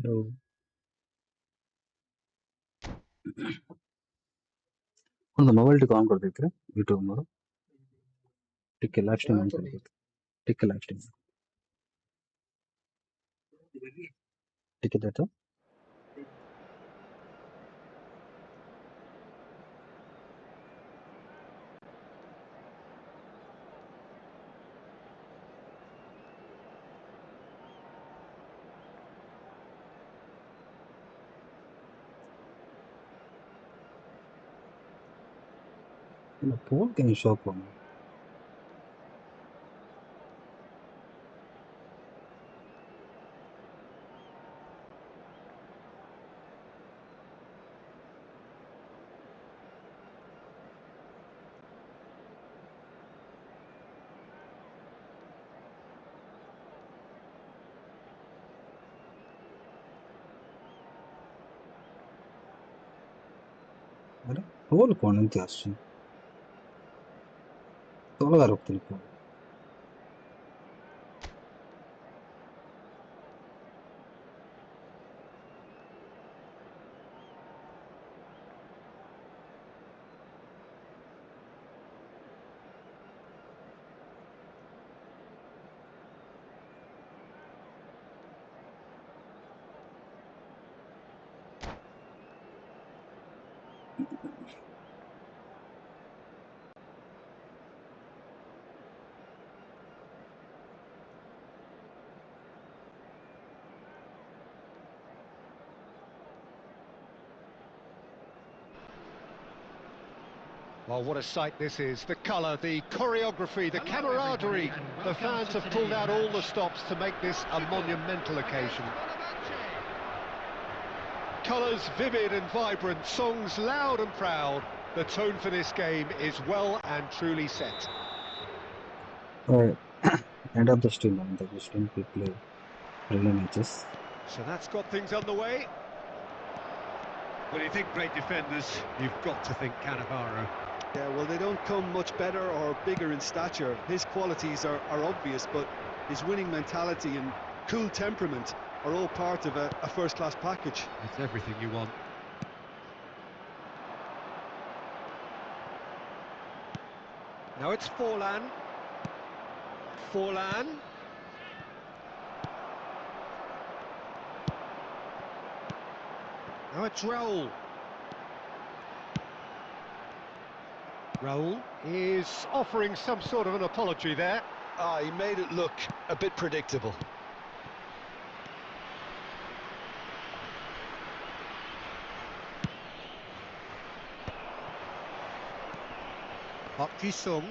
Oh, ಒಂದು mobile tick on ಕೊಡ್ತೈತ್ರಿ YouTube ನೋಡು tick live stream on ಕೊಡ್ತೈತಿ ಟಿಕ್ ಲೈವ್ ಸ್ಟ್ರೀಮ್ ಟಿಕ್ ಇದ್ದಾಯ್ತು ಇಲ್ಲ ಪೋಲ್ಗೆ shop अरे पोल कौन है जास्टिन तोलगा ಹೋಗ್ತೀನಿ pole Well, what a sight this is. The colour, the choreography, the camaraderie. The fans have pulled out all the stops to make this a monumental occasion. Colours vivid and vibrant, songs loud and proud. The tone for this game is well and truly set. end of the stream on the stream we play friendly matches So that's got things underway. When you think great defenders, you've got to think Cannavaro. Yeah, well, they don't come much better or bigger in stature. His qualities are obvious, but his winning mentality and cool temperament are all part of a first-class package. It's everything you want. Now it's Forlan. Forlan. Now it's Raul. Raul is offering some sort of an apology there. He made it look a bit predictable. Park Ji-sung.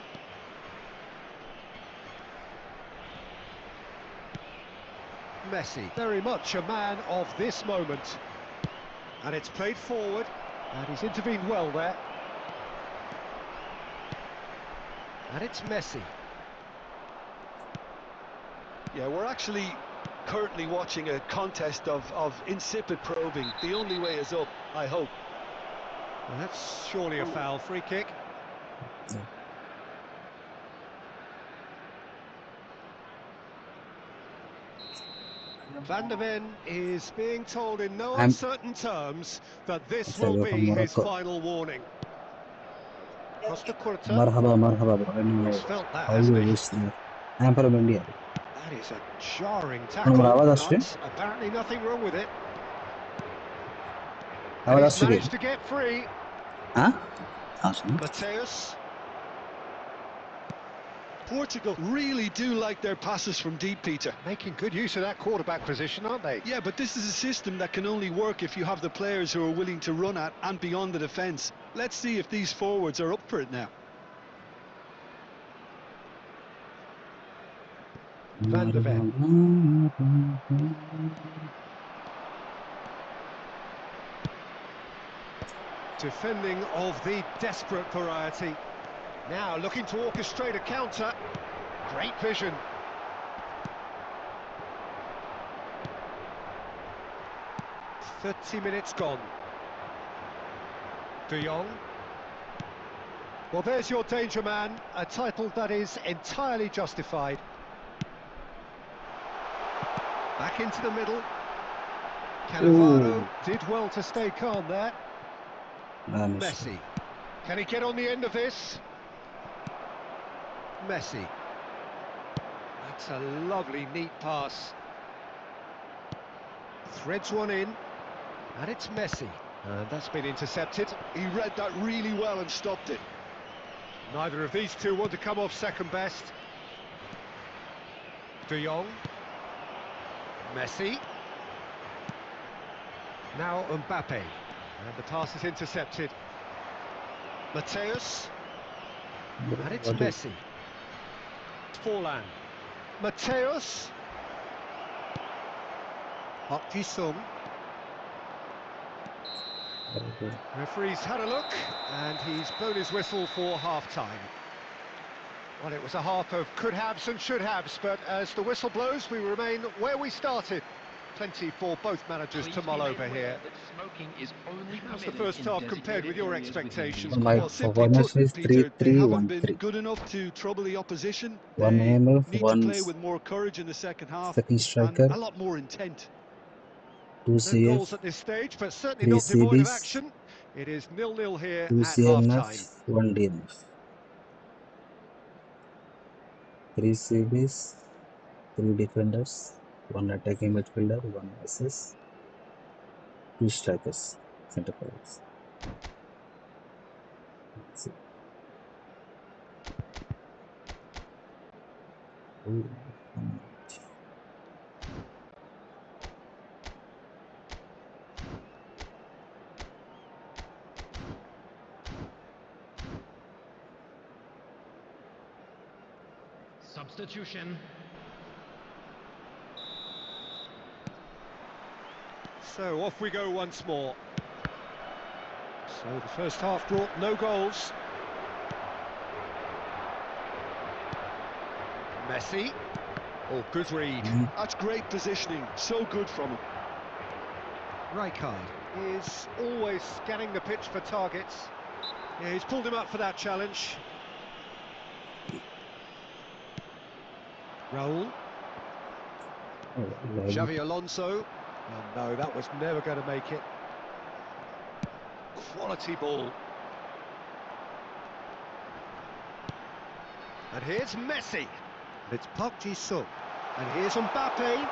Messi, very much a man of this moment. And it's played forward, and he's intervened well there. And it's Messi. Yeah, we're actually currently watching a contest of insipid probing. The only way is up, I hope. Well, that's surely a foul. Free kick. Van der Ven is being told in no uncertain terms that this will be his final warning. Costa Curta. مرحبا bro He's felt that, how hasn't you he? wish I'm from India That is a jarring tackle, but apparently nothing wrong with it. And he's managed to get free. Huh? Mateus. Portugal really do like their passes from deep, Peter. Making good use of that quarterback position, aren't they? Yeah, but this is a system that can only work if you have the players who are willing to run at and beyond the defence. Let's see if these forwards are up for it now. Van der Ven. Defending of the desperate variety. Now looking to orchestrate a counter. Great vision. .30 minutes gone. De Jong. Well, there's your danger man, a title that is entirely justified. Back into the middle. Cannavaro did well to stay calm there. Messi. Messi. Can he get on the end of this? Messi. That's a lovely, neat pass. Threads one in, and it's Messi. And that's been intercepted. He read that really well and stopped it. Neither of these two want to come off second best. De Jong. Messi. Now Mbappe. And the pass is intercepted. Mateus. And it's Messi. Forlan. Mateus. Park Ji-sung. Referee's had a look, and he's blown his whistle for half-time. Well, it was a half of could-haves and should-haves, but as the whistle blows, we remain where we started. Plenty for both managers to mull over here. How's the first half compared with your expectations? Well, simply put, Peter, they haven't been good enough to trouble the opposition. They need to play with more courage in the second half and a lot more intent. Two No goals CF, at this stage, but certainly 3 not devoid of CBs, action. It is 0-0 here 2 at half-time. CMF, 1 DNF. 3 CBs, 3 defenders, 1 attacking midfielder, 1 SS, 2 strikers, center forwards. That's it. Ooh, Substitution. So off we go once more. So the first half brought no goals. Messi. Oh, good read. That's great positioning, so good from him. Rijkaard is always scanning the pitch for targets. Yeah, he's pulled him up for that challenge. Raul. Xavi Alonso. Oh, no, that was never going to make it. Quality ball. And here's Messi. It's Park Ji-sung. And here's Mbappe.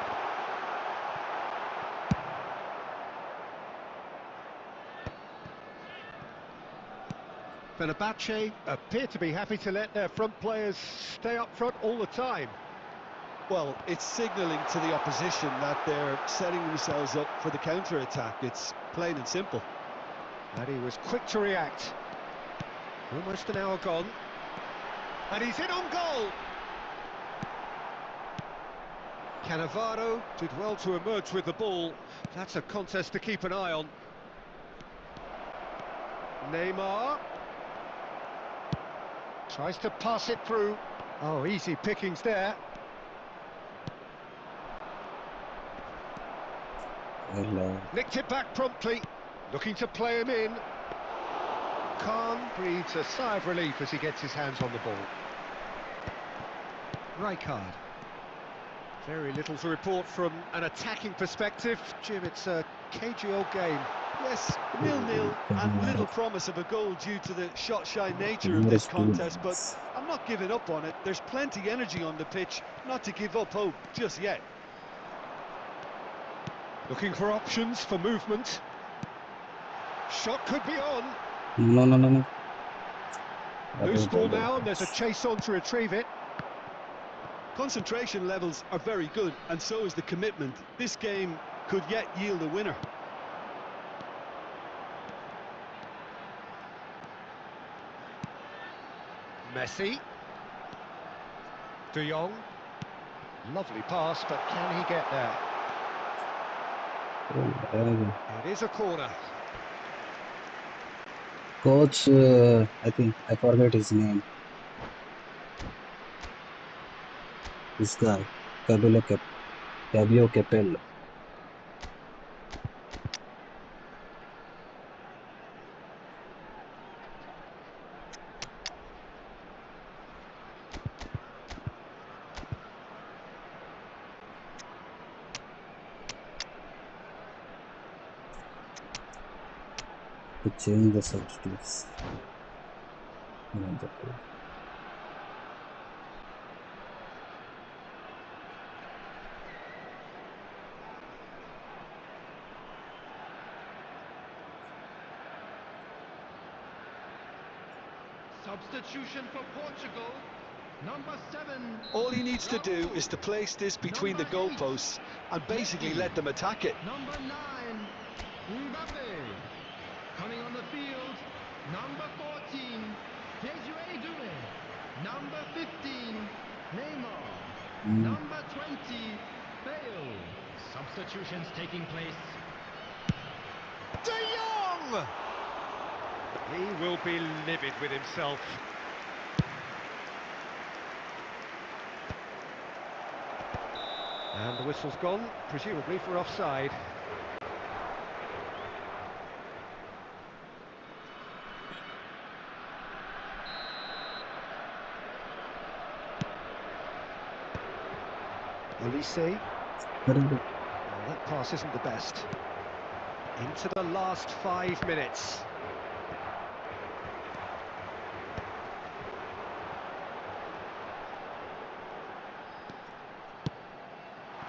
Fenerbahce appear to be happy to let their front players stay up front all the time. Well, it's signalling to the opposition that they're setting themselves up for the counter-attack. It's plain and simple. And he was quick to react. Almost an hour gone. And he's in on goal! Cannavaro did well to emerge with the ball. That's a contest to keep an eye on. Neymar. Tries to pass it through. Oh, easy pickings there. Nicked it back promptly, looking to play him in. Khan breathes a sigh of relief as he gets his hands on the ball. Rijkaard. Very little to report from an attacking perspective. Jim, it's a cagey old game. Yes, 0-0 and little promise of a goal due to the shot-shy nature of this contest, but I'm not giving up on it. There's plenty energy on the pitch, not to give up hope just yet. Looking for options for movement. Shot could be on. No. Loose ball now, and there's a chase on to retrieve it. Concentration levels are very good, and so is the commitment. This game could yet yield a winner. Messi. De Jong. Lovely pass, but can he get there? It is a corner. Coach, I think I forgot his name. This guy, Fabio Capello. to change the substitutes. Substitution for Portugal, number 7. All he needs to do is to place this between the goalposts and basically let them attack it. Number 9, Mbappe. Coming on the field, number 14, Desiree Doué. Number 15, Neymar. Number 20, Bale. Substitutions taking place. De Jong! He will be livid with himself. And the whistle's gone, presumably for offside. Olise. Well, that pass isn't the best. Into the last 5 minutes.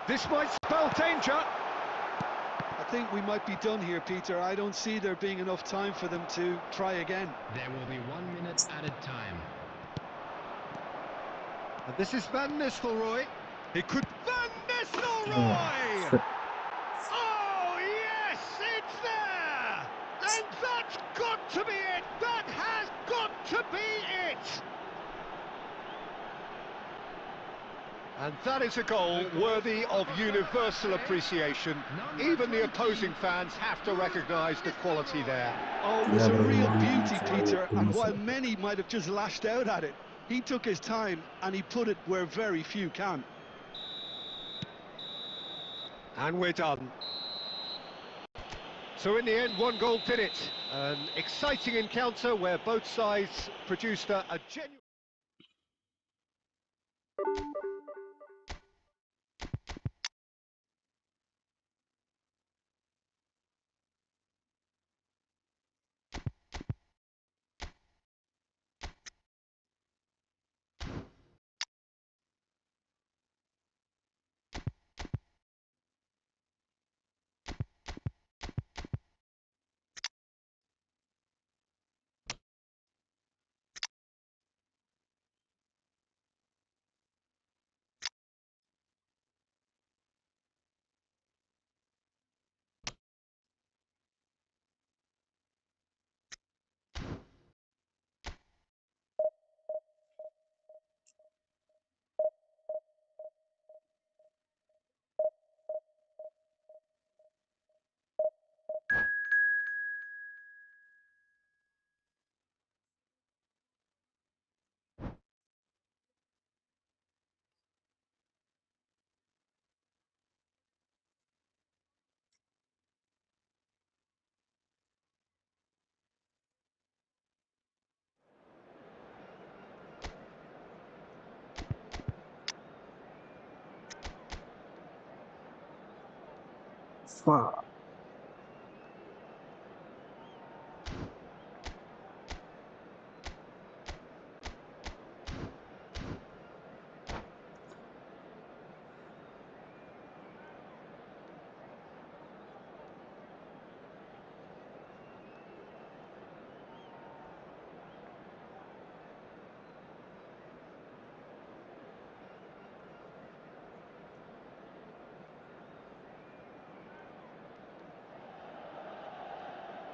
This might spell danger. I think we might be done here, Peter. I don't see there being enough time for them to try again. There will be 1 minute added time. And this is Van Nistelrooy. He could... Van Nistelrooy! Oh, yes, it's there! And that's got to be it! That has got to be it! And that is a goal worthy of universal appreciation. Even the opposing fans have to recognise the quality there. Oh, it was a real beauty, Peter, and while many might have just lashed out at it, he took his time and he put it where very few can. And we're done. So in the end, 1 goal did it. An exciting encounter where both sides produced a genuine... Fuck.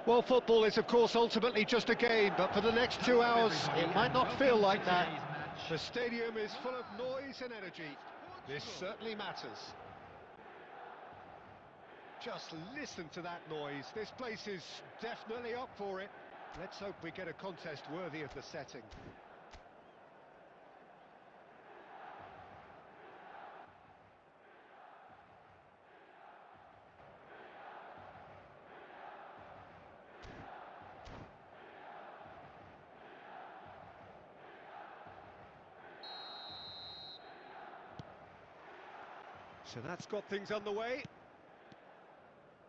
Well, football is, of course, ultimately just a game, but for the next 2 hours, it might not feel like that. The stadium is full of noise and energy. This certainly matters. Just listen to that noise. This place is definitely up for it. Let's hope we get a contest worthy of the setting. So that's got things underway.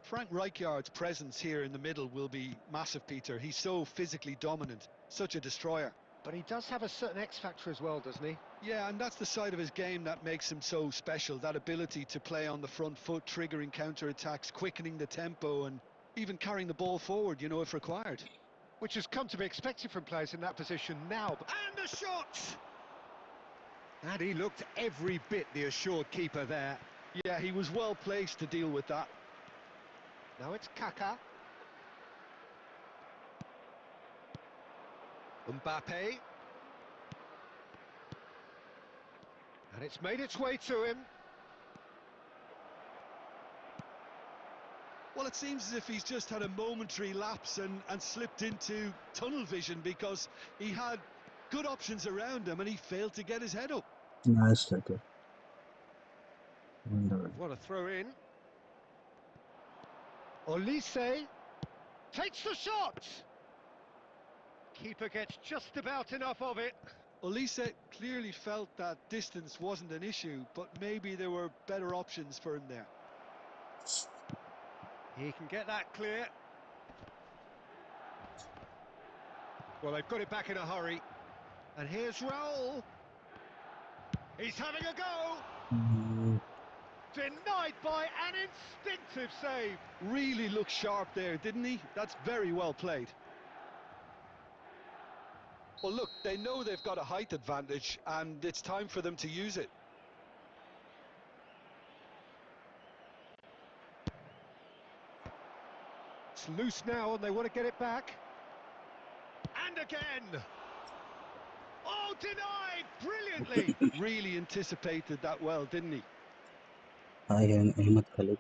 Frank Rijkaard's presence here in the middle will be massive, Peter. He's so physically dominant, such a destroyer. But he does have a certain X factor as well, doesn't he? Yeah, and that's the side of his game that makes him so special, that ability to play on the front foot, triggering counter-attacks, quickening the tempo, and even carrying the ball forward, you know, if required. Which has come to be expected from players in that position now. And the shot! And he looked every bit the assured keeper there. Yeah, he was well placed to deal with that. Now it's Kaka. Mbappe. And it's made its way to him. Well, it seems as if he's just had a momentary lapse and slipped into tunnel vision, because he had good options around him and he failed to get his head up. Nice striker. Wonderful. What a throw in. Olise takes the shot. Keeper gets just about enough of it. Olise clearly felt that distance wasn't an issue, but maybe there were better options for him there. He can get that clear. Well, they've got it back in a hurry. And here's Raul. He's having a go. Denied by an instinctive save. Really looked sharp there, didn't he? That's very well played. Well, look, they know they've got a height advantage, and it's time for them to use it. It's loose now, and they want to get it back. And again. Oh, denied brilliantly. Really anticipated that well, didn't he? I am Ahmed Khalid.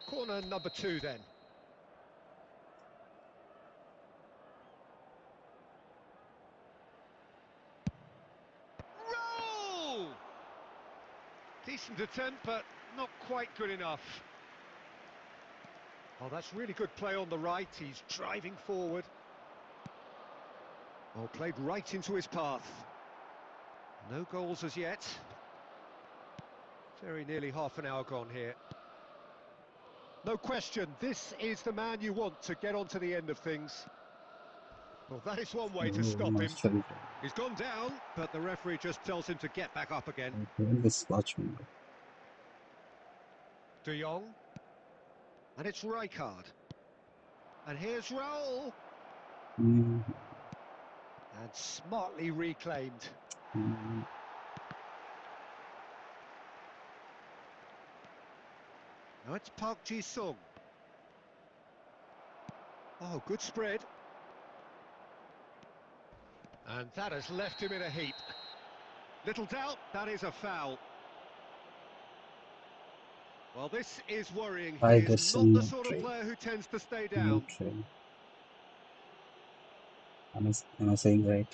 Corner number 2 then. Roll! Decent attempt, but not quite good enough. Oh, that's really good play on the right. He's driving forward. Oh, played right into his path. No goals as yet. Very nearly half an hour gone here. No question, this is the man you want to get on to the end of things. Well, that is one way to stop him. Nice striker. He's gone down, but the referee just tells him to get back up again. This watchman. De Jong. And it's Rijkaard. And here's Raul. And smartly reclaimed. Now it's Park Ji-sung. Oh, good spread. And that has left him in a heap. Little doubt, that is a foul. Well, this is worrying. He is not the sort of player who tends to stay down. Am I saying right?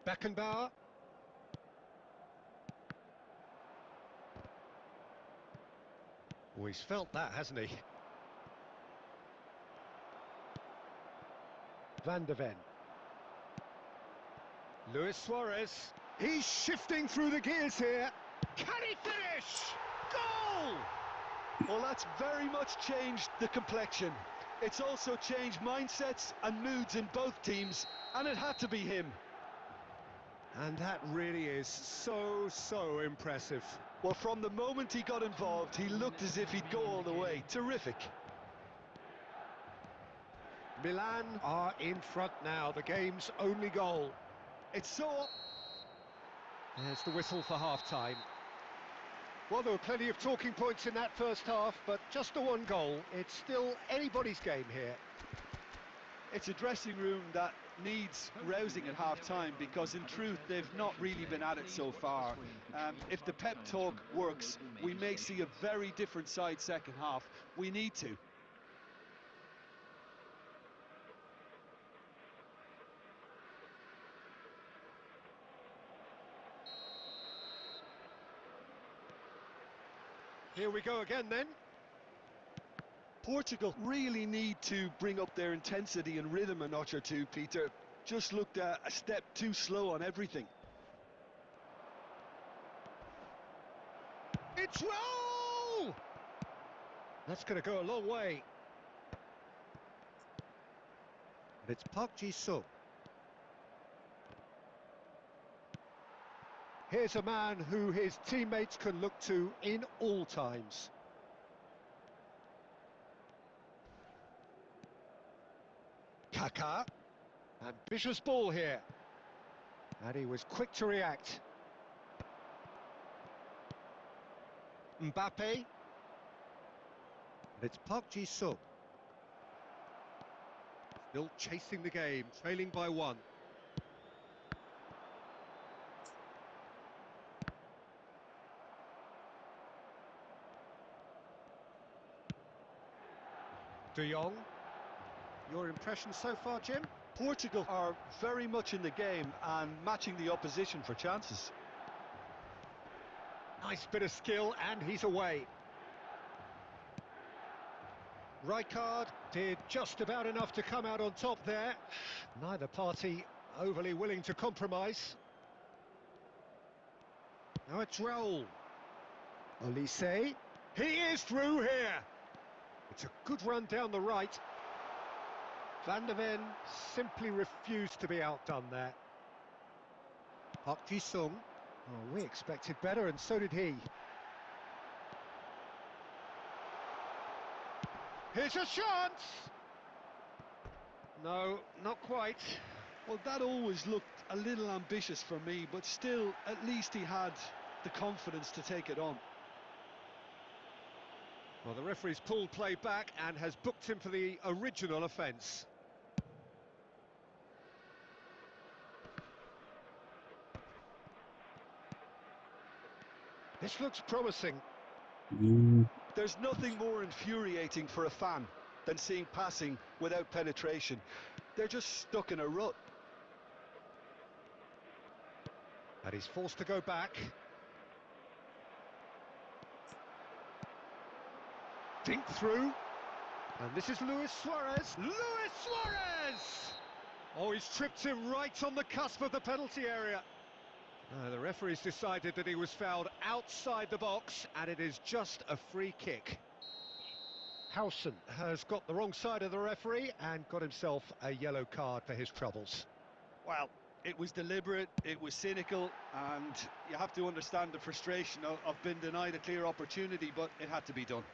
Beckenbauer. Oh, he's felt that, hasn't he? Van der Ven. Luis Suarez. He's shifting through the gears here. Can he finish? Goal! Well, that's very much changed the complexion. It's also changed mindsets and moods in both teams, and it had to be him. And that really is so impressive. Well, from the moment he got involved, he looked as if he'd go all the way. Terrific. Milan are in front now, the game's only goal. It's so... There's the whistle for half-time. Well, there were plenty of talking points in that first half, but just the one goal. It's still anybody's game here. It's a dressing room that needs rousing at half-time, because in truth they've not really been at it so far. If the pep talk works, we may see a very different side second half. We need to. Here we go again then. Portugal really need to bring up their intensity and rhythm a notch or two, Peter. Just looked a step too slow on everything. It's roll! That's going to go a long way. And it's Park Ji-sung. Here's a man who his teammates can look to in all times. Kaká. Ambitious ball here. And he was quick to react. Mbappe. And it's Park Ji-sung. Still chasing the game, trailing by 1. De Jong. Your impression so far, Jim? Portugal are very much in the game and matching the opposition for chances. Nice bit of skill, and he's away. Rijkaard did just about enough to come out on top there. Neither party overly willing to compromise. Now it's Raul. Olise. He is through here. It's a good run down the right. Van der Ven simply refused to be outdone there. Park Ji-sung. Oh, we expected better, and so did he. Here's a chance! No, not quite. Well, that always looked a little ambitious for me, but still, at least he had the confidence to take it on. Well, the referee's pulled play back and has booked him for the original offence. This looks promising. There's nothing more infuriating for a fan than seeing passing without penetration. They're just stuck in a rut. And he's forced to go back. Dink through. And this is Luis Suarez. Luis Suarez! Oh, he's tripped him right on the cusp of the penalty area. The referee's decided that he was fouled outside the box, and it is just a free kick. Howson has got the wrong side of the referee and got himself a yellow card for his troubles. Well, it was deliberate, it was cynical, and you have to understand the frustration of being denied a clear opportunity, but it had to be done.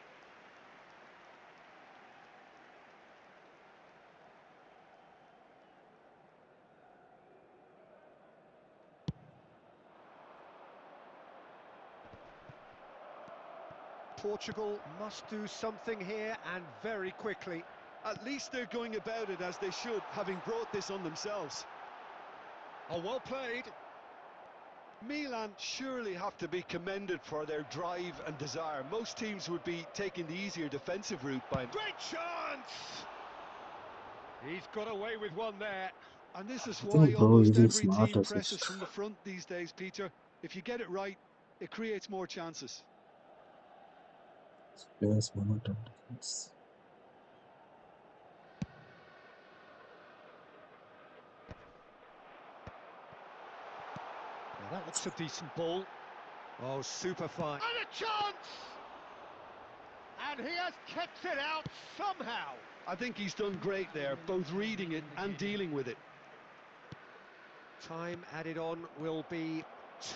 Portugal must do something here, and very quickly. At least they're going about it as they should, having brought this on themselves. Oh, well played. Milan surely have to be commended for their drive and desire. Most teams would be taking the easier defensive route by now. Great chance! He's got away with one there. And this is I why think Bro almost using every smart team assist. presses from the front these days, Peter. If you get it right, it creates more chances. Players moment of defense. Now that looks a decent ball. Oh, super fine. And a chance! And he has kept it out somehow. I think he's done great there, both reading it and dealing with it. Time added on will be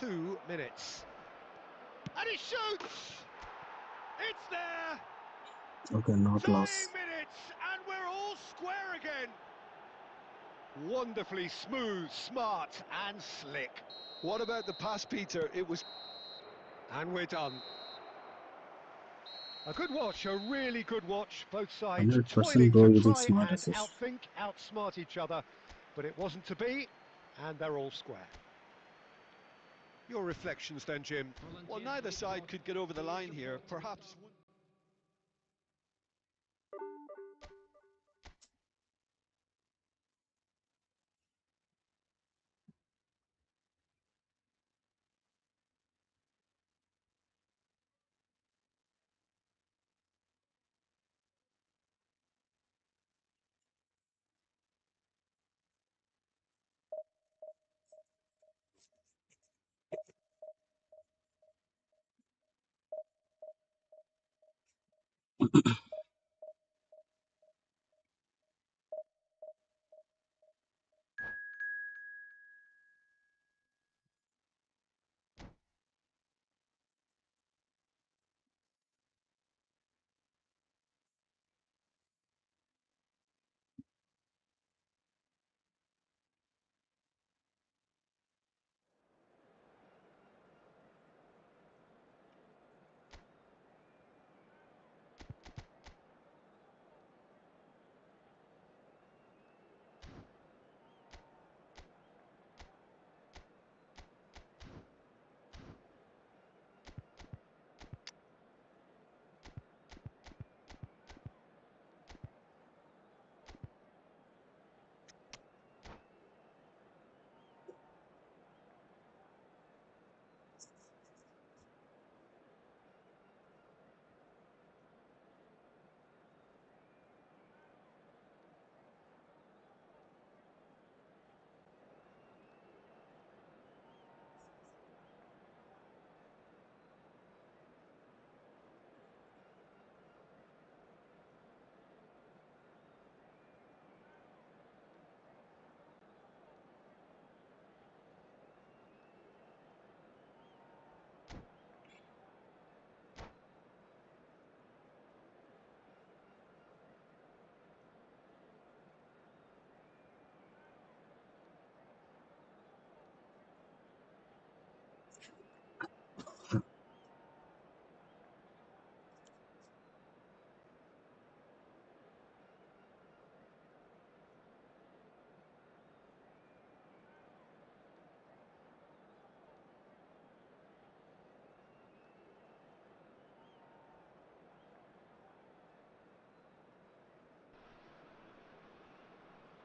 2 minutes. And he shoots! It's there! Okay, not Dying loss. minutes, and we're all square again. Wonderfully smooth, smart, and slick. What about the pass, Peter? It was... And we're done. A good watch, a really good watch. Both sides 100% toiling Bro to using try smart and assist. outthink, outsmart each other, but it wasn't to be, and they're all square. Your reflections then, Jim? Well, neither side could get over the line here. Perhaps...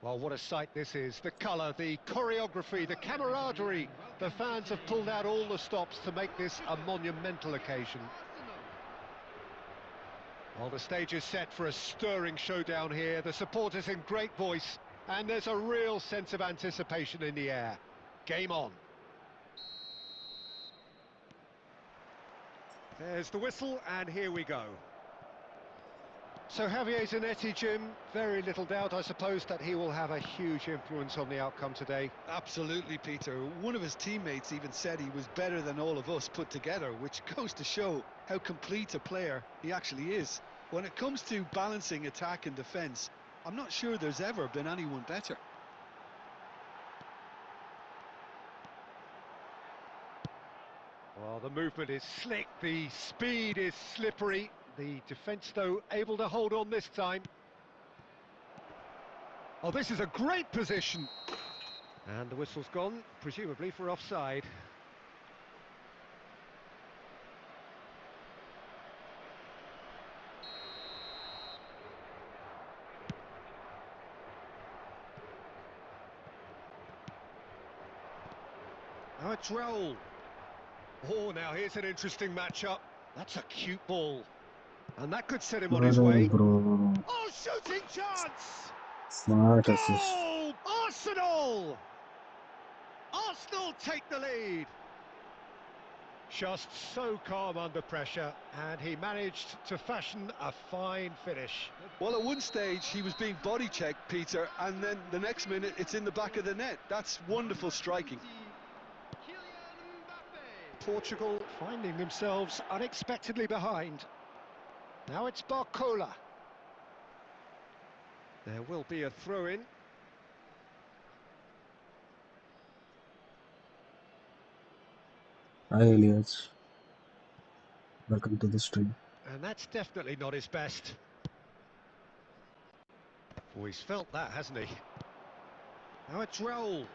Well, what a sight this is. The colour, the choreography, the camaraderie. The fans have pulled out all the stops to make this a monumental occasion. Well, the stage is set for a stirring showdown here. The supporters in great voice, and there's a real sense of anticipation in the air. Game on. There's the whistle, and here we go. So Javier Zanetti, Jim, very little doubt, I suppose, that he will have a huge influence on the outcome today. Absolutely, Peter. One of his teammates even said he was better than all of us put together, which goes to show how complete a player he actually is. When it comes to balancing attack and defence, I'm not sure there's ever been anyone better. Well, the movement is slick, the speed is slippery. The defence, though, able to hold on this time. Oh, this is a great position. And the whistle's gone, presumably for offside. Now it's Raul. Oh, now here's an interesting matchup. That's a cute ball. And that could set him on his way. Bro, Oh, shooting chance! smart assist. Goal! Arsenal! Arsenal take the lead. Just so calm under pressure, and he managed to fashion a fine finish. Well, at one stage he was being body checked, Peter, and then the next minute it's in the back of the net. That's wonderful striking. Portugal finding themselves unexpectedly behind. Now it's Barcola. There will be a throw-in. Hi Elias, welcome to the stream. And that's definitely not his best. Oh, he's felt that, hasn't he? Now it's Raul.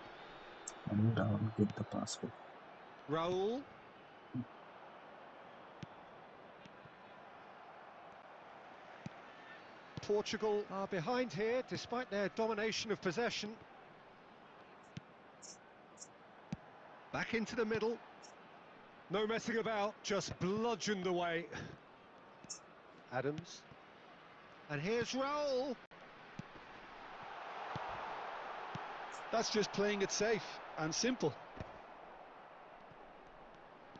And I'll get the passport. Raul. Portugal are behind here, despite their domination of possession. Back into the middle. No messing about, just bludgeoned away. Adams. And here's Raul. That's just playing it safe and simple.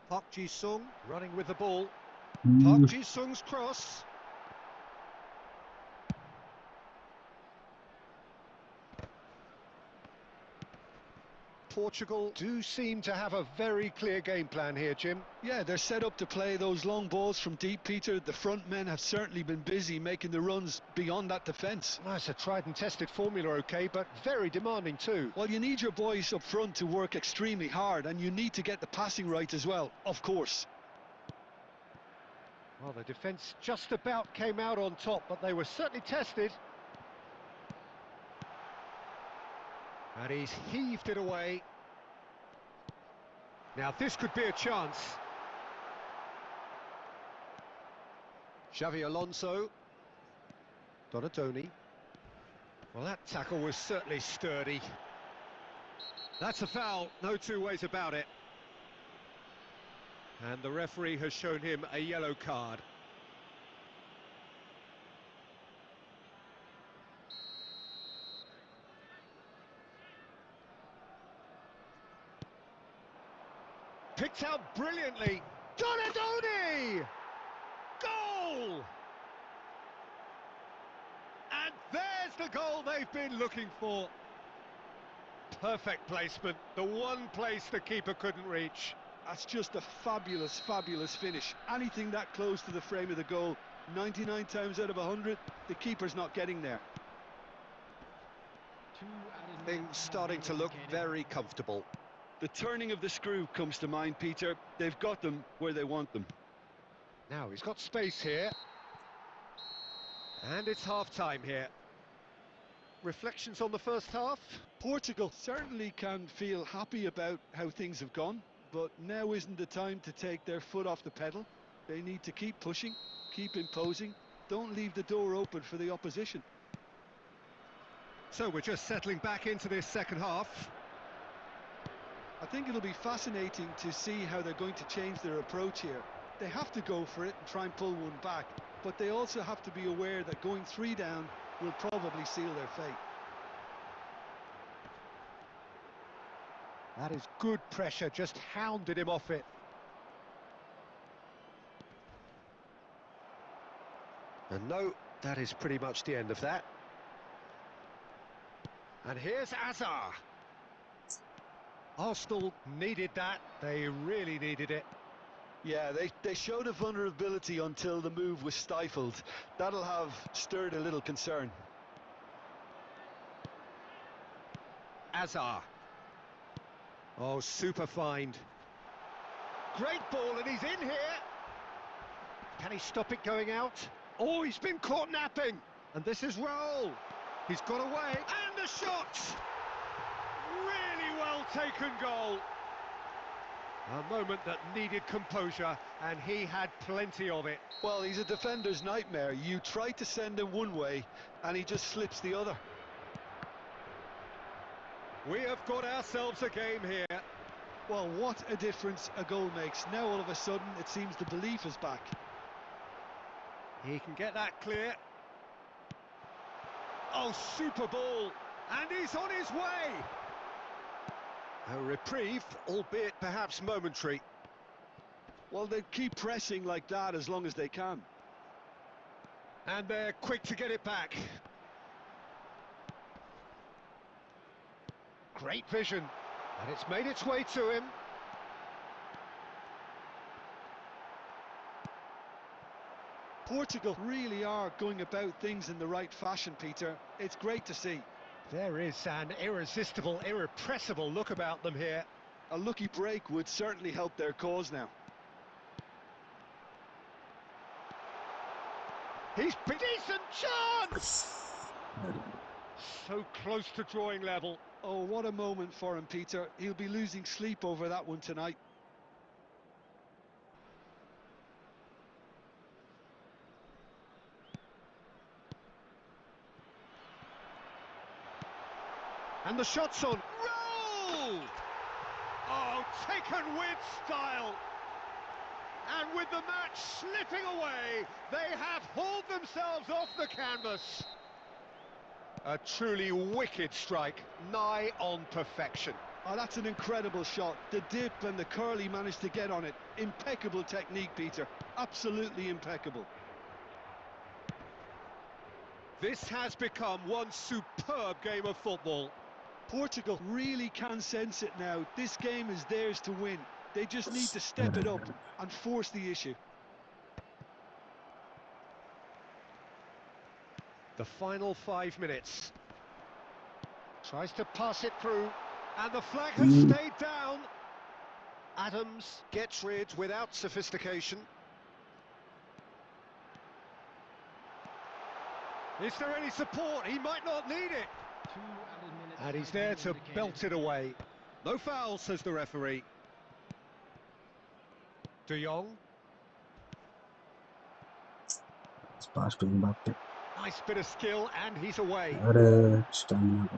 Park Ji-sung running with the ball. Mm. Park Ji-sung's cross. Portugal do seem to have a very clear game plan here, Jim. Yeah, they're set up to play those long balls from deep, Peter. The front men have certainly been busy making the runs beyond that defence. Well, it's a tried and tested formula, okay, but very demanding too. Well, you need your boys up front to work extremely hard, and you need to get the passing right as well, of course. Well, the defence just about came out on top, but they were certainly tested. And he's heaved it away. Now this could be a chance. Xavi Alonso. Donatoni. Well, that tackle was certainly sturdy. That's a foul, no two ways about it. And the referee has shown him a yellow card. Picked out brilliantly. Donatoni! Goal! And there's the goal they've been looking for. Perfect placement, the one place the keeper couldn't reach. That's just a fabulous, fabulous finish. Anything that close to the frame of the goal, 99 times out of 100, the keeper's not getting there. Things starting to look very comfortable. The turning of the screw comes to mind, Peter. They've got them where they want them. Now he's got space here. And it's half-time here. Reflections on the first half? Portugal certainly can feel happy about how things have gone, but now isn't the time to take their foot off the pedal. They need to keep pushing, keep imposing. Don't leave the door open for the opposition. So we're just settling back into this second half. I think it'll be fascinating to see how they're going to change their approach here. They have to go for it and try and pull one back, but they also have to be aware that going 3 down will probably seal their fate. That is good pressure, just hounded him off it. And no, that is pretty much the end of that. And here's Azar. Arsenal needed that, they really needed it. Yeah, they showed a vulnerability until the move was stifled. That'll have stirred a little concern. Azar. Oh, super find. Great ball, and he's in here. Can he stop it going out? Oh, he's been caught napping. And this is Roll. He's got away, and the shot! Really well taken goal. A moment that needed composure, and he had plenty of it. Well, he's a defender's nightmare. You try to send him one way, and he just slips the other. We have got ourselves a game here. Well, what a difference a goal makes. Now, all of a sudden, it seems the belief is back. He can get that clear. Oh, super ball. And he's on his way. A reprieve, albeit perhaps momentary. Well, they keep pressing like that as long as they can. And they're quick to get it back. Great vision. And it's made its way to him. Portugal really are going about things in the right fashion, Peter. It's great to see. There is an irresistible, irrepressible look about them here. A lucky break would certainly help their cause now. He's a decent chance! So close to drawing level. Oh, what a moment for him, Peter. He'll be losing sleep over that one tonight. And the shot's on. Roll! Oh, taken with style. And with the match slipping away, they have hauled themselves off the canvas. A truly wicked strike, nigh on perfection. Oh, that's an incredible shot. The dip and the curl he managed to get on it. Impeccable technique, Peter. Absolutely impeccable. This has become one superb game of football. Portugal really can sense it now. This game is theirs to win. They just need to step it up and force the issue. The final 5 minutes. Tries to pass it through, and the flag has stayed down. Adams gets rid without sophistication. Is there any support? He might not need it. And he's there to belt it away. No foul, says the referee. De Jong. It's past to Mbappe. Nice bit of skill, and he's away. Stamina.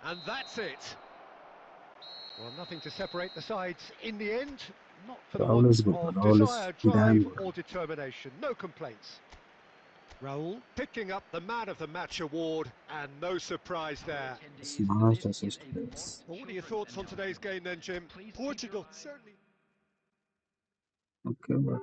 And that's it. Well, nothing to separate the sides in the end. Not for the Raul want is good. of Raul is desire, damn drive good. or determination. No complaints. Raul picking up the Man of the Match award, and no surprise there. Smart assist plays. Well, what are your thoughts on today's game then, Jim? Portugal, certainly. Okay, but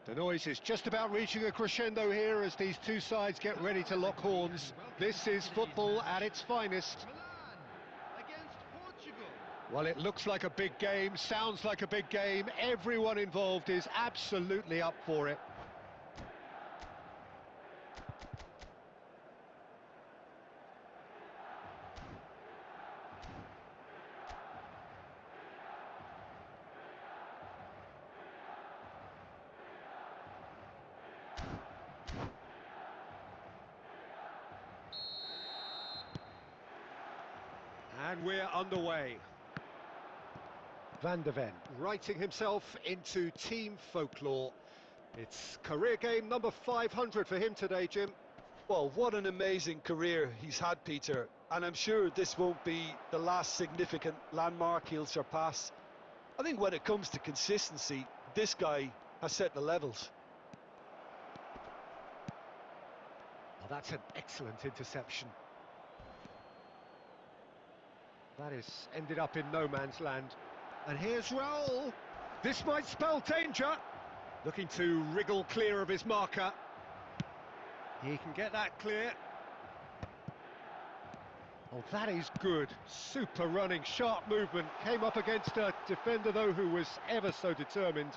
The noise is just about reaching a crescendo here as these two sides get ready to lock horns. This is football at its finest. Well, it looks like a big game, sounds like a big game. Everyone involved is absolutely up for it. And we're underway. Van der Ven writing himself into team folklore. It's career game number 500 for him today, Jim. Well, what an amazing career he's had, Peter. And I'm sure this won't be the last significant landmark he'll surpass. I think when it comes to consistency, this guy has set the levels. Well, that's an excellent interception. That has ended up in no man's land. And here's Raul. This might spell danger. Looking to wriggle clear of his marker. He can get that clear. Oh, that is good. Super running, sharp movement. Came up against a defender, though, who was ever so determined.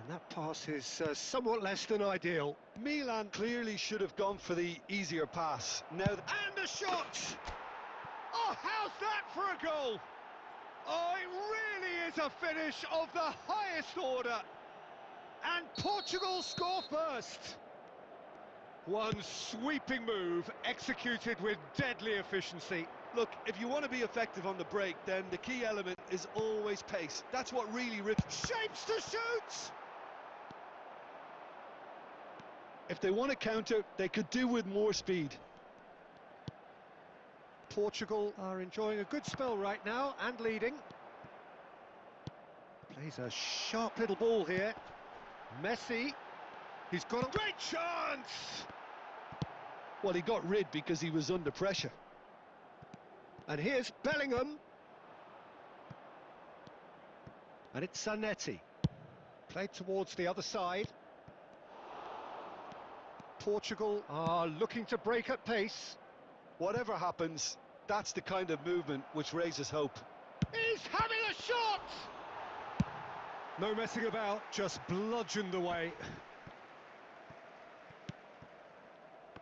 And that pass is somewhat less than ideal. Milan clearly should have gone for the easier pass. Now, And a shot! Oh, how's that for a goal? Oh, it really is a finish of the highest order. And Portugal score first. One sweeping move executed with deadly efficiency. look, if you want to be effective on the break, then the key element is always pace. That's what really Shapes to shoot! If they want to counter, they could do with more speed. Portugal are enjoying a good spell right now and leading. Plays a sharp little ball here. Messi, he's got a great chance! Well, he got rid because he was under pressure. And here's Bellingham. And it's Zanetti. Played towards the other side. Portugal are looking to break at pace. Whatever happens, that's the kind of movement which raises hope. He's having a shot! No messing about, just bludgeoned away.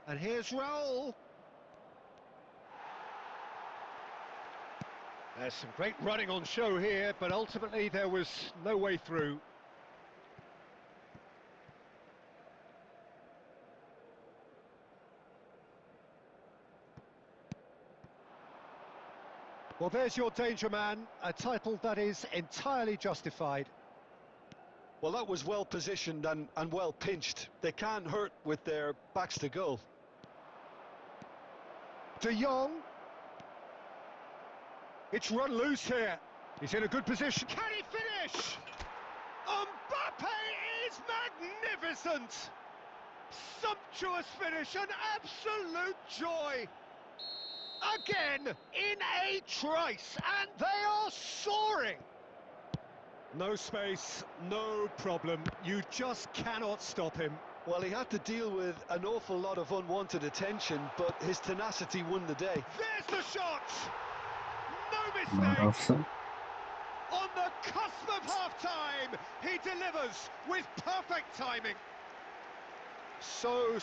And here's Raul. There's some great running on show here, but ultimately there was no way through. Well, there's your danger man, a title that is entirely justified. Well, that was well positioned and well pinched. They can't hurt with their backs to goal. De Jong. It's run loose here. He's in a good position. Can he finish? Mbappe is magnificent! Sumptuous finish, an absolute joy! Again, in a trice, and they are soaring! No space, no problem. You just cannot stop him. Well, he had to deal with an awful lot of unwanted attention, but his tenacity won the day. There's the shot! No Not mistake! offside. On the cusp of half-time, he delivers with perfect timing. So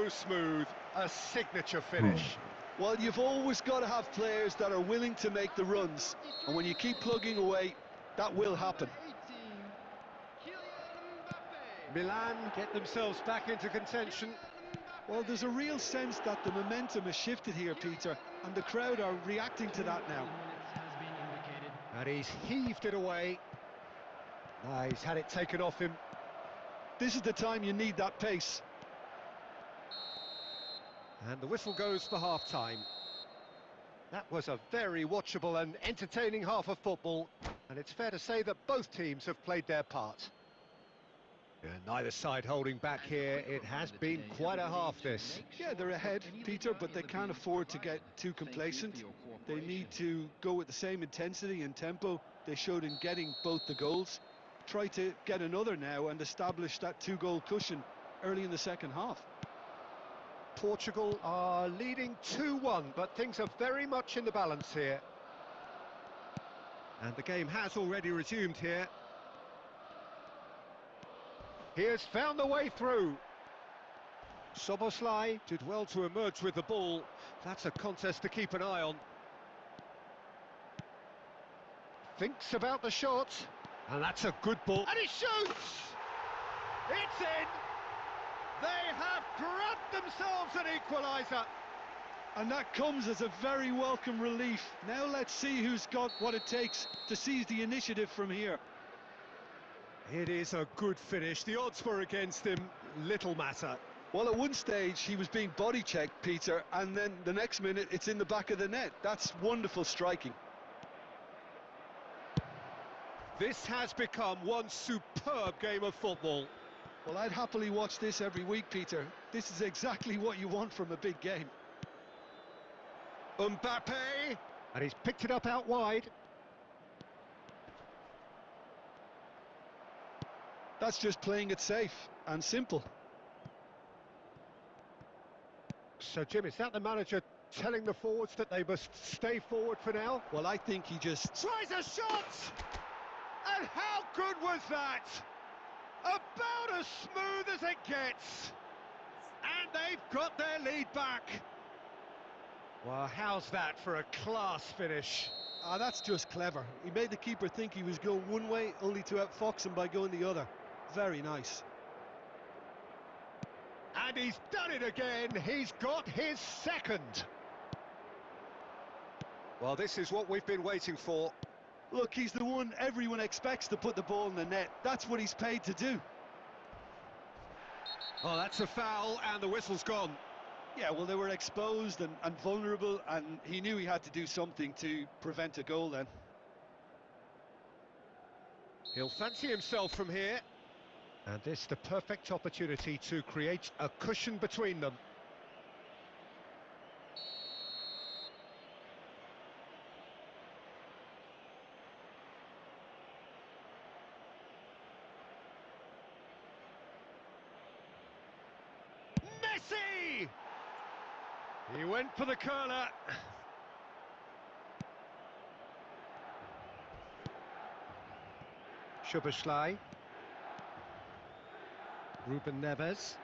smooth, a signature finish. Well, you've always got to have players that are willing to make the runs, and when you keep plugging away, that will happen. Milan get themselves back into contention. Well, there's a real sense that the momentum has shifted here, Peter, and the crowd are reacting to that now. And he's heaved it away. He's had it taken off him. This is the time you need that pace. And the whistle goes for half-time. That was a very watchable and entertaining half of football, and it's fair to say that both teams have played their part. Neither side holding back here. It has been quite a half, this. Yeah, they're ahead, Peter, but they can't afford to get too complacent. They need to go with the same intensity and tempo they showed in getting both the goals. Try to get another now and establish that two-goal cushion early in the second half. Portugal are leading 2-1, but things are very much in the balance here. And the game has already resumed here. He has found the way through. Soboslai did well to emerge with the ball. That's a contest to keep an eye on. Thinks about the shot. And that's a good ball. And he shoots! It's in! They have grabbed themselves an equaliser. And that comes as a very welcome relief. Now let's see who's got what it takes to seize the initiative from here. It is a good finish. The odds were against him. Little matter. Well, at one stage he was being body checked, Peter, and then the next minute it's in the back of the net. That's wonderful striking. This has become one superb game of football. Well, I'd happily watch this every week, Peter. This is exactly what you want from a big game. Mbappe! And he's picked it up out wide. That's just playing it safe and simple. So, Jim, is that the manager telling the forwards that they must stay forward for now? Well, I think he just... Tries a shot! And how good was that? About as smooth as it gets. And they've got their lead back. Well, how's that for a class finish? That's just clever. He made the keeper think he was going one way, only to outfox him by going the other. Very nice. And he's done it again. He's got his second. Well, this is what we've been waiting for. Look, he's the one everyone expects to put the ball in the net. That's what he's paid to do. Oh, that's a foul, and the whistle's gone. Yeah, well, they were exposed and vulnerable, and he knew he had to do something to prevent a goal then. He'll fancy himself from here. And this the perfect opportunity to create a cushion between them. Messi! He went for the curler. Szoboszlai. Ruben Neves.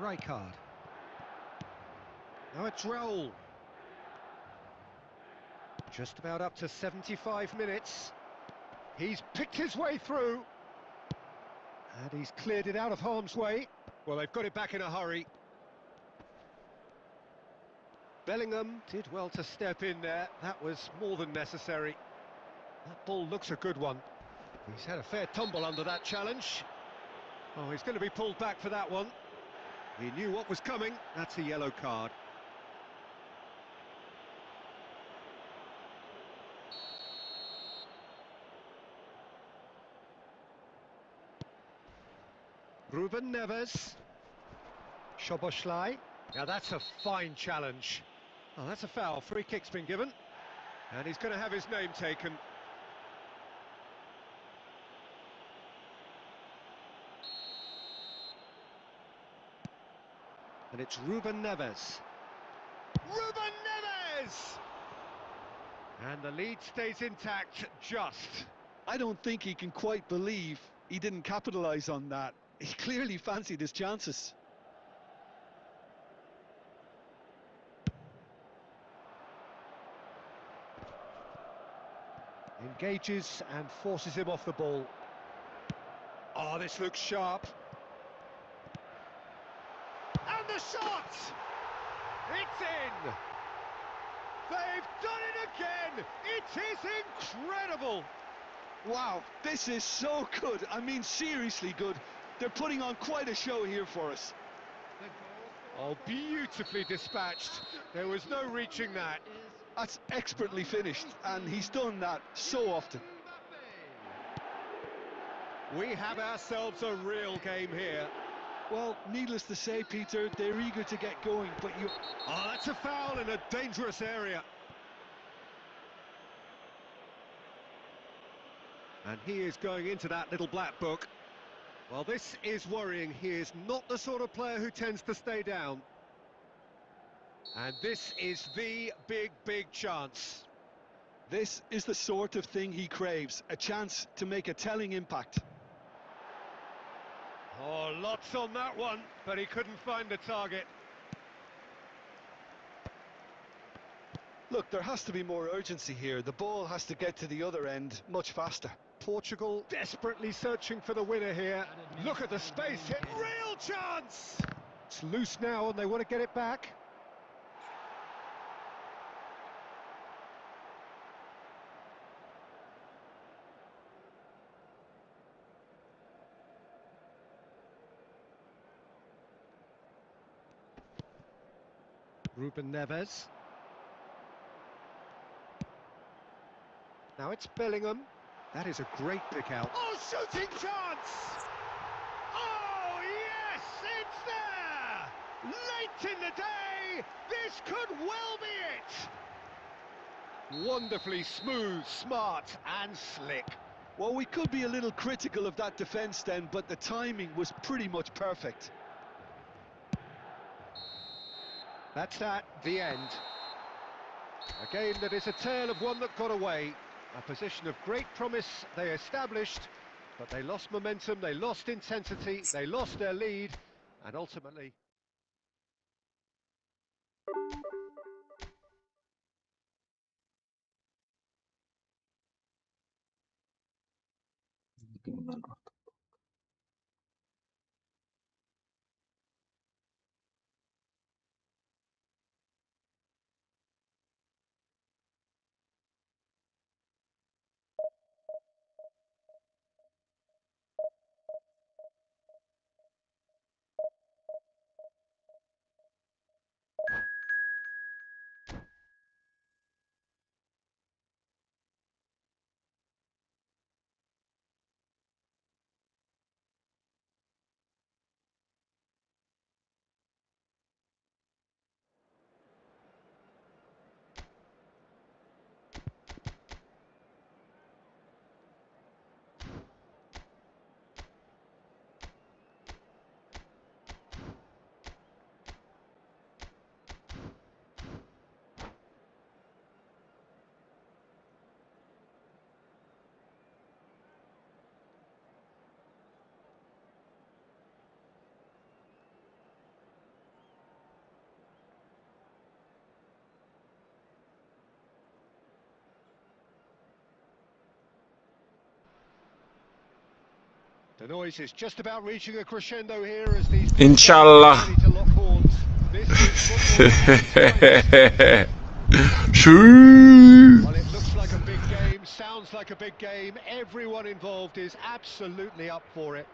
Rijkaard. Now it's Raul. Just about up to 75 minutes. He's picked his way through. And he's cleared it out of harm's way. Well, they've got it back in a hurry. Bellingham did well to step in there. That was more than necessary. That ball looks a good one. He's had a fair tumble under that challenge. Oh, he's going to be pulled back for that one. He knew what was coming. That's a yellow card. Ruben Neves. Szoboszlai. Now that's a fine challenge. Oh, that's a foul. Free kick's been given. And he's going to have his name taken. And it's Ruben Neves. Ruben Neves! And the lead stays intact, just. I don't think he can quite believe he didn't capitalise on that. He clearly fancied his chances. Engages and forces him off the ball. Oh, this looks sharp. And the shot! It's in! They've done it again! It is incredible! Wow, this is so good. I mean, seriously good. They're putting on quite a show here for us. Oh, beautifully dispatched. There was no reaching that. That's expertly finished, and he's done that so often. We have ourselves a real game here. Well, needless to say, Peter, they're eager to get going, but you... Oh, that's a foul in a dangerous area. And he is going into that little black book. Well, this is worrying. He is not the sort of player who tends to stay down. And this is the big chance. This is the sort of thing he craves, a chance to make a telling impact. Oh, lots on that one, but he couldn't find the target. Look, there has to be more urgency here. The ball has to get to the other end much faster. Portugal desperately searching for the winner here. Look at the space hit, real chance! It's loose now and they want to get it back. Ruben Neves. Now it's Bellingham. That is a great pick out. Oh, shooting chance! Oh, yes, it's there! Late in the day, this could well be it! Wonderfully smooth, smart and slick. Well, we could be a little critical of that defence then, but the timing was pretty much perfect. That's that, the end. A game that is a tale of one that got away. A position of great promise they established, but they lost momentum, they lost intensity, they lost their lead, and ultimately... The noise is just about reaching a crescendo here as these Inshallah. ready to lock horns. This is football. Shoo. Well, it looks like a big game, sounds like a big game. Everyone involved is absolutely up for it.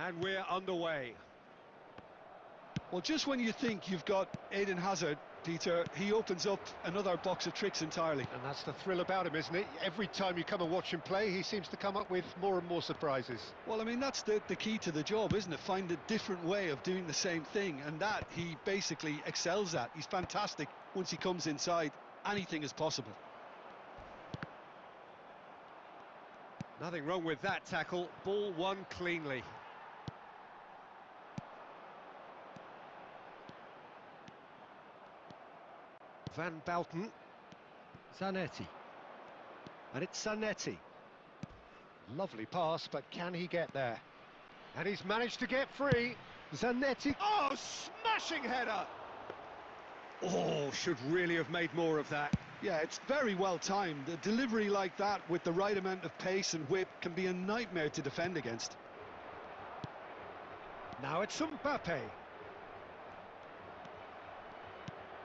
And we're underway. Well, just when you think you've got Eden Hazard, Peter, he opens up another box of tricks entirely. And that's the thrill about him, isn't it? Every time you come and watch him play, he seems to come up with more and more surprises. Well, I mean, that's the key to the job, isn't it? Find a different way of doing the same thing, and that he basically excels at. He's fantastic once he comes inside. Anything is possible. Nothing wrong with that tackle. Ball won cleanly. Van Bouten. Zanetti. And it's Zanetti. Lovely pass, but can he get there? And he's managed to get free. Zanetti. Oh, smashing header! Oh, should really have made more of that. Yeah, it's very well timed. A delivery like that with the right amount of pace and whip can be a nightmare to defend against. Now it's Mbappe.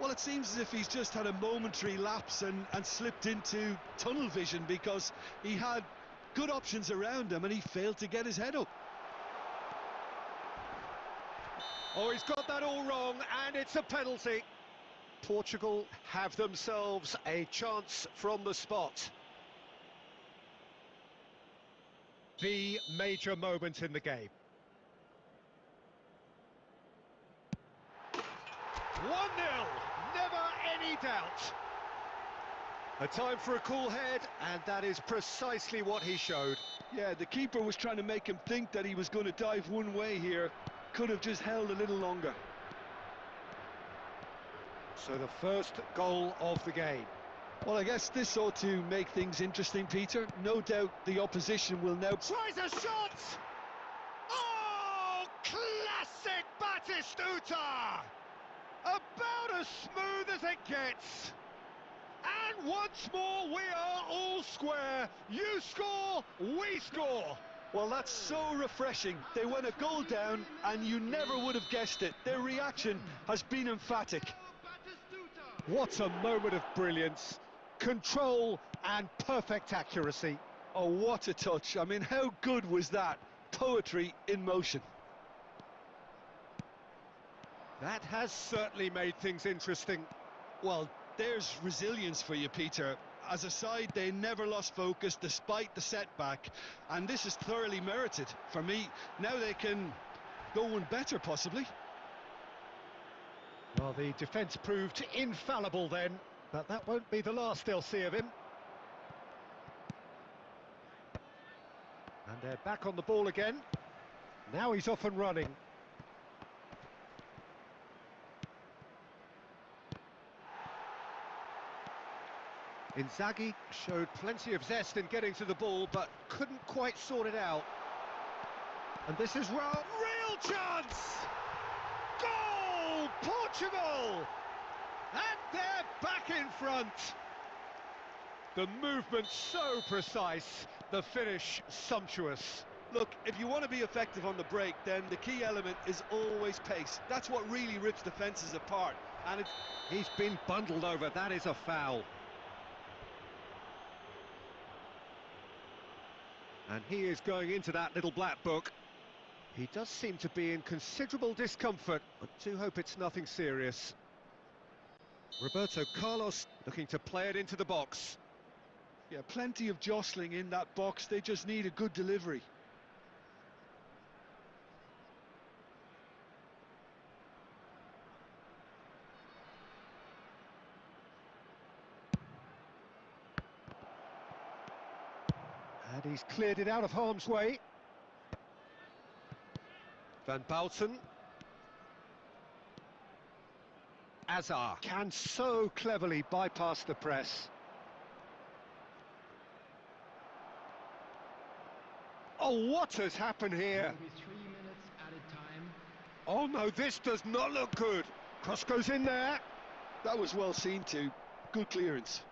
Well, it seems as if he's just had a momentary lapse and slipped into tunnel vision, because he had good options around him and he failed to get his head up. Oh, he's got that all wrong, and it's a penalty. Portugal have themselves a chance from the spot. The major moment in the game. 1-0, never any doubt. A time for a cool head, and that is precisely what he showed. Yeah, the keeper was trying to make him think that he was going to dive one way here. Could have just held a little longer. So the first goal of the game. Well, I guess this ought to make things interesting, Peter. No doubt the opposition will now... Tries a shot! Oh, classic Batistuta! About as smooth as it gets. And once more, we are all square. You score, we score. Well, that's so refreshing. They went a goal down, and you never would have guessed it. Their reaction has been emphatic. What a moment of brilliance. Control and perfect accuracy. Oh, what a touch. I mean, how good was that? Poetry in motion. That has certainly made things interesting. Well, there's resilience for you, Peter. As a side, they never lost focus despite the setback, and this is thoroughly merited. For me, now they can go one better, possibly. Well, the defence proved infallible then, but that won't be the last they'll see of him. And they're back on the ball again. Now he's off and running. Inzaghi showed plenty of zest in getting to the ball, but couldn't quite sort it out. And this is real chance! Goal! Portugal! And they're back in front. The movement so precise, the finish sumptuous. Look, if you want to be effective on the break, then the key element is always pace. That's what really rips defences apart. And he's been bundled over. That is a foul. And he is going into that little black book. He does seem to be in considerable discomfort, but do hope it's nothing serious. Roberto Carlos looking to play it into the box. Yeah, plenty of jostling in that box. They just need a good delivery. And he's cleared it out of harm's way. Van Bouten. Azar can so cleverly bypass the press. Oh, what has happened here? 3 minutes added time. Oh no, this does not look good. Cross goes in there. That was well seen too. Good clearance.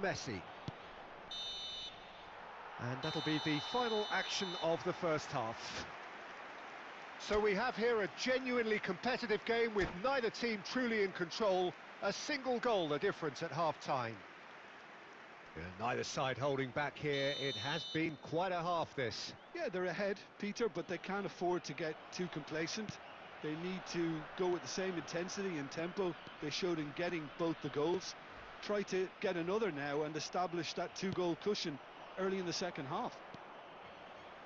Messi. And that'll be the final action of the first half. So we have here a genuinely competitive game with neither team truly in control. A single goal the difference at half-time. Neither side holding back here. It has been quite a half, this. Yeah, they're ahead, Peter, but they can't afford to get too complacent. They need to go with the same intensity and tempo they showed in getting both the goals. Try to get another now and establish that two-goal cushion early in the second half.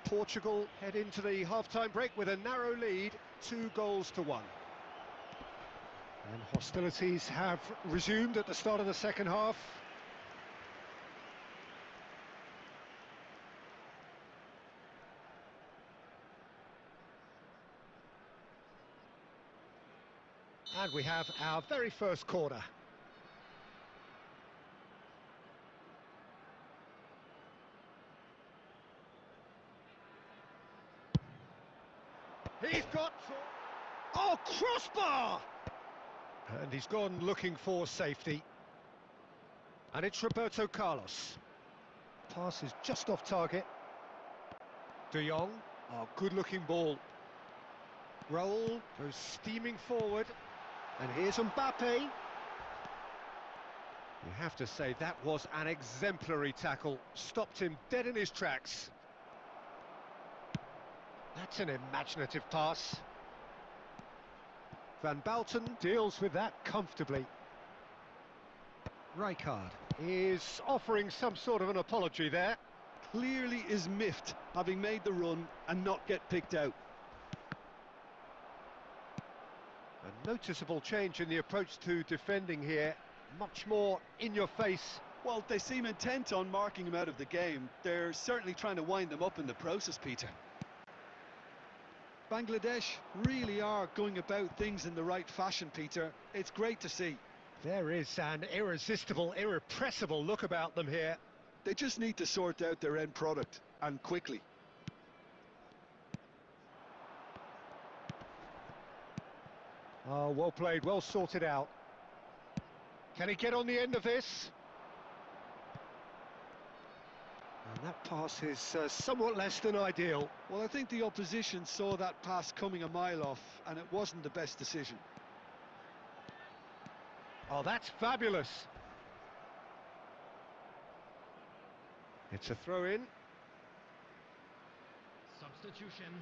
Portugal head into the half-time break with a narrow lead, 2-1. And hostilities have resumed at the start of the second half. And we have our very first corner. He's got... Oh, crossbar! And he's gone looking for safety. And it's Roberto Carlos. Pass is just off target. De Jong. Oh, good-looking ball. Raul goes steaming forward. And here's Mbappe. You have to say that was an exemplary tackle. Stopped him dead in his tracks. That's an imaginative pass. Van Balten deals with that comfortably. Rijkaard is offering some sort of an apology there. Clearly is miffed, having made the run and not get picked out. A noticeable change in the approach to defending here. Much more in your face. Well, they seem intent on marking him out of the game. They're certainly trying to wind them up in the process, Peter. Bangladesh really are going about things in the right fashion, Peter. It's great to see. There is an irresistible, irrepressible look about them here. They just need to sort out their end product, and quickly. Oh, well played, well sorted out. Can he get on the end of this? And that pass is somewhat less than ideal. Well, I think the opposition saw that pass coming a mile off, and it wasn't the best decision. Oh, that's fabulous. It's a throw-in. Substitution.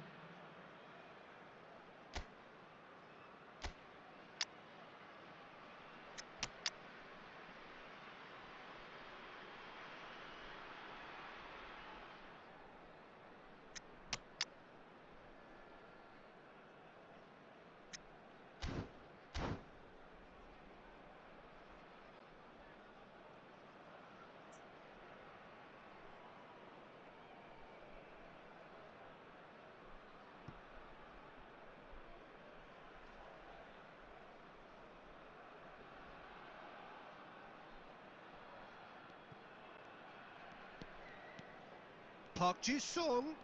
Park Ji-sung.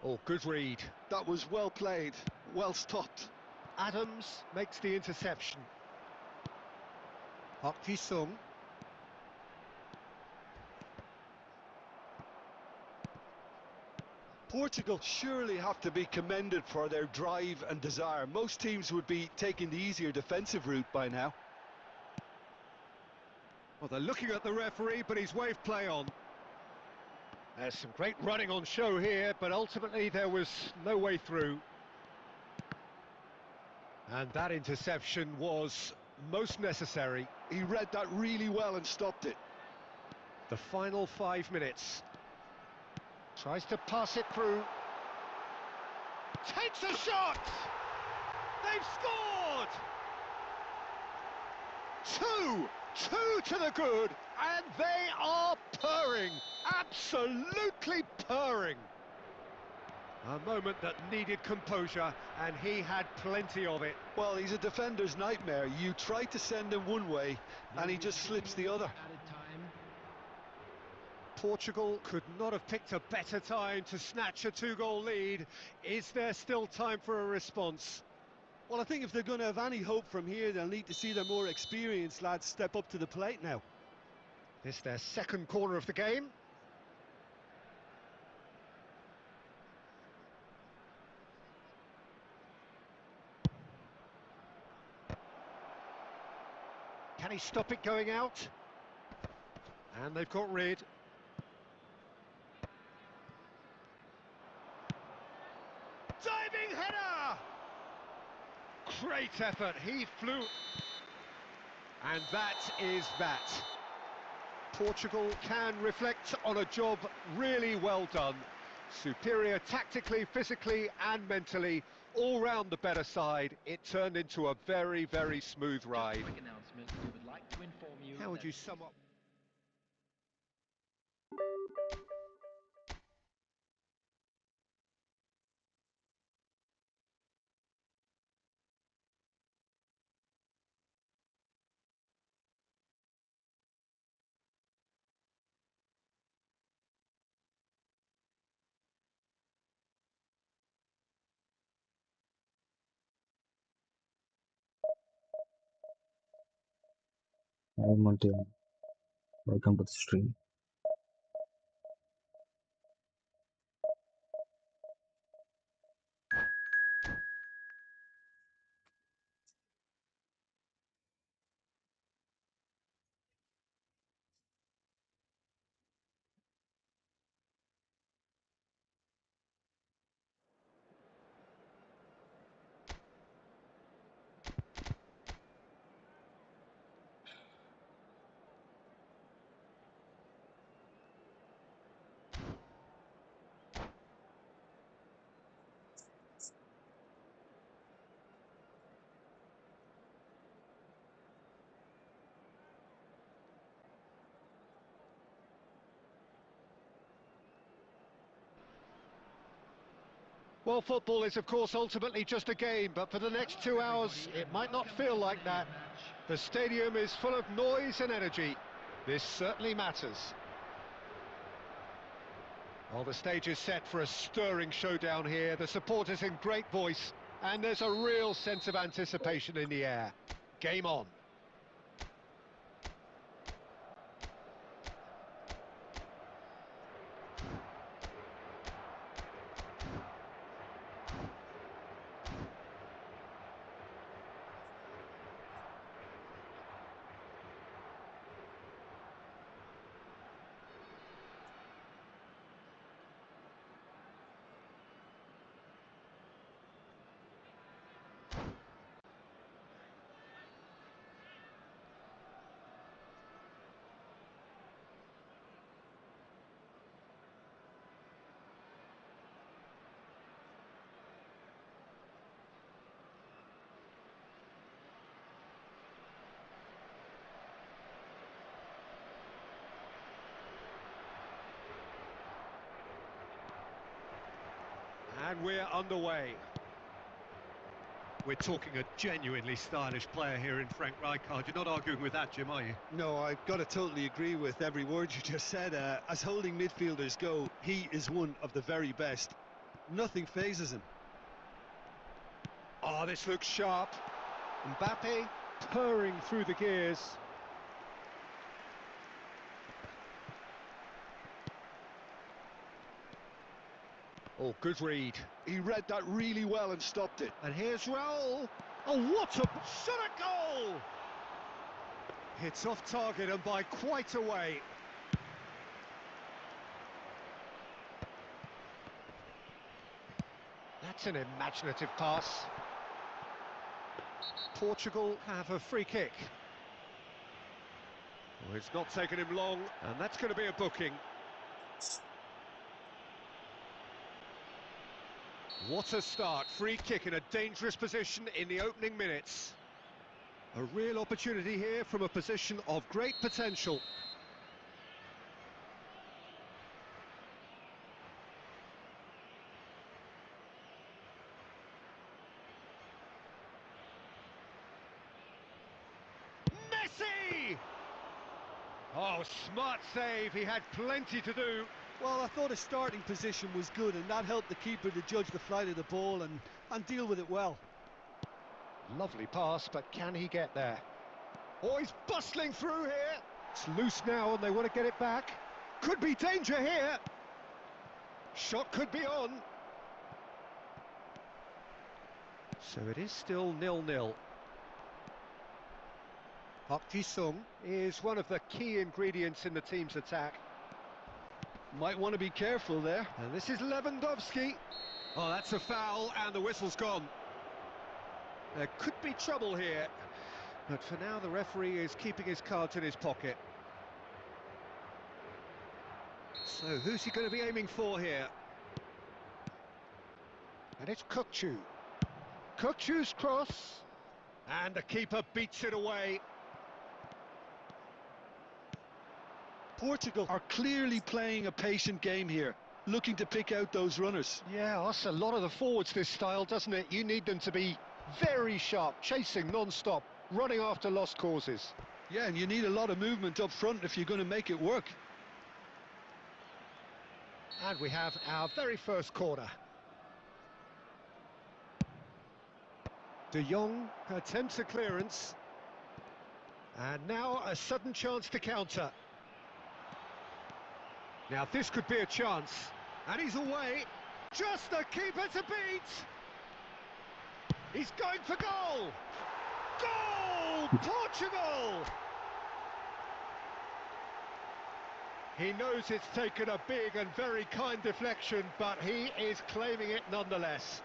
Oh, good read. That was well played, well stopped. Adams makes the interception. Park Ji-sung. Portugal surely have to be commended for their drive and desire. Most teams would be taking the easier defensive route by now. Well, they're looking at the referee, but he's waved play on. There's some great running on show here, but ultimately there was no way through. And that interception was most necessary. He read that really well and stopped it. The final 5 minutes. Tries to pass it through. Takes a shot! They've scored! Two to the good, and they are purring. Absolutely purring. A moment that needed composure, and he had plenty of it. Well, he's a defender's nightmare. You try to send him one way, and he just slips the other. Portugal could not have picked a better time to snatch a 2-goal lead. Is there still time for a response? Well, I think if they're going to have any hope from here, they'll need to see their more experienced lads step up to the plate now. This their second corner of the game. Can he stop it going out? And they've got rid. Diving header! Great effort, he flew. And that is that. Portugal can reflect on a job really well done. Superior tactically, physically and mentally, all round the better side. It turned into a very, very smooth ride. How would you sum up? Hi Monty, welcome to the stream. Well, football is of course ultimately just a game, but for the next 2 hours it might not feel like that. The stadium is full of noise and energy. This certainly matters. Well, the stage is set for a stirring showdown here. The supporters in great voice, and there's a real sense of anticipation in the air. Game on. And we're underway. We're talking a genuinely stylish player here in Frank Rijkaard. You're not arguing with that, Jim, are you? No, I've got to totally agree with every word you just said. As holding midfielders go, he is one of the very best. Nothing phases him. Oh, this looks sharp. Mbappe purring through the gears. Oh, good read. He read that really well and stopped it. And here's Raul. Oh, what a shot at goal! It's off target and by quite a way. That's an imaginative pass. Portugal have a free kick. Well, it's not taken him long, and that's going to be a booking. What a start. Free kick in a dangerous position in the opening minutes. A real opportunity here from a position of great potential. Messi! Oh, smart save. He had plenty to do. Well, I thought his starting position was good, and that helped the keeper to judge the flight of the ball and deal with it well. Lovely pass, but can he get there? Oh, he's bustling through here. It's loose now and they want to get it back. Could be danger here. Shot could be on. So it is still 0-0. Park Ji-sung is one of the key ingredients in the team's attack. Might want to be careful there. And this is Lewandowski. Oh, that's a foul, and the whistle's gone. There could be trouble here, but for now the referee is keeping his cards in his pocket. So who's he going to be aiming for here? And it's Kukçu. Kukçu's cross. And the keeper beats it away. Portugal are clearly playing a patient game here, looking to pick out those runners. Yeah, that's a lot of the forwards, this style, doesn't it? You need them to be very sharp, chasing non-stop, running after lost causes. Yeah, and you need a lot of movement up front if you're going to make it work. And we have our very first corner. De Jong attempts a clearance. And now a sudden chance to counter. Now this could be a chance. And he's away. Just the keeper to beat. He's going for goal. Goal! Portugal! He knows it's taken a big and very kind deflection, but he is claiming it nonetheless.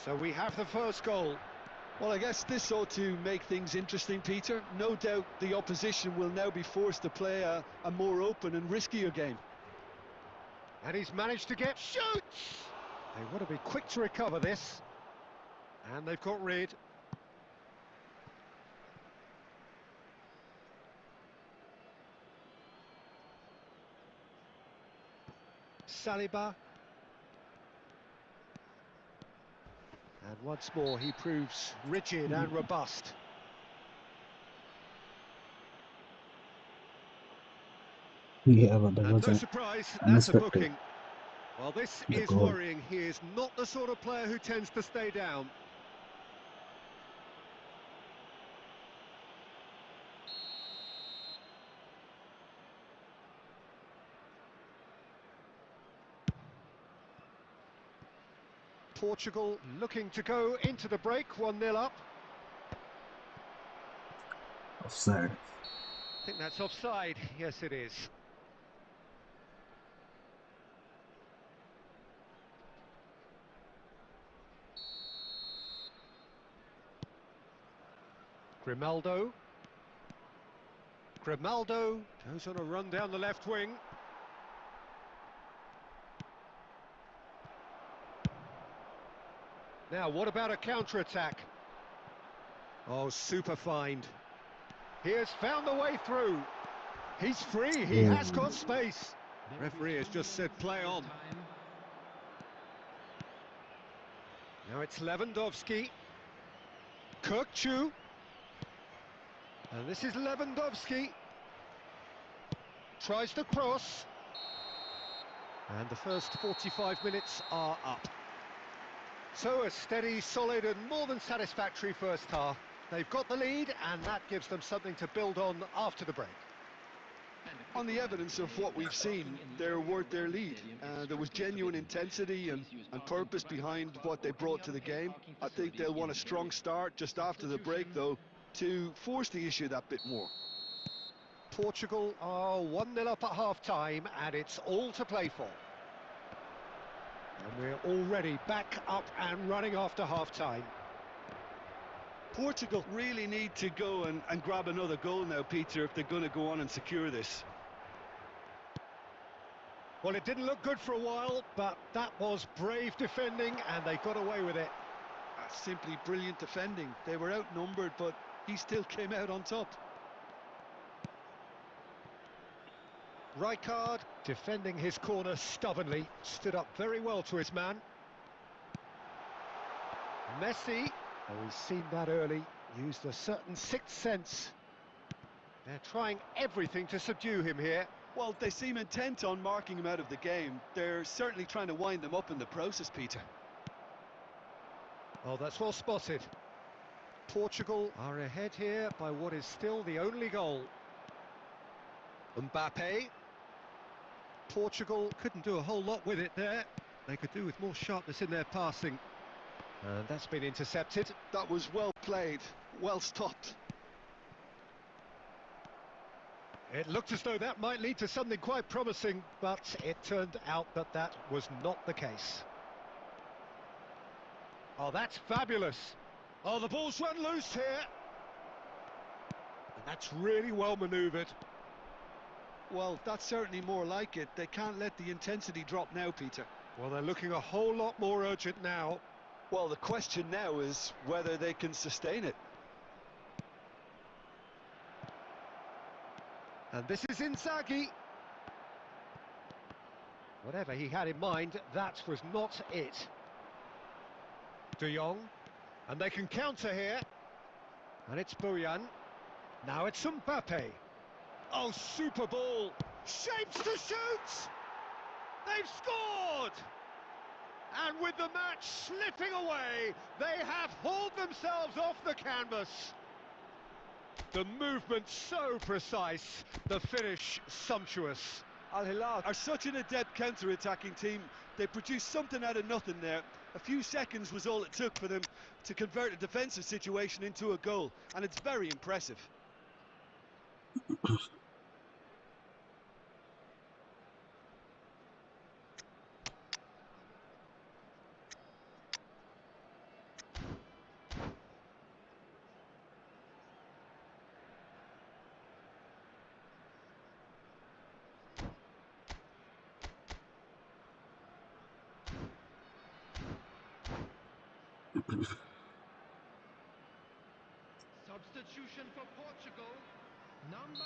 So we have the first goal. Well, I guess this ought to make things interesting, Peter. No doubt the opposition will now be forced to play a more open and riskier game. And he's managed to get shoots! They want to be quick to recover this. And they've got rid. Saliba. And once more he proves rigid and robust. Yeah, but that And was no an surprise, that's a unexpected. booking. Well, this The is goal. worrying. He is not the sort of player who tends to stay down. Portugal looking to go into the break, 1-0 up. Offside. I think that's offside. Yes, it is. Grimaldo. Grimaldo goes on a run down the left wing. Now, what about a counter-attack? Oh, super find. He has found the way through. He's free, he has got space. Referee has just said play on. Now it's Lewandowski. Kukçu. And this is Lewandowski. Tries to cross. And the first 45 minutes are up. So a steady, solid and more than satisfactory first half. They've got the lead and that gives them something to build on after the break. On the evidence of what we've seen, they're worth their lead. There was genuine intensity and purpose behind what they brought to the game. I think they'll want a strong start just after the break, though, to force the issue that bit more. Portugal are 1-0 up at half-time and it's all to play for. And we're already back up and running after half-time. Portugal really need to go and grab another goal now, Peter, if they're going to go on and secure this. Well, it didn't look good for a while, but that was brave defending and they got away with it. That's simply brilliant defending. They were outnumbered, but he still came out on top. Rijkaard, defending his corner stubbornly, stood up very well to his man. Messi, oh, he's seen that early, used a certain sixth sense. They're trying everything to subdue him here. Well, they seem intent on marking him out of the game. They're certainly trying to wind them up in the process, Peter. Oh, that's well spotted. Portugal are ahead here by what is still the only goal. Mbappe. Portugal couldn't do a whole lot with it there. They could do with more sharpness in their passing. And that's been intercepted. That was well played, well stopped. It looked as though that might lead to something quite promising, but it turned out that that was not the case. Oh, that's fabulous. Oh, the ball's run loose here. And that's really well manoeuvred. Well, that's certainly more like it. They can't let the intensity drop now, Peter. Well, they're looking a whole lot more urgent now. Well, the question now is whether they can sustain it. And this is Inzaghi. Whatever he had in mind, that was not it. De Jong. And they can counter here. And it's Bojan. Now it's Mbappe. Oh, super ball. Shapes to shoot! They've scored! And with the match slipping away, they have hauled themselves off the canvas. The movement so precise, the finish sumptuous. Al Hilal are such an adept counter-attacking team. They produced something out of nothing there. A few seconds was all it took for them to convert a defensive situation into a goal, and it's very impressive. Substitution for Portugal, number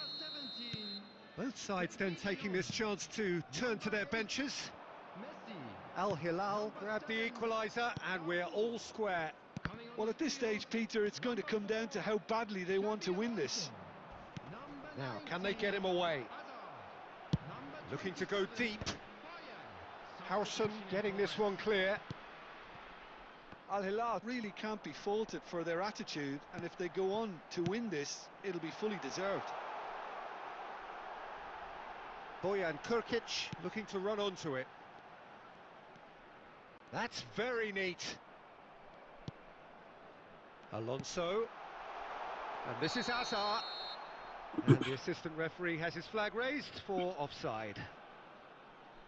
17. Both sides then taking this chance to turn to their benches. Messi. Al Hilal grabbed the equaliser and we're all square. Well, at this stage, Peter, it's going to come down to how badly they want to win this. Now, can they get him away? Looking to go deep. Howson getting this one clear. Al Hilal really can't be faulted for their attitude, and if they go on to win this, it'll be fully deserved. Bojan Krkic looking to run onto it. That's very neat. Alonso. And this is Hazard. And the assistant referee has his flag raised for offside.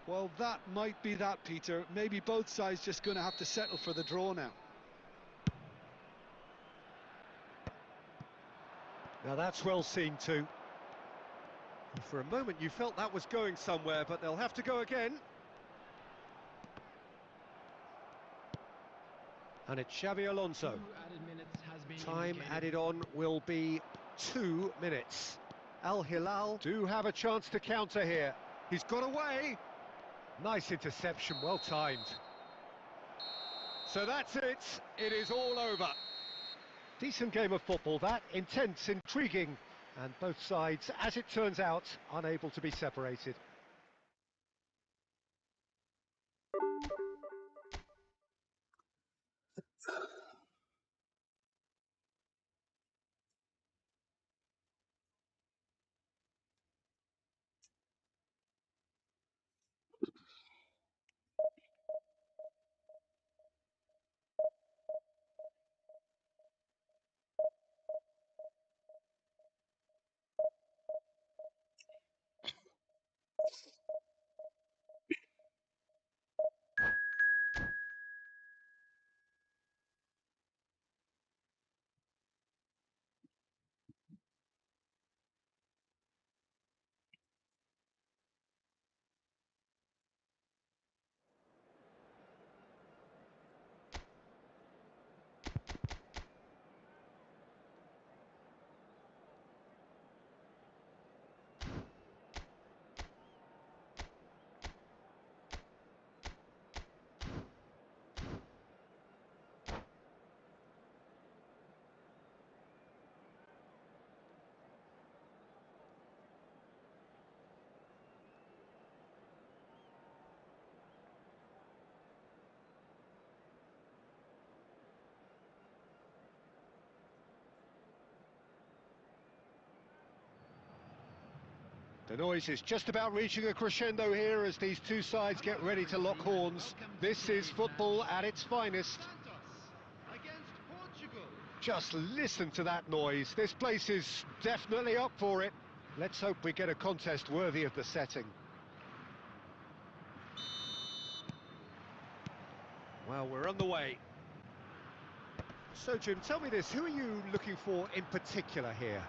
Well, that might be that, Peter. Maybe both sides just going to have to settle for the draw now. Now that's well seen too. For a moment you felt that was going somewhere, but they'll have to go again. And it's Xabi Alonso. Time added on will be 2 minutes. Al Hilal do have a chance to counter here. He's got away. Nice interception, well timed. So that's it. It is all over. Decent game of football that, intense, intriguing, and both sides, as it turns out, unable to be separated. The noise is just about reaching a crescendo here as these two sides get ready to lock horns. This is football at its finest. Against Portugal. Just listen to that noise. This place is definitely up for it. Let's hope we get a contest worthy of the setting. Well, we're on the way. So, Jim, tell me this, who are you looking for in particular here?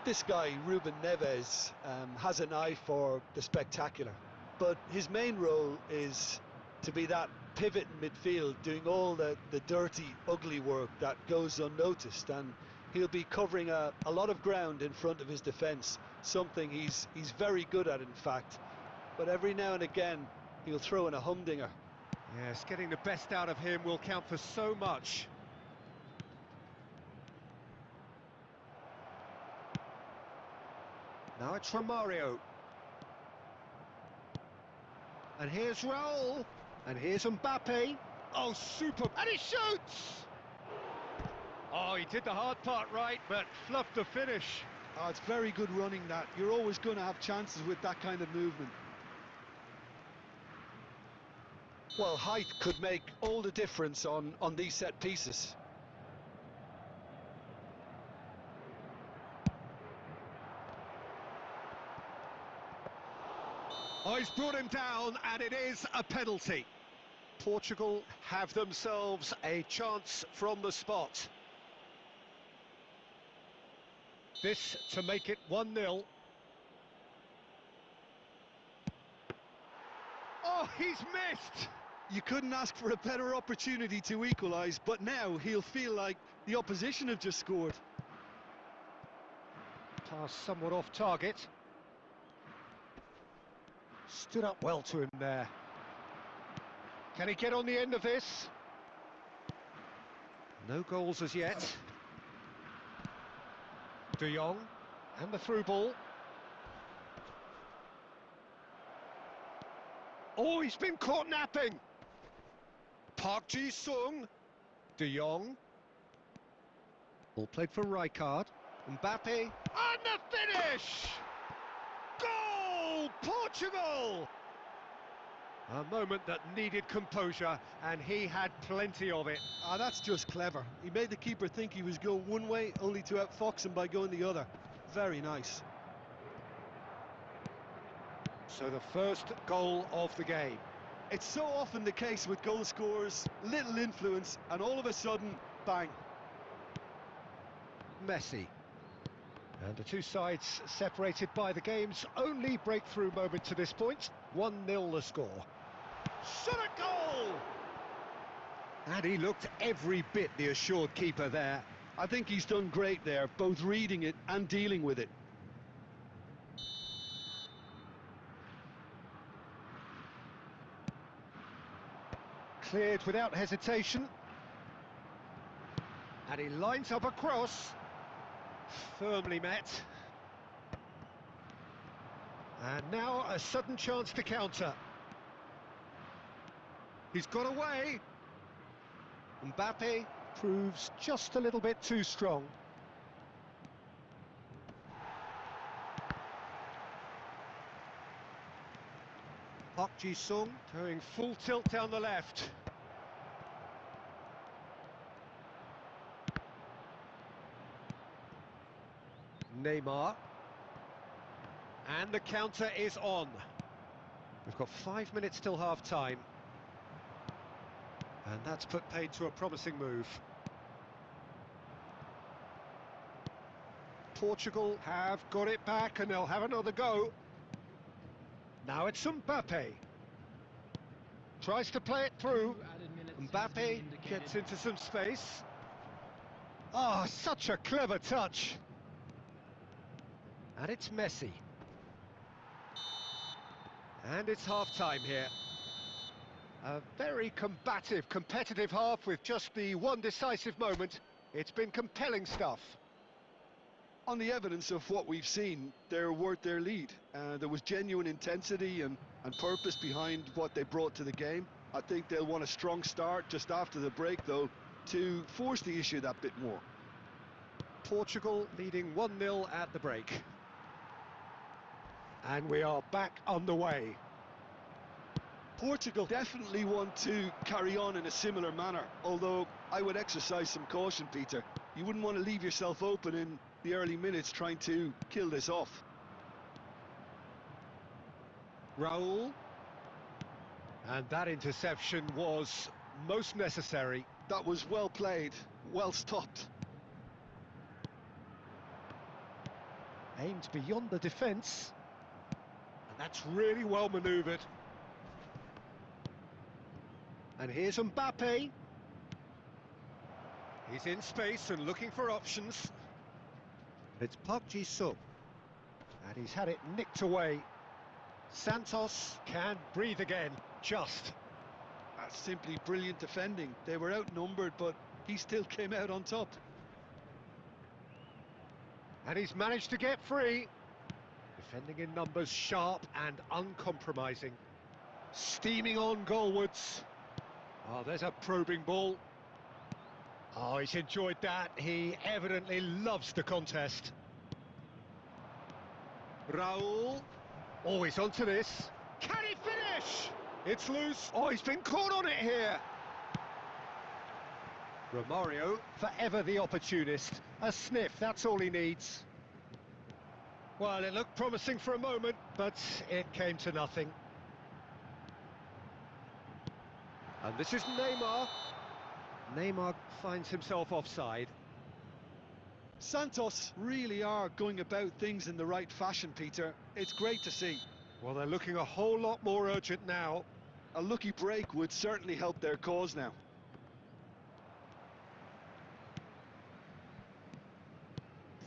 This guy, Ruben Neves, has an eye for the spectacular, but his main role is to be that pivot in midfield, doing all the dirty, ugly work that goes unnoticed, and he'll be covering a lot of ground in front of his defence, something he's very good at, in fact. But every now and again, he'll throw in a humdinger. Yes, getting the best out of him will count for so much. Now it's Romario. And here's Raul. And here's Mbappe. Oh, super. And he shoots! Oh, he did the hard part right, but fluffed the finish. Oh, it's very good running, that. You're always going to have chances with that kind of movement. Well, height could make all the difference on these set pieces. Oh, he's brought him down, and it is a penalty. Portugal have themselves a chance from the spot. This to make it 1-0. Oh, he's missed! You couldn't ask for a better opportunity to equalise, but now he'll feel like the opposition have just scored. Pass somewhat off target. Stood up well to him there. Can he get on the end of this? No goals as yet. De Jong, and the through ball. Oh, he's been caught napping! Park Ji-sung. De Jong. Ball played for Rijkaard. Mbappe. And the finish! Goal! Portugal! A moment that needed composure, and he had plenty of it. Ah, that's just clever. He made the keeper think he was going one way, only to outfox him by going the other. Very nice. So the first goal of the game. It's so often the case with goal scorers, little influence, and all of a sudden, bang. Messi. And the two sides separated by the game's only breakthrough moment to this point. 1-0 the score. Shot a goal! And he looked every bit the assured keeper there. I think he's done great there, both reading it and dealing with it. Cleared without hesitation. And he lines up a cross. Firmly met. And now a sudden chance to counter. He's got away. Mbappe proves just a little bit too strong. Park Ji-sung going full tilt down the left. Neymar. And the counter is on. We've got 5 minutes till half-time. And that's put paid to a promising move. Portugal have got it back and they'll have another go. Now it's Mbappe. Tries to play it through. Mbappe gets into some space. Ah, such a clever touch. And it's Messi. And it's half-time here. A very combative, competitive half with just the one decisive moment. It's been compelling stuff. On the evidence of what we've seen, they're worth their lead. There was genuine intensity and purpose behind what they brought to the game. I think they'll want a strong start just after the break, though, to force the issue that bit more. Portugal leading 1-0 at the break. And we are back underway. Portugal definitely want to carry on in a similar manner, although I would exercise some caution, Peter. You wouldn't want to leave yourself open in the early minutes trying to kill this off. Raul. And that interception was most necessary. That was well played, well stopped. Aimed beyond the defence. And that's really well manoeuvred. And here's Mbappe. He's in space and looking for options. It's Park Ji-sung. And he's had it nicked away. Santos can breathe again, just. That's simply brilliant defending. They were outnumbered, but he still came out on top. And he's managed to get free. Defending in numbers, sharp and uncompromising. Steaming on goalwards. Oh, there's a probing ball. Oh, he's enjoyed that. He evidently loves the contest. Raul. Oh, he's onto this. Can he finish? It's loose. Oh, he's been caught on it here. Romario, forever the opportunist. A sniff, that's all he needs. Well, it looked promising for a moment, but it came to nothing. And this is Neymar. Neymar finds himself offside. Santos really are going about things in the right fashion, Peter. It's great to see. Well, they're looking a whole lot more urgent now. A lucky break would certainly help their cause now.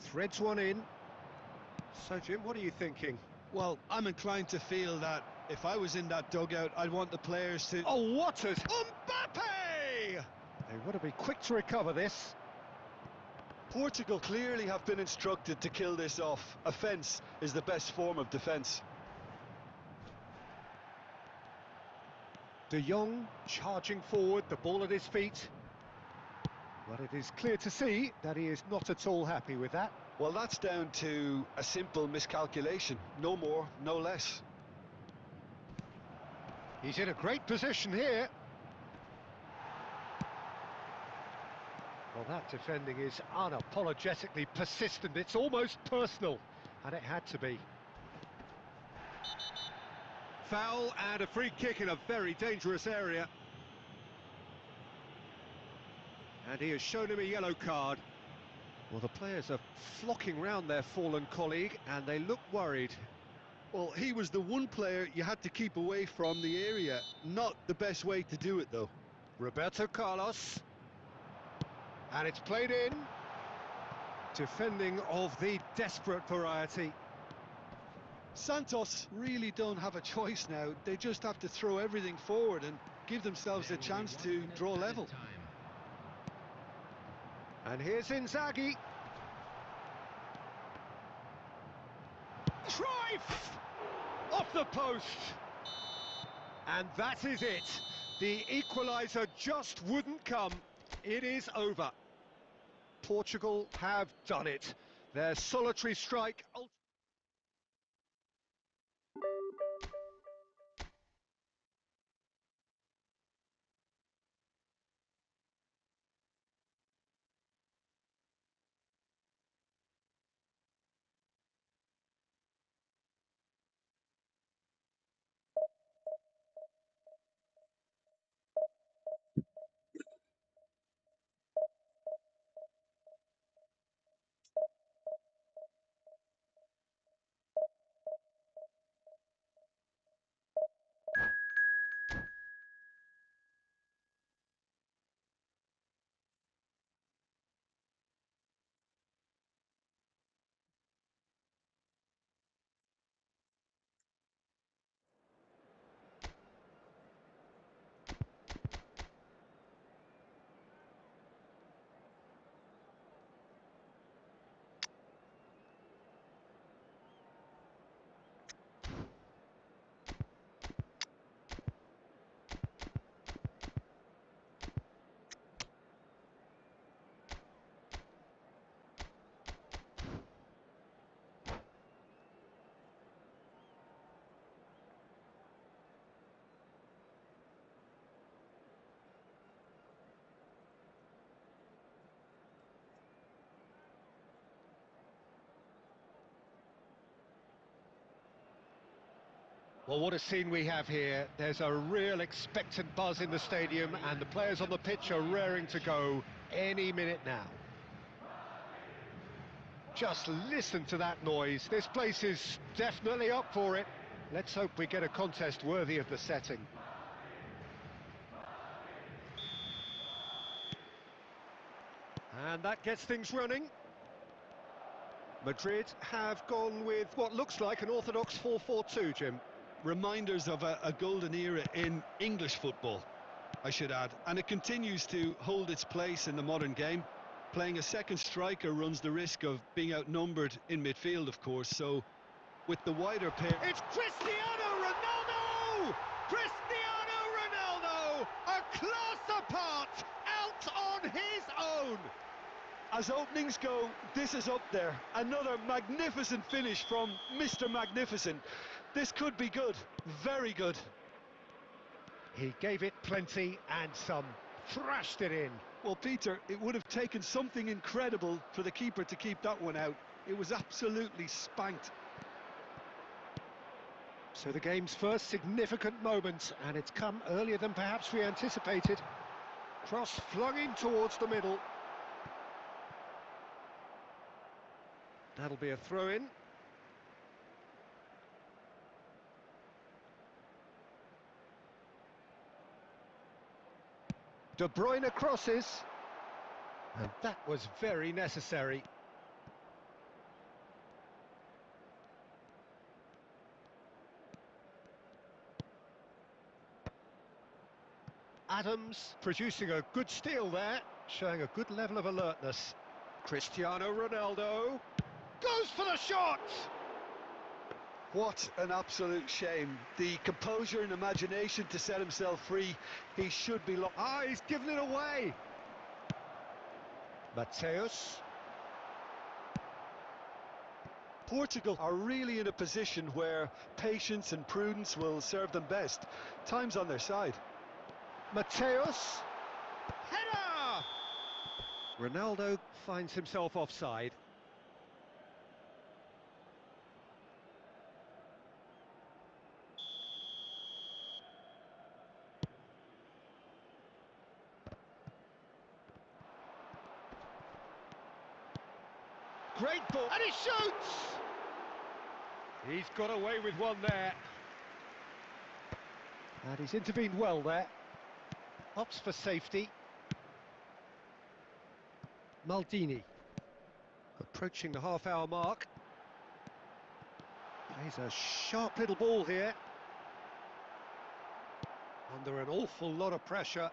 Threads one in. So, Jim, what are you thinking? Well, I'm inclined to feel that if I was in that dugout, I'd want the players to... Oh, what a... Mbappe! They want to be quick to recover this. Portugal clearly have been instructed to kill this off. Offence is the best form of defence. De Jong charging forward, the ball at his feet. But it is clear to see that he is not at all happy with that. Well, that's down to a simple miscalculation. No more, no less. He's in a great position here. Well, that defending is unapologetically persistent. It's almost personal, and it had to be. Foul and a free kick in a very dangerous area. And he has shown him a yellow card. Well, the players are flocking round their fallen colleague, and they look worried. Well, he was the one player you had to keep away from the area. Not the best way to do it, though. Roberto Carlos. And it's played in. Defending of the desperate variety. Santos really don't have a choice now. They just have to throw everything forward and give themselves a chance to draw level. And here's Inzaghi. Cruyff! Off the post! And that is it. The equaliser just wouldn't come. It is over. Portugal have done it. Their solitary strike... Well, what a scene we have here. There's a real expectant buzz in the stadium, and the players on the pitch are raring to go any minute now. Just listen to that noise. This place is definitely up for it. Let's hope we get a contest worthy of the setting. And that gets things running. Madrid have gone with what looks like an orthodox 4-4-2, Jim. Reminders of a golden era in English football, I should add, and it continues to hold its place in the modern game. Playing a second striker runs the risk of being outnumbered in midfield, of course, so with the wider pair... It's Cristiano Ronaldo! Cristiano Ronaldo! A class apart, out on his own! As openings go, this is up there. Another magnificent finish from Mr. Magnificent. This could be good, very good. He gave it plenty and some, thrashed it in. Well, Peter, it would have taken something incredible for the keeper to keep that one out. It was absolutely spanked. So the game's first significant moment, and it's come earlier than perhaps we anticipated. Cross flung in towards the middle. That'll be a throw-in. De Bruyne crosses. And that was very necessary. Adams producing a good steal there, showing a good level of alertness. Cristiano Ronaldo goes for the shot! What an absolute shame. The composure and imagination to set himself free, he should be locked. Ah, he's given it away! Mateus. Portugal are really in a position where patience and prudence will serve them best. Time's on their side. Mateus. Header! Ronaldo finds himself offside. Great ball, and he shoots! He's got away with one there. And he's intervened well there. Opts for safety. Maldini. Approaching the half-hour mark. Plays a sharp little ball here. Under an awful lot of pressure.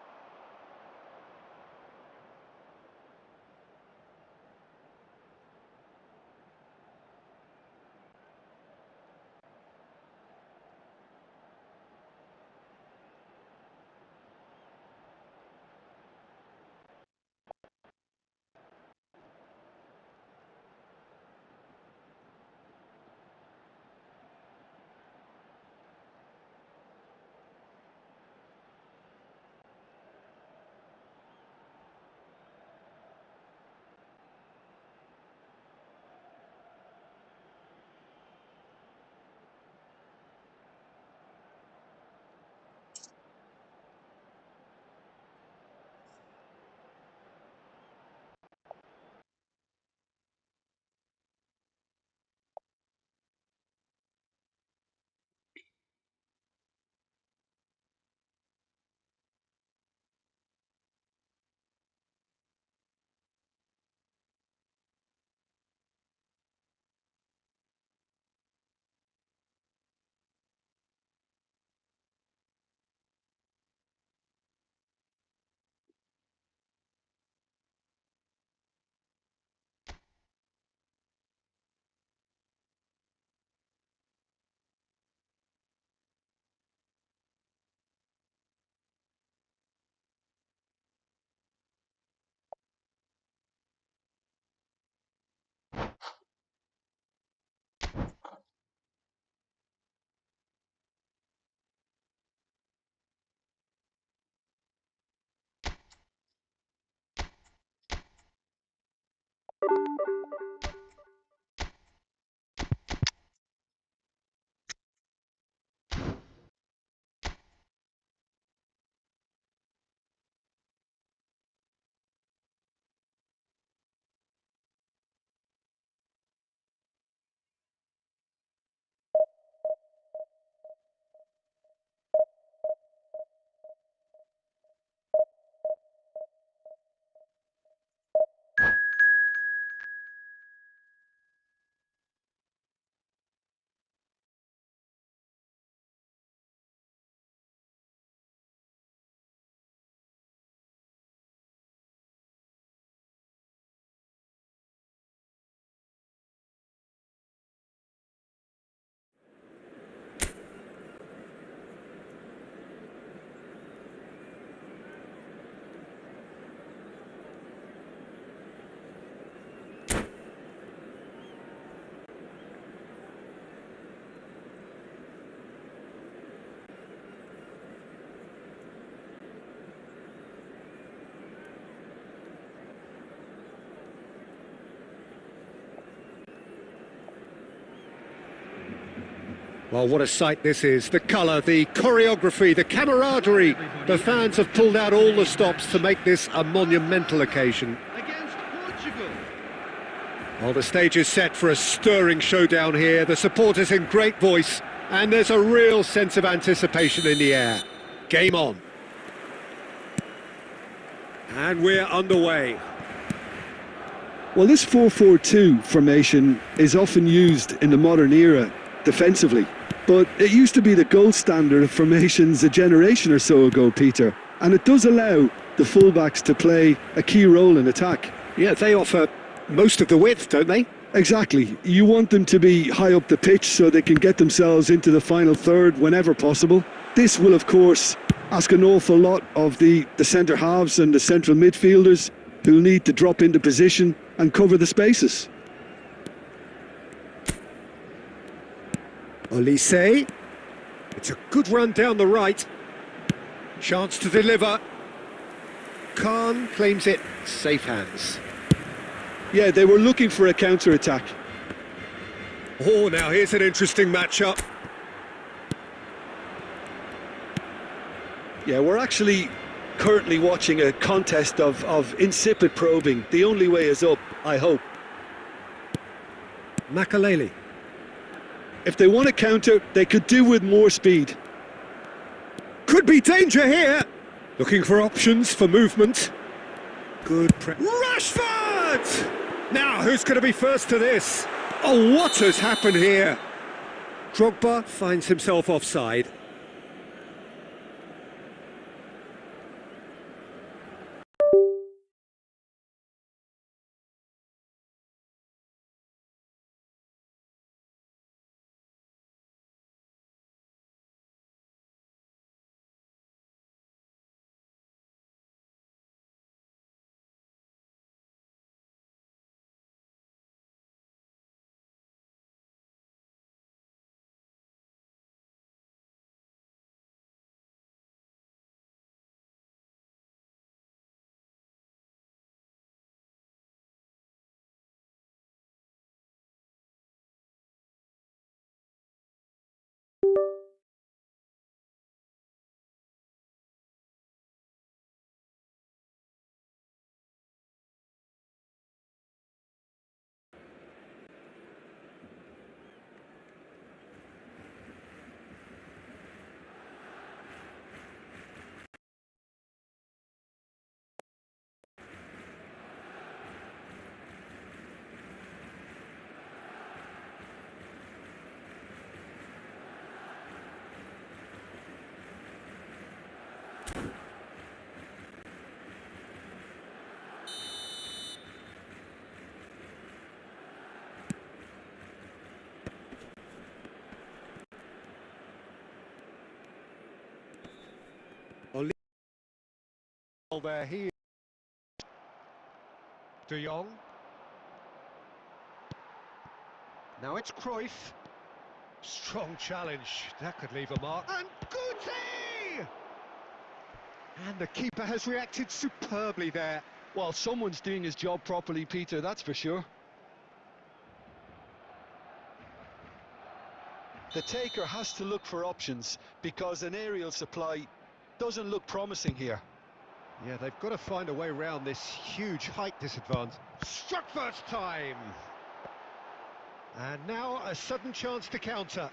Well, what a sight this is. The colour, the choreography, the camaraderie. The fans have pulled out all the stops to make this a monumental occasion. Against Portugal. Well, the stage is set for a stirring showdown here. The supporters in great voice, and there's a real sense of anticipation in the air. Game on. And we're underway. Well, this 4-4-2 formation is often used in the modern era defensively, but it used to be the gold standard of formations a generation or so ago, Peter, and it does allow the fullbacks to play a key role in attack. Yeah, they offer most of the width, don't they? Exactly. You want them to be high up the pitch so they can get themselves into the final third whenever possible. This will, of course, ask an awful lot of the centre halves and the central midfielders, who'll need to drop into position and cover the spaces. Olise. It's a good run down the right. Chance to deliver. Khan claims it. Safe hands. Yeah, they were looking for a counter-attack. Oh, now here's an interesting matchup. Yeah, we're actually currently watching a contest of insipid probing. The only way is up, I hope. Makalele. If they want to counter, they could do with more speed. Could be danger here. Looking for options for movement. Good Rashford! Now, who's going to be first to this? Oh, what has happened here? Drogba finds himself offside. There he is. De Jong. Now it's Cruyff. Strong challenge. That could leave a mark. And Guti! And the keeper has reacted superbly there. Well, someone's doing his job properly, Peter, that's for sure. The taker has to look for options because an aerial supply doesn't look promising here. Yeah, they've got to find a way around this huge height disadvantage. Struck first time! And now a sudden chance to counter.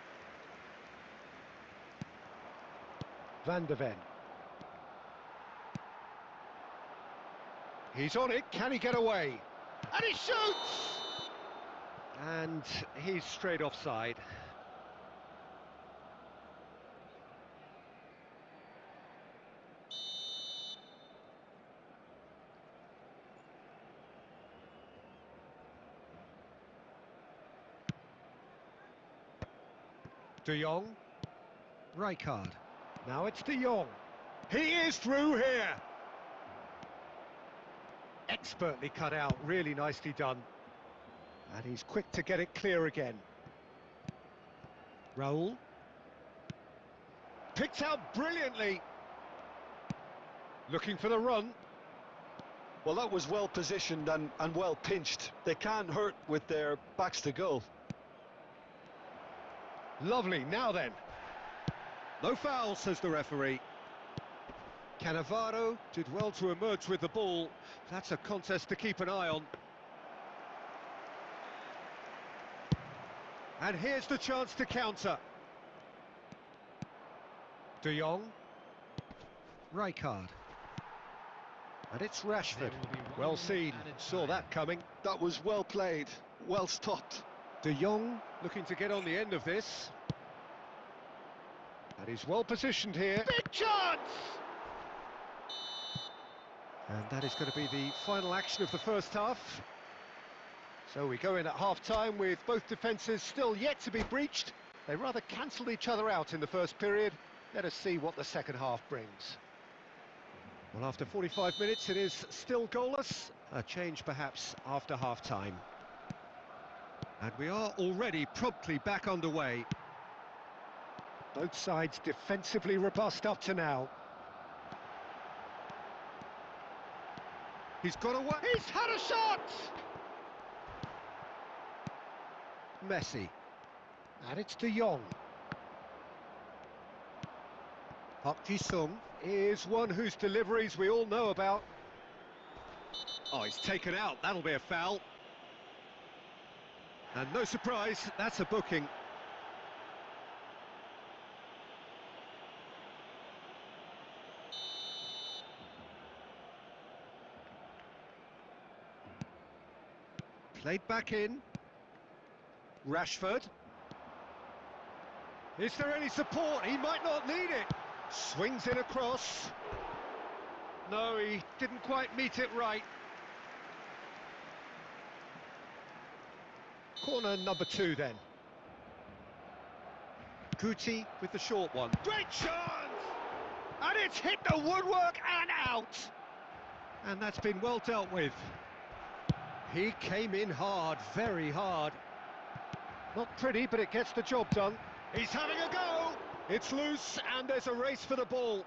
Van de Ven. He's on it, can he get away? And he shoots! And he's straight offside. De Jong. Rijkaard. Now it's De Jong. He is through here! Expertly cut out, really nicely done. And he's quick to get it clear again. Raul. Picked out brilliantly. Looking for the run. Well, that was well positioned and well pinched. They can't hurt with their backs to goal. Lovely, now then. No foul, says the referee. Cannavaro did well to emerge with the ball. That's a contest to keep an eye on. And here's the chance to counter. De Jong. Rijkaard. And it's Rashford. Well seen, saw that coming. That was well played, well stopped. De Jong looking to get on the end of this. And he's well positioned here. Big chance! And that is going to be the final action of the first half. So we go in at half-time with both defences still yet to be breached. They rather cancelled each other out in the first period. Let us see what the second half brings. Well, after 45 minutes, it is still goalless. A change, perhaps, after half-time. And we are already promptly back underway. Both sides defensively robust up to now. He's got away. He's had a shot! Messi. And it's De Jong. Park Ji-sung is one whose deliveries we all know about. Oh, he's taken out. That'll be a foul. And no surprise, that's a booking. Played back in. Rashford. Is there any support? He might not need it. Swings it across. No, he didn't quite meet it right. Corner number 2 then. Guti with the short one. Great chance! And it's hit the woodwork and out! And that's been well dealt with. He came in hard, very hard. Not pretty, but it gets the job done. He's having a go! It's loose, and there's a race for the ball.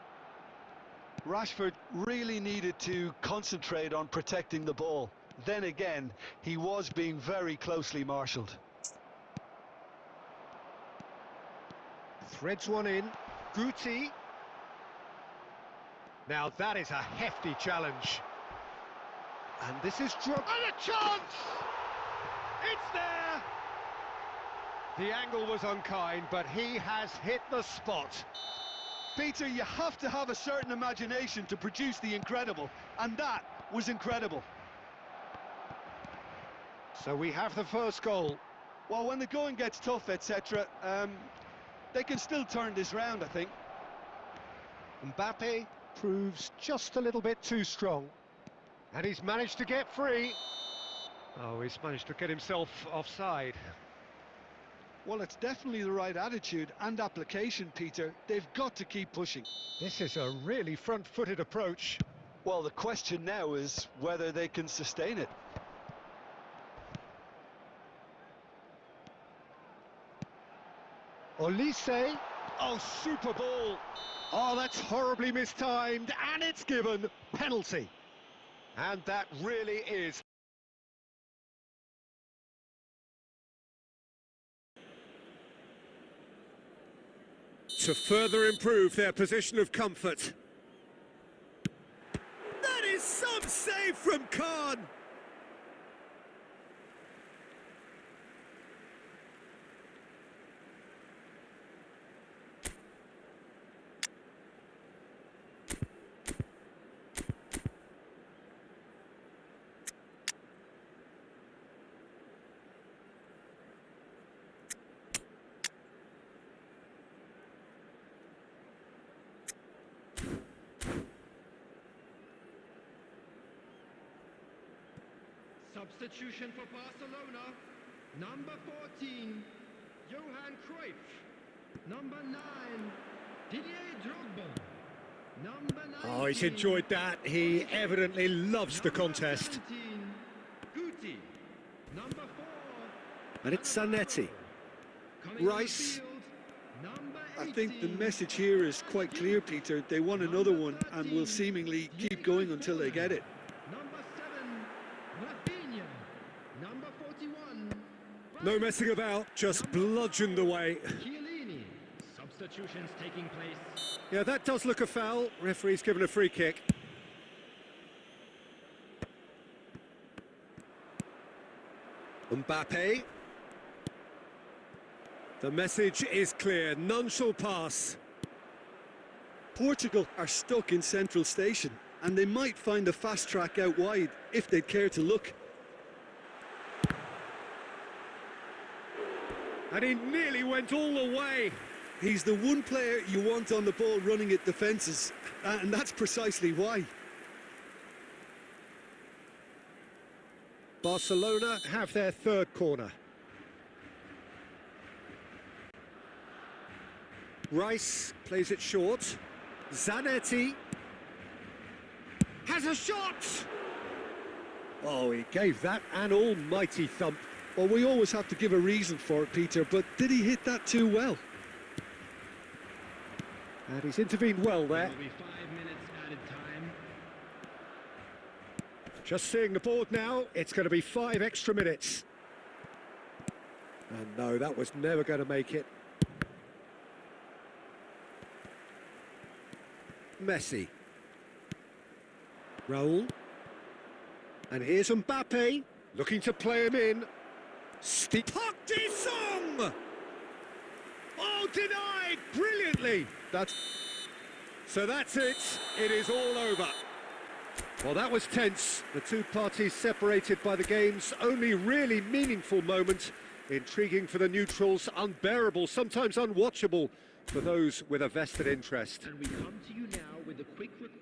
Rashford really needed to concentrate on protecting the ball. Then again, he was being very closely marshalled. Threads one in. Guti. Now that is a hefty challenge. And this is dropped. And a chance! It's there! The angle was unkind, but he has hit the spot. Peter, you have to have a certain imagination to produce the incredible, and that was incredible. So we have the first goal. Well, when the going gets tough, etc., they can still turn this round, I think. Mbappe proves just a little bit too strong. And he's managed to get free. Oh, he's managed to get himself offside. Well, it's definitely the right attitude and application, Peter. They've got to keep pushing. This is a really front-footed approach. Well, the question now is whether they can sustain it. Olise. Oh, super ball. Oh, that's horribly mistimed, and it's given. Penalty. And that really is. To further improve their position of comfort. That is some save from Khan. Substitution for Barcelona. Number 14, Johan Cruyff. Number 9, Didier Drogba. Number 19, Oh, he's enjoyed that. He evidently loves the contest. 17, Guti. Number 4, And it's Zanetti. coming Rice. on the field, number I think the 18, message here is quite clear, Peter. They want another one and will seemingly keep going until they get it. Number 7, Rafinha. Number 41, No messing about, just bludgeoned away. Kylian substitutions taking place. Yeah, that does look a foul. Referee's given a free kick. Mbappe. The message is clear, none shall pass. Portugal are stuck in Central Station, and they might find a fast track out wide if they'd care to look. And he nearly went all the way. He's the one player you want on the ball running at defences, and that's precisely why. Barcelona have their third corner. Rice plays it short. Zanetti has a shot! Oh, he gave that an almighty thump. Well, we always have to give a reason for it, Peter, but did he hit that too well? And he's intervened well there. There will be 5 minutes added time. Just seeing the board now, it's going to be 5 extra minutes. And no, that was never going to make it. Messi. Raul. And here's Mbappe, looking to play him in. Park Ji-sung! Oh, denied brilliantly. So that's it. It is all over. Well, that was tense. The two parties separated by the game's only really meaningful moment. Intriguing for the neutrals, unbearable, sometimes unwatchable for those with a vested interest. And we come to you now with a quick request.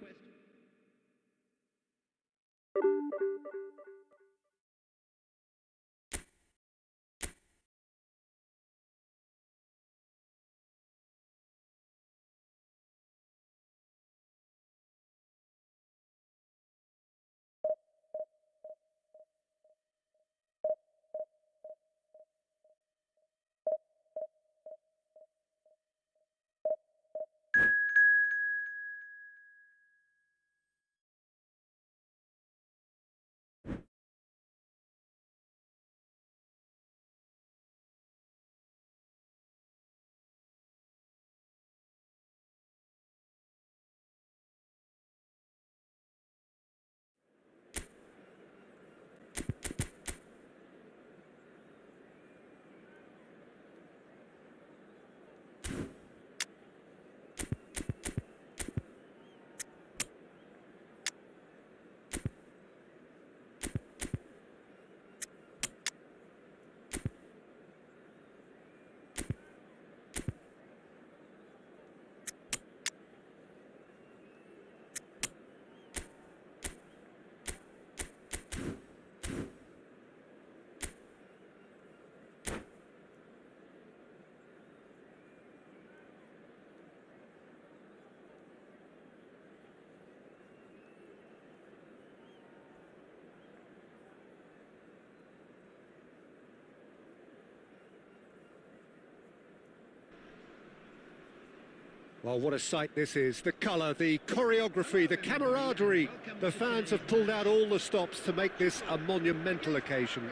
Well, what a sight this is. The colour, the choreography, the camaraderie. The fans have pulled out all the stops to make this a monumental occasion.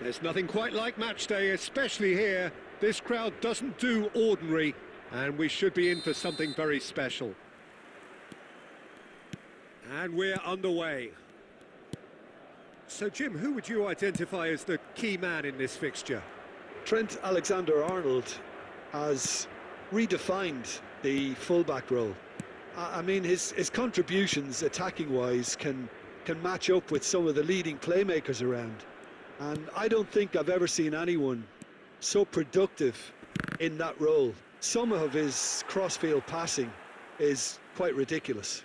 There's nothing quite like match day, especially here. This crowd doesn't do ordinary, and we should be in for something very special. And we're underway. So, Jim, who would you identify as the key man in this fixture? Trent Alexander-Arnold has redefined the fullback role. I mean, his contributions attacking-wise can match up with some of the leading playmakers around. And I don't think I've ever seen anyone so productive in that role. Some of his cross-field passing is quite ridiculous.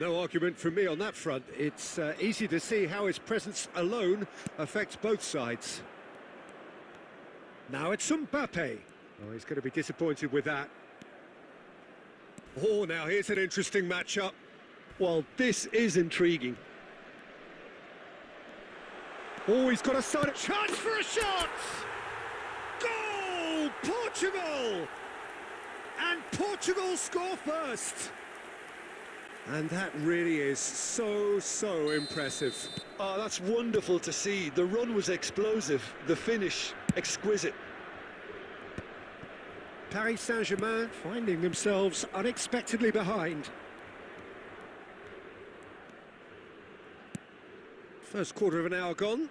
No argument from me on that front. It's easy to see how his presence alone affects both sides. Now it's Mbappe. Oh, he's going to be disappointed with that. Oh, now here's an interesting matchup. Well, this is intriguing. Oh, he's got a side chance for a shot! Goal! Portugal! And Portugal score first. And that really is so impressive. Oh, that's wonderful to see. The run was explosive, the finish exquisite. Paris Saint-Germain finding themselves unexpectedly behind. First quarter of an hour gone.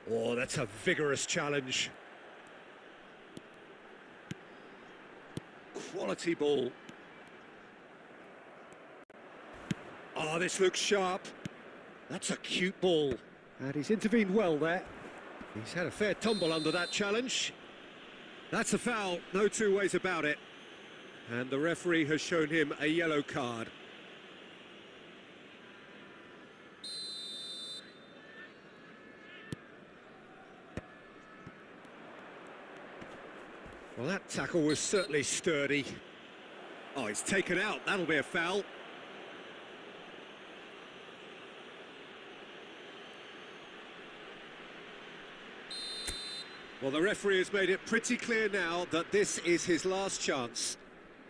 Oh, that's a vigorous challenge. Quality ball. Oh, this looks sharp. That's a cute ball. And he's intervened well there. He's had a fair tumble under that challenge. That's a foul, no two ways about it. And the referee has shown him a yellow card. Well, that tackle was certainly sturdy. Oh, he's taken out. That'll be a foul. Well, the referee has made it pretty clear now that this is his last chance.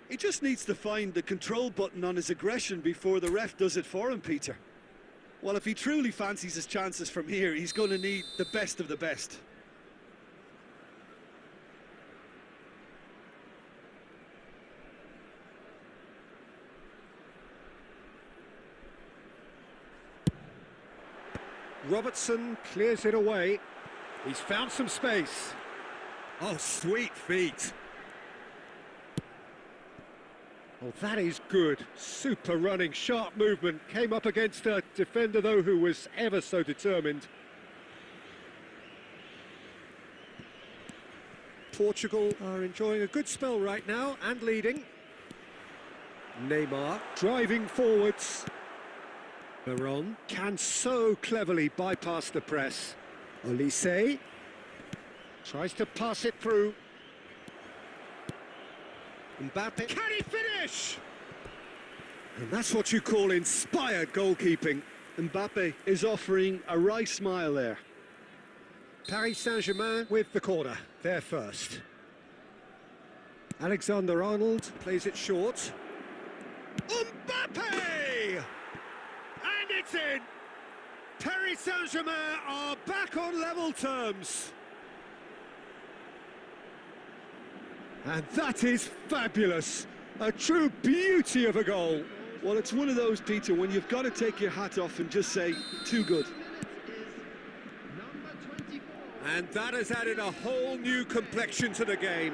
He just needs to find the control button on his aggression before the ref does it for him, Peter. Well, if he truly fancies his chances from here, he's going to need the best of the best. Robertson clears it away. He's found some space. Oh, sweet feet. Oh, that is good. Super running, sharp movement. Came up against a defender, though, who was ever so determined. Portugal are enjoying a good spell right now and leading. Neymar driving forwards. Veron can so cleverly bypass the press. Olise tries to pass it through. Mbappe, can he finish? And that's what you call inspired goalkeeping. Mbappe is offering a wry smile there. Paris Saint-Germain with the corner, there first. Alexander-Arnold plays it short. Mbappe! And it's in! Paris Saint-Germain are back on level terms. And that is fabulous. A true beauty of a goal. Well, it's one of those, Peter, when you've got to take your hat off and just say, too good. And that has added a whole new complexion to the game.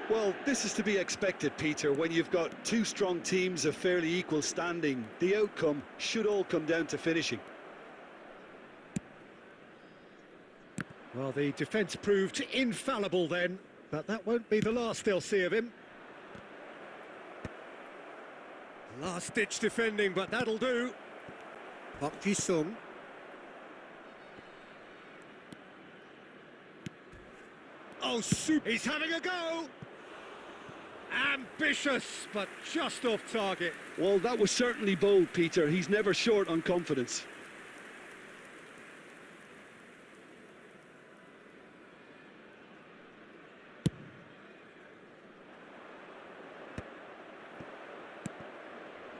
Well, this is to be expected, Peter, when you've got two strong teams of fairly equal standing. The outcome should all come down to finishing. Well, the defence proved infallible then, but that won't be the last they'll see of him. Last-ditch defending, but that'll do. Park Ji-sung. Oh, super! He's having a go! Ambitious, but just off target. Well, that was certainly bold, Peter. He's never short on confidence.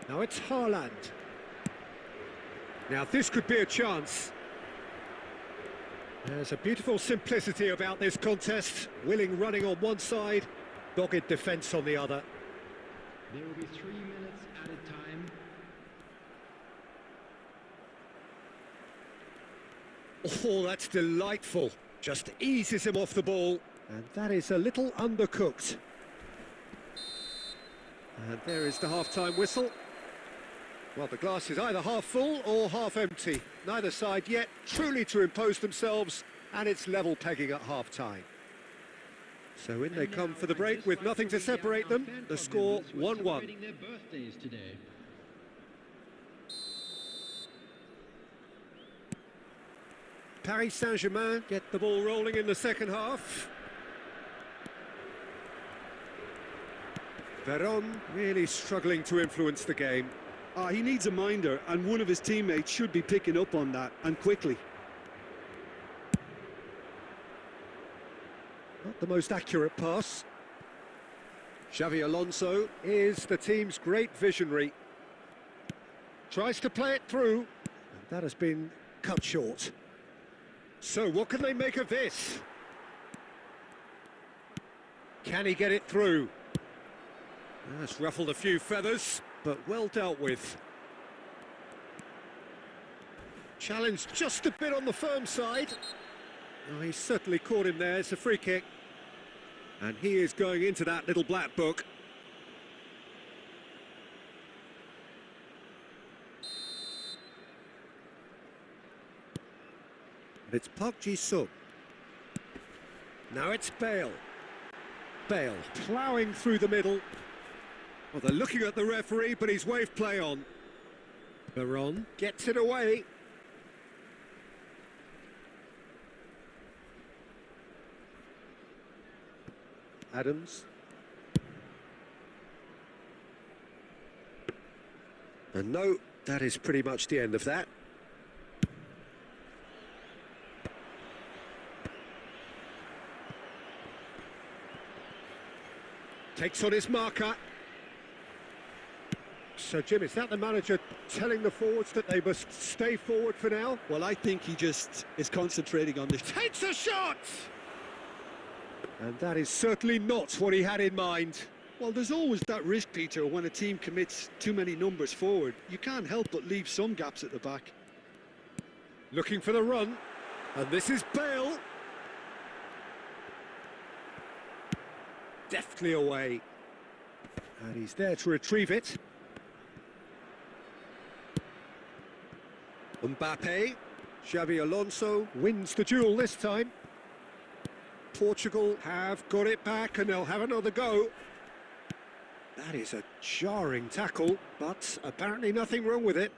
Now it's Haaland. Now this could be a chance. There's a beautiful simplicity about this contest. Willing running on one side, dogged defence on the other. There will be 3 minutes added time. Oh, that's delightful. Just eases him off the ball. And that is a little undercooked. And there is the half-time whistle. Well, the glass is either half full or half empty. Neither side yet truly to impose themselves, and it's level pegging at half-time. So in they come for the break with nothing to separate them. The score 1-1. Paris Saint-Germain get the ball rolling in the second half. Veron really struggling to influence the game. He needs a minder, and one of his teammates should be picking up on that, and quickly. Not the most accurate pass. Xavi Alonso is the team's great visionary. Tries to play it through, and that has been cut short. So what can they make of this? Can he get it through? That's ruffled a few feathers, but well dealt with. Challenge just a bit on the firm side. Oh, he's certainly caught him there. It's a free kick. And he is going into that little black book. It's Park Ji-sung. Now it's Bale. Bale ploughing through the middle. Well, they're looking at the referee, but he's waved play on. Baron gets it away. Adams. And no, that is pretty much the end of that. Takes on his marker. So, Jim, is that the manager telling the forwards that they must stay forward for now? Well, I think he just is concentrating on this. Takes a shot! And that is certainly not what he had in mind. Well, there's always that risk, Peter, when a team commits too many numbers forward. You can't help but leave some gaps at the back. Looking for the run. And this is Bale. Deftly away. And he's there to retrieve it. Mbappe. Xavi Alonso wins the duel this time. Portugal have got it back and they'll have another go. That is a jarring tackle, but apparently nothing wrong with it.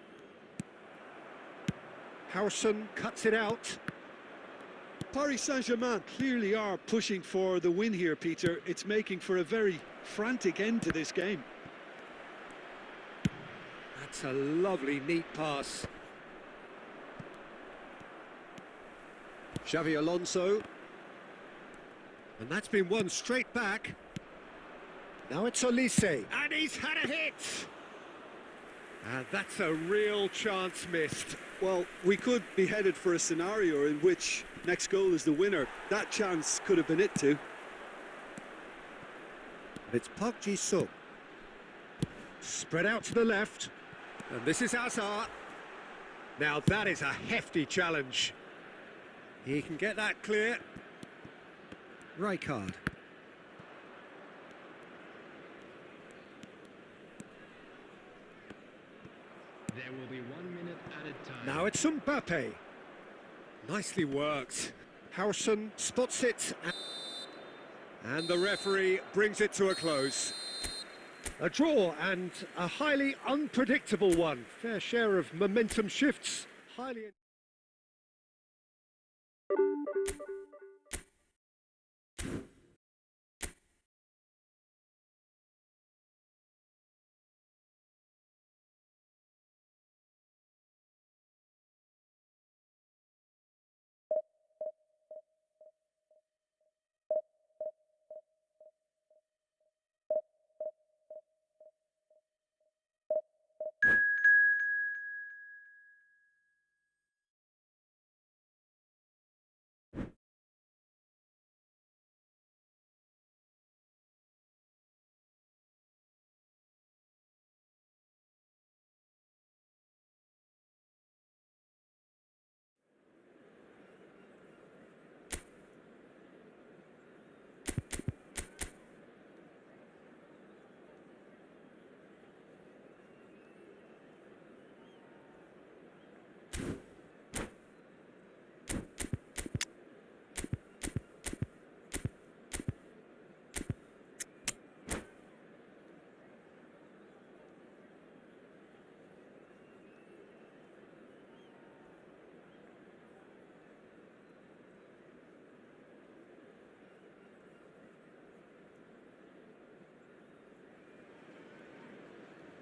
Howson cuts it out. Paris Saint-Germain clearly are pushing for the win here, Peter. It's making for a very frantic end to this game. That's a lovely, neat pass. Xavi Alonso. And that's been won straight back. Now it's Olise. And he's had a hit! And that's a real chance missed. Well, we could be headed for a scenario in which next goal is the winner. That chance could have been it too. It's Park Ji-sung. Spread out to the left. And this is Hazard. Now that is a hefty challenge. He can get that clear. Rijkaard. There will be 1 minute added time. Now it's Mbappe. Nicely worked. Howson spots it. And the referee brings it to a close. A draw and a highly unpredictable one. Fair share of momentum shifts. Highly...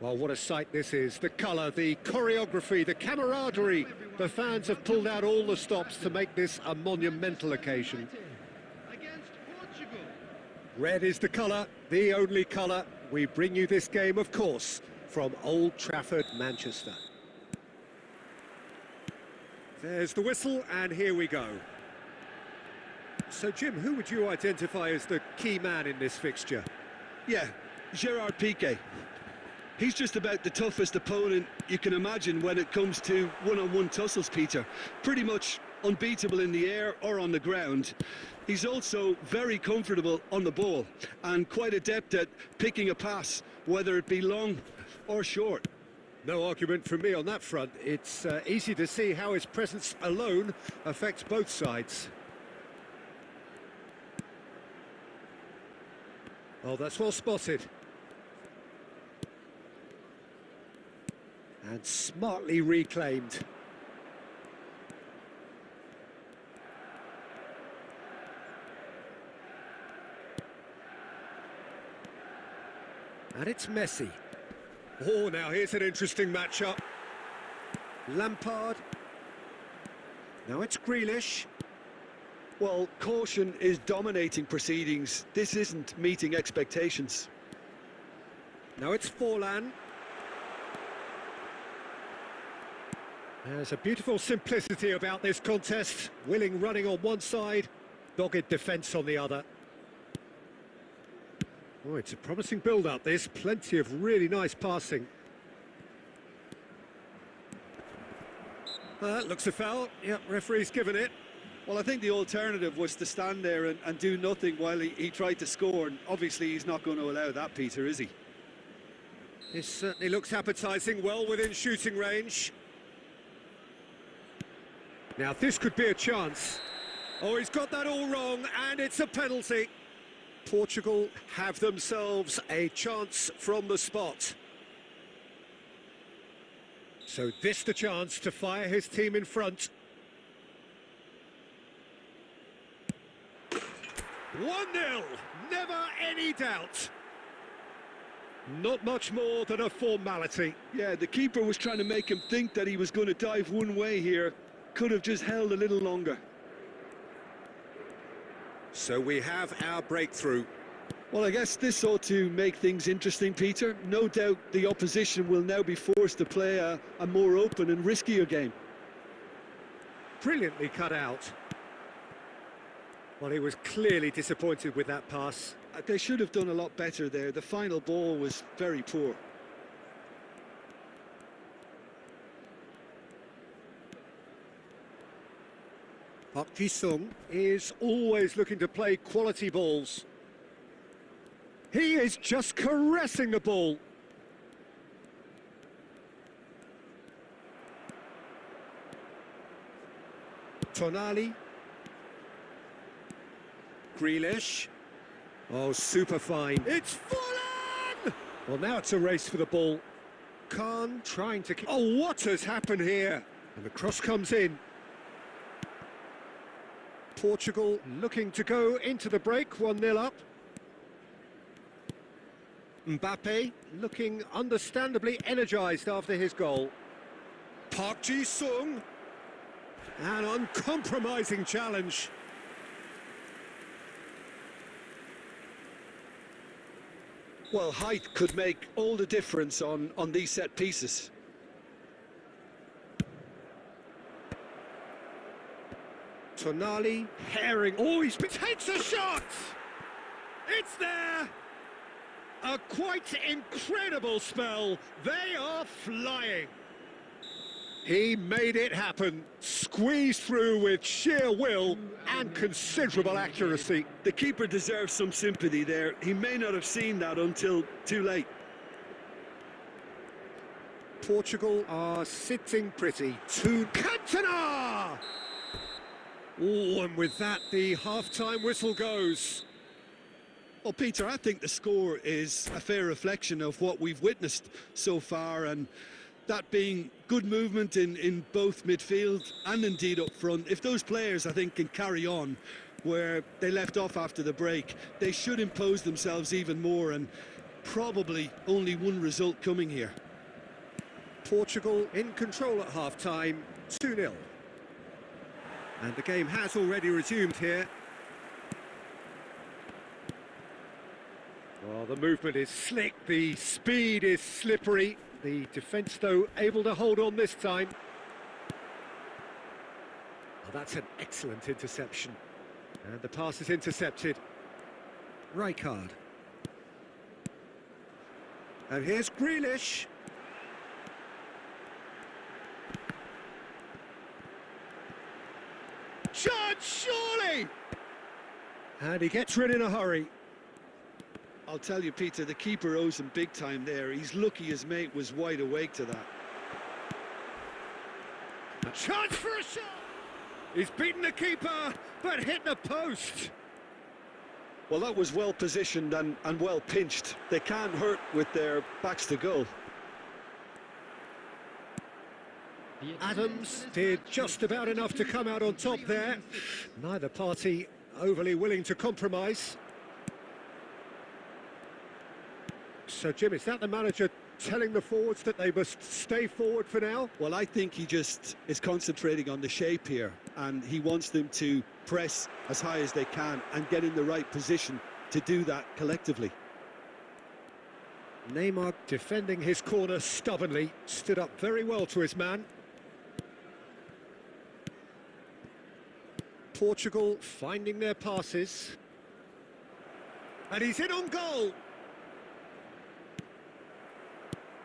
Well, what a sight this is. The colour, the choreography, the camaraderie. The fans have pulled out all the stops to make this a monumental occasion. Against Portugal. Red is the colour, the only colour. We bring you this game, of course, from Old Trafford, Manchester. There's the whistle, and here we go. So, Jim, who would you identify as the key man in this fixture? Yeah, Gerard Piqué. He's just about the toughest opponent you can imagine when it comes to one-on-one tussles, Peter. Pretty much unbeatable in the air or on the ground. He's also very comfortable on the ball and quite adept at picking a pass, whether it be long or short. No argument from me on that front. It's easy to see how his presence alone affects both sides. Oh, that's well spotted. And smartly reclaimed. And it's Messi. Oh, now here's an interesting matchup. Lampard. Now it's Grealish. Well, caution is dominating proceedings. This isn't meeting expectations. Now it's Forlan. There's a beautiful simplicity about this contest. Willing running on one side, dogged defence on the other. Oh, it's a promising build-up, this. Plenty of really nice passing. Looks a foul. Yep, referee's given it. Well, I think the alternative was to stand there and do nothing while he tried to score. And obviously, he's not going to allow that, Peter, is he? This certainly looks appetising, well within shooting range. Now, this could be a chance. Oh, he's got that all wrong, and it's a penalty. Portugal have themselves a chance from the spot. So this the chance to fire his team in front. 1-0, never any doubt. Not much more than a formality. Yeah, the keeper was trying to make him think that he was going to dive one way here. Could have just held a little longer. So we have our breakthrough. Well, I guess this ought to make things interesting, Peter. No doubt the opposition will now be forced to play a more open and riskier game. Brilliantly cut out. Well, he was clearly disappointed with that pass. They should have done a lot better there. The final ball was very poor. Park Ji-sung is always looking to play quality balls. He is just caressing the ball. Tonali. Grealish. Oh, super fine. It's Forlan! Well, now it's a race for the ball. Khan trying to... Oh, what has happened here? And the cross comes in. Portugal looking to go into the break, 1-0 up. Mbappe looking understandably energised after his goal. Park Ji-sung. An uncompromising challenge. Well, height could make all the difference on these set pieces. Tonali, herring. Oh, he takes a shot! It's there! A quite incredible spell. They are flying. He made it happen. Squeezed through with sheer will and considerable accuracy. The keeper deserves some sympathy there. He may not have seen that until too late. Portugal are sitting pretty. To Cantona! Oh, and with that, the half-time whistle goes. Well, Peter, I think the score is a fair reflection of what we've witnessed so far, and that being good movement in both midfield and indeed up front. If those players, I think, can carry on where they left off after the break, they should impose themselves even more, and probably only one result coming here. Portugal in control at half-time, 2-0. And the game has already resumed here. Well, the movement is slick, the speed is slippery. The defence, though, able to hold on this time. Oh, that's an excellent interception. And the pass is intercepted. Rijkaard. And here's Grealish. Chance, surely! And he gets rid in a hurry. I'll tell you, Peter, the keeper owes him big time there. He's lucky his mate was wide awake to that. A chance for a shot! He's beaten the keeper, but hit the post. Well, that was well positioned and well pinched. They can't hurt with their backs to goal. Adams did just about enough to come out on top there. Neither party overly willing to compromise. So, Jim, is that the manager telling the forwards that they must stay forward for now? Well, I think he just is concentrating on the shape here, and he wants them to press as high as they can and get in the right position to do that collectively. Neymar defending his corner stubbornly, stood up very well to his man. Portugal finding their passes. And he's in on goal!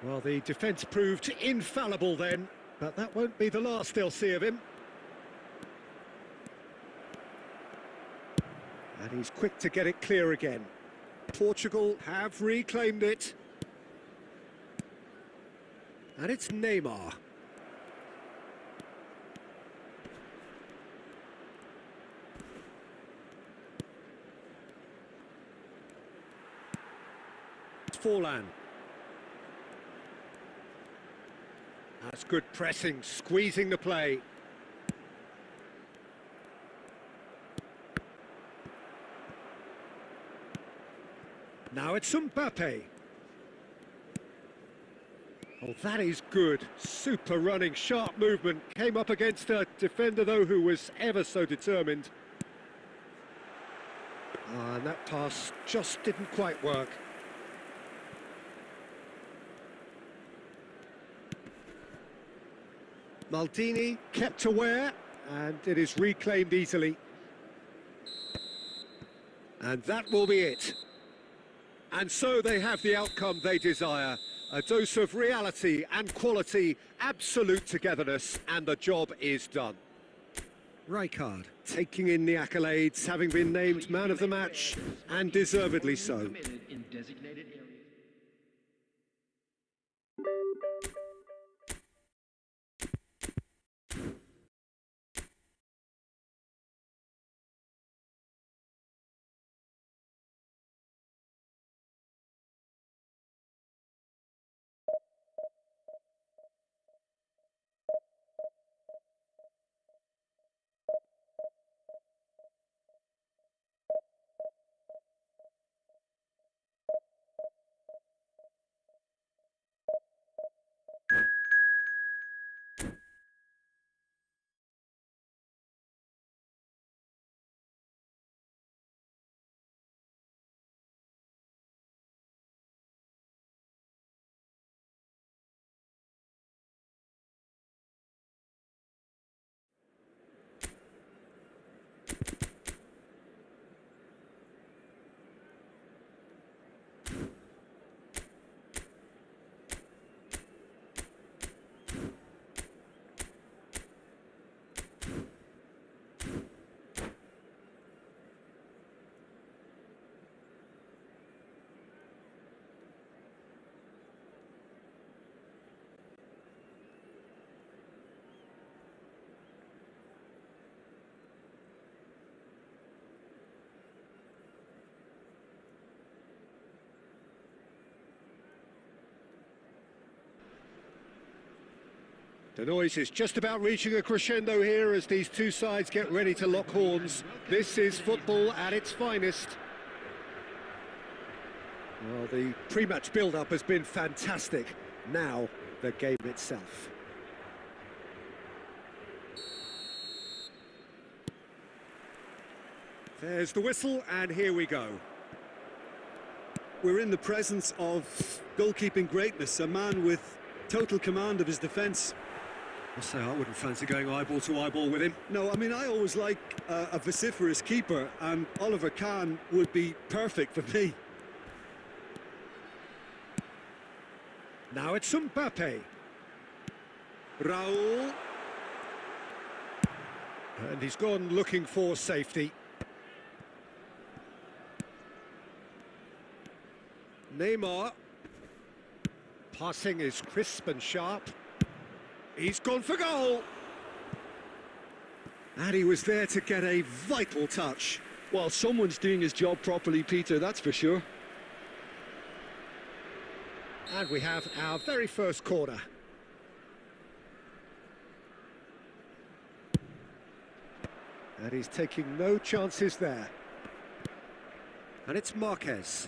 Well, the defence proved infallible then, but that won't be the last they'll see of him. And he's quick to get it clear again. Portugal have reclaimed it. And it's Neymar. Forlan. That's good pressing, squeezing the play. Now it's Mbappe. Oh, that is good. Super running, sharp movement. Came up against a defender, though, who was ever so determined. And that pass just didn't quite work. Maldini kept aware, and it is reclaimed easily. And that will be it. And so they have the outcome they desire. A dose of reality and quality, absolute togetherness, and the job is done. Rijkaard taking in the accolades, having been named man of the match, and deservedly so. The noise is just about reaching a crescendo here as these two sides get ready to lock horns. This is football at its finest. Well, the pre-match build-up has been fantastic. Now, the game itself. There's the whistle, and here we go. We're in the presence of goalkeeping greatness, a man with total command of his defence. I say I wouldn't fancy going eyeball to eyeball with him. No, I mean, I always like a vociferous keeper, and Oliver Kahn would be perfect for me. Now it's Mbappe. Raul. And he's gone looking for safety. Neymar. Passing is crisp and sharp. He's gone for goal. And he was there to get a vital touch. Well, someone's doing his job properly, Peter, that's for sure. And we have our very first corner. And he's taking no chances there. And it's Marquez.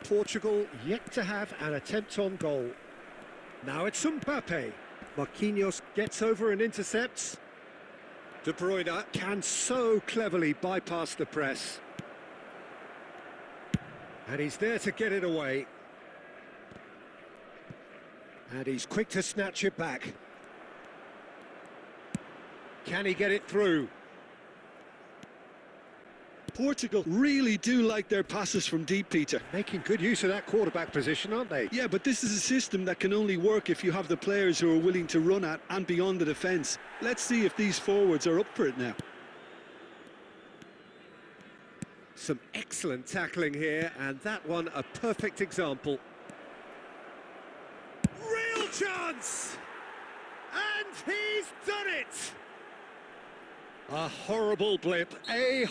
Portugal yet to have an attempt on goal. Now it's Mbappe. Marquinhos gets over and intercepts. De Bruyne can so cleverly bypass the press. And he's there to get it away. And he's quick to snatch it back. Can he get it through? Portugal really do like their passes from deep, Peter. Making good use of that quarterback position, aren't they? Yeah, but this is a system that can only work if you have the players who are willing to run at and beyond the defence. Let's see if these forwards are up for it now. Some excellent tackling here, and that one a perfect example. Real chance! And he's done it! A horrible blip, a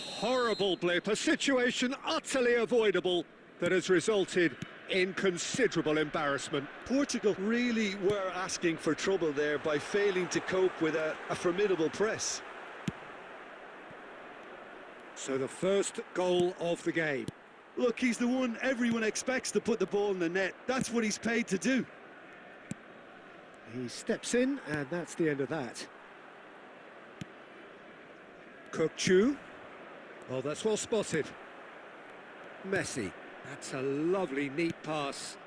situation utterly avoidable that has resulted in considerable embarrassment. Portugal really were asking for trouble there by failing to cope with a formidable press. So the first goal of the game. Look, he's the one everyone expects to put the ball in the net. That's what he's paid to do. He steps in, and that's the end of that. Kokchu. Oh, that's well spotted. Messi. That's a lovely, neat pass.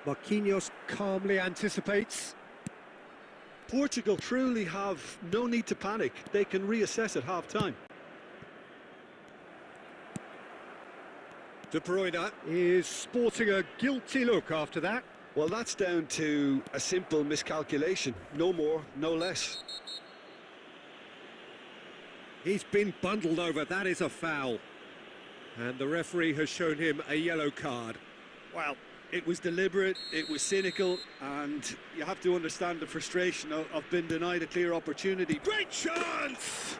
Marquinhos calmly anticipates. Portugal truly have no need to panic. They can reassess at half-time. De Bruyne is sporting a guilty look after that. Well, that's down to a simple miscalculation. No more, no less. He's been bundled over, that is a foul. And the referee has shown him a yellow card. Well, it was deliberate, it was cynical, and you have to understand the frustration of being denied a clear opportunity. Great chance!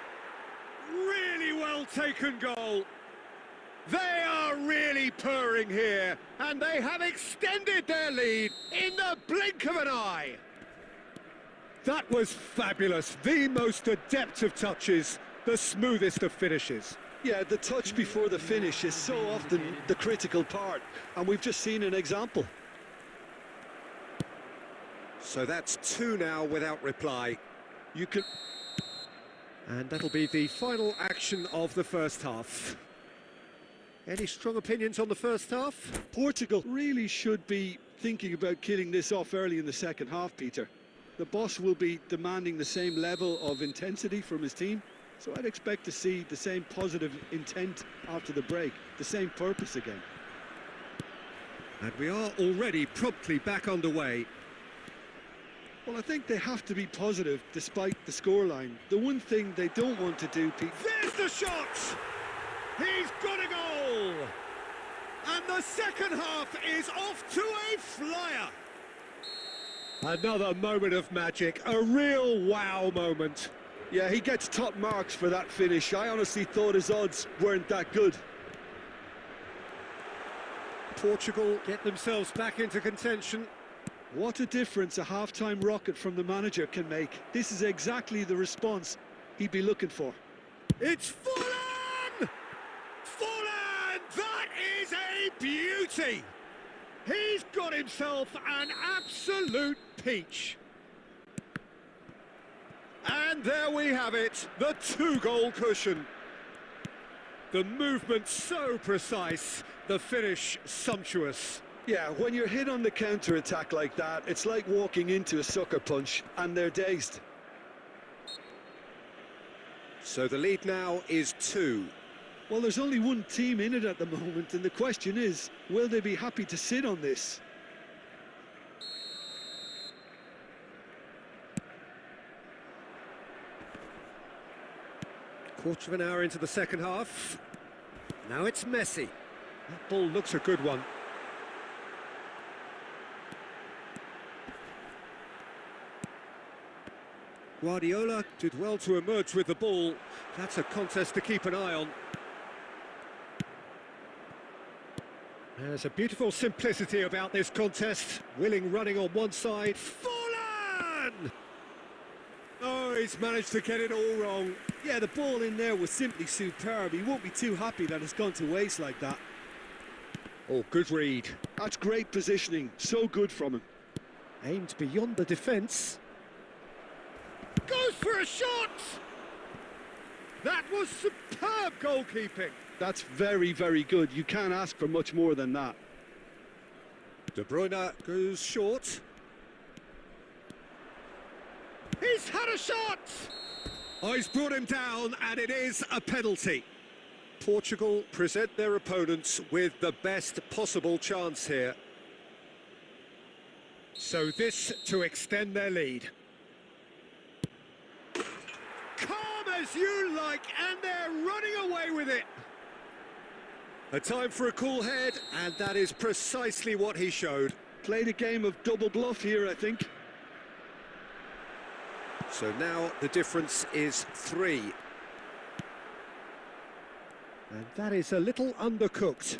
Really well taken goal. They are really purring here, and they have extended their lead in the blink of an eye. That was fabulous, the most adept of touches. The smoothest of finishes. Yeah, the touch before the finish is so often the critical part, and we've just seen an example. So that's 2 now without reply. You can... And that'll be the final action of the first half. Any strong opinions on the first half? Portugal really should be thinking about killing this off early in the second half, Peter. The boss will be demanding the same level of intensity from his team. So I'd expect to see the same positive intent after the break, the same purpose again. And we are already promptly back underway. Well, I think they have to be positive despite the scoreline. The one thing they don't want to do, Pete... There's the shot! He's got a goal! And the second half is off to a flyer! Another moment of magic, a real wow moment. Yeah, he gets top marks for that finish. I honestly thought his odds weren't that good. Portugal get themselves back into contention. What a difference a half-time rocket from the manager can make. This is exactly the response he'd be looking for. It's Fulham! Fulham! That is a beauty! He's got himself an absolute peach. And there we have it, the 2-goal cushion. The movement so precise, the finish sumptuous. Yeah, when you're hit on the counter-attack like that, it's like walking into a sucker punch and they're dazed. So the lead now is 2. Well, there's only one team in it at the moment, and the question is, will they be happy to sit on this? Quarter of an hour into the second half. Now it's Messi. That ball looks a good one. Guardiola did well to emerge with the ball. That's a contest to keep an eye on. There's a beautiful simplicity about this contest. Willing running on one side. Fallen! Oh, he's managed to get it all wrong. Yeah, the ball in there was simply superb. He won't be too happy that it's gone to waste like that. Oh, good read. That's great positioning. So good from him. Aimed beyond the defence. Goes for a shot! That was superb goalkeeping. That's very, very good. You can't ask for much more than that. De Bruyne goes short. He's had a shot! Oh, he's brought him down, and it is a penalty. Portugal present their opponents with the best possible chance here. So this to extend their lead. Calm as you like, and they're running away with it. A time for a cool head, and that is precisely what he showed. Played a game of double bluff here, I think. So now the difference is 3. And that is a little undercooked.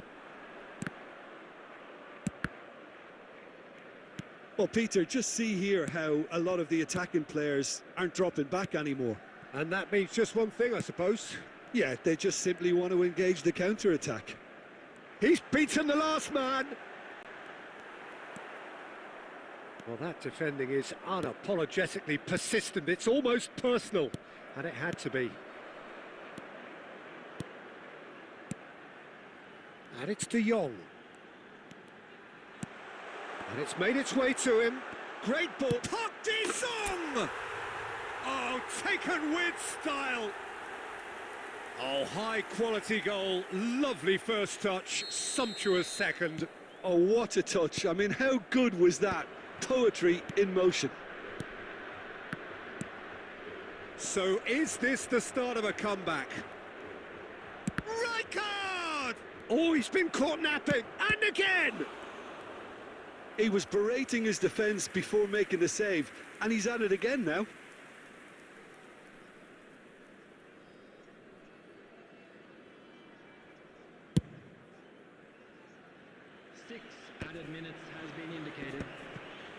Well, Peter, just see here how a lot of the attacking players aren't dropping back anymore. And that means just one thing, I suppose. Yeah, they just simply want to engage the counter-attack. He's beaten the last man. Well, that defending is unapologetically persistent. It's almost personal, and it had to be. And it's De Jong. And it's made its way to him. Great ball. Park Ji-sung! Oh, taken with style. Oh, high-quality goal. Lovely first touch. Sumptuous second. Oh, what a touch. I mean, how good was that? Poetry in motion. So is this the start of a comeback? Rijkaard! Oh, he's been caught napping, and again! He was berating his defence before making the save, and he's at it again now. Six added minutes has been indicated.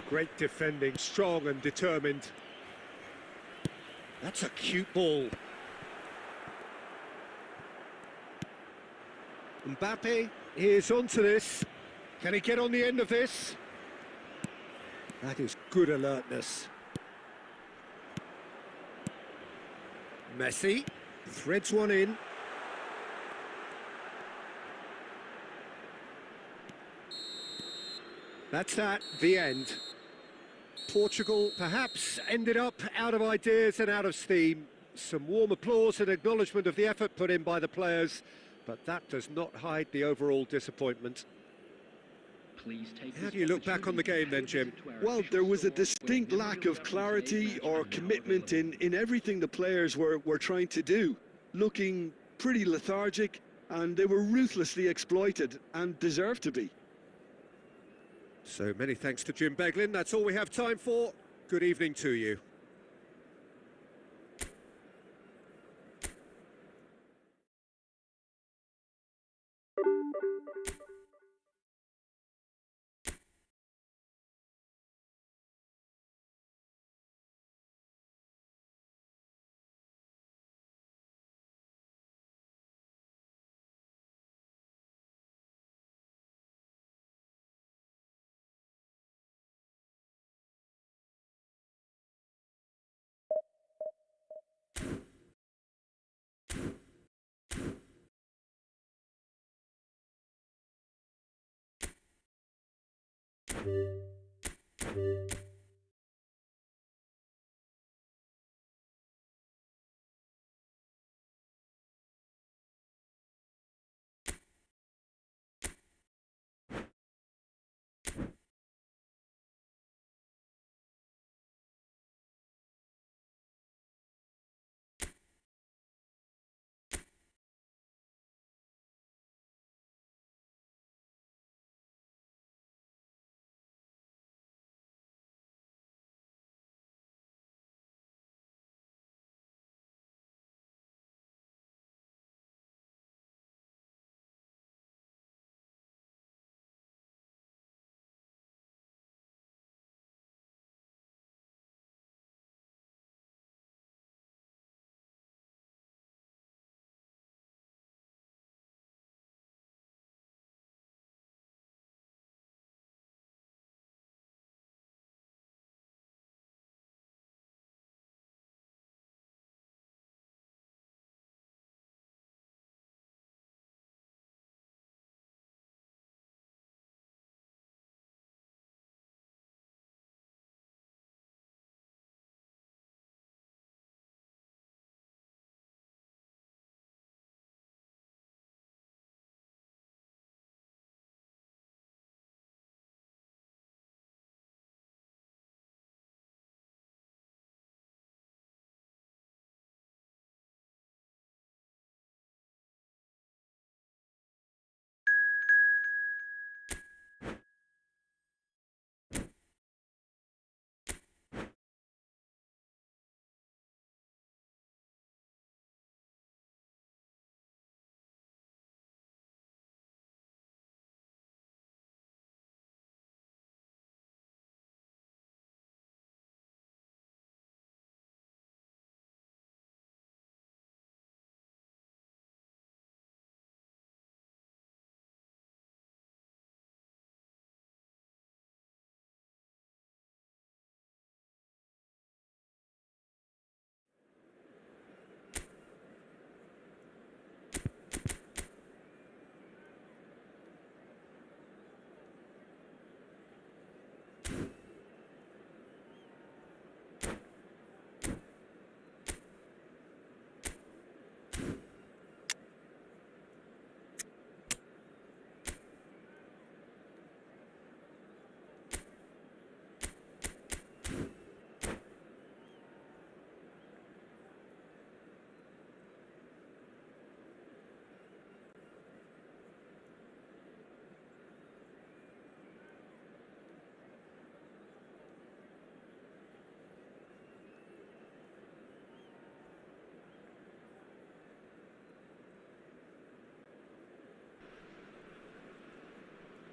Great defending, strong and determined. That's a cute ball. Mbappe is onto this. Can he get on the end of this? That is good alertness. Messi threads one in. That's the end. Portugal perhaps ended up out of ideas and out of steam. Some warm applause and acknowledgement of the effort put in by the players, but that does not hide the overall disappointment. How do you look back on the game then, Jim? Well, there was a distinct lack of clarity or commitment in everything the players were trying to do. Looking pretty lethargic, and they were ruthlessly exploited and deserved to be. So many thanks to Jim Beglin. That's all we have time for. Good evening to you.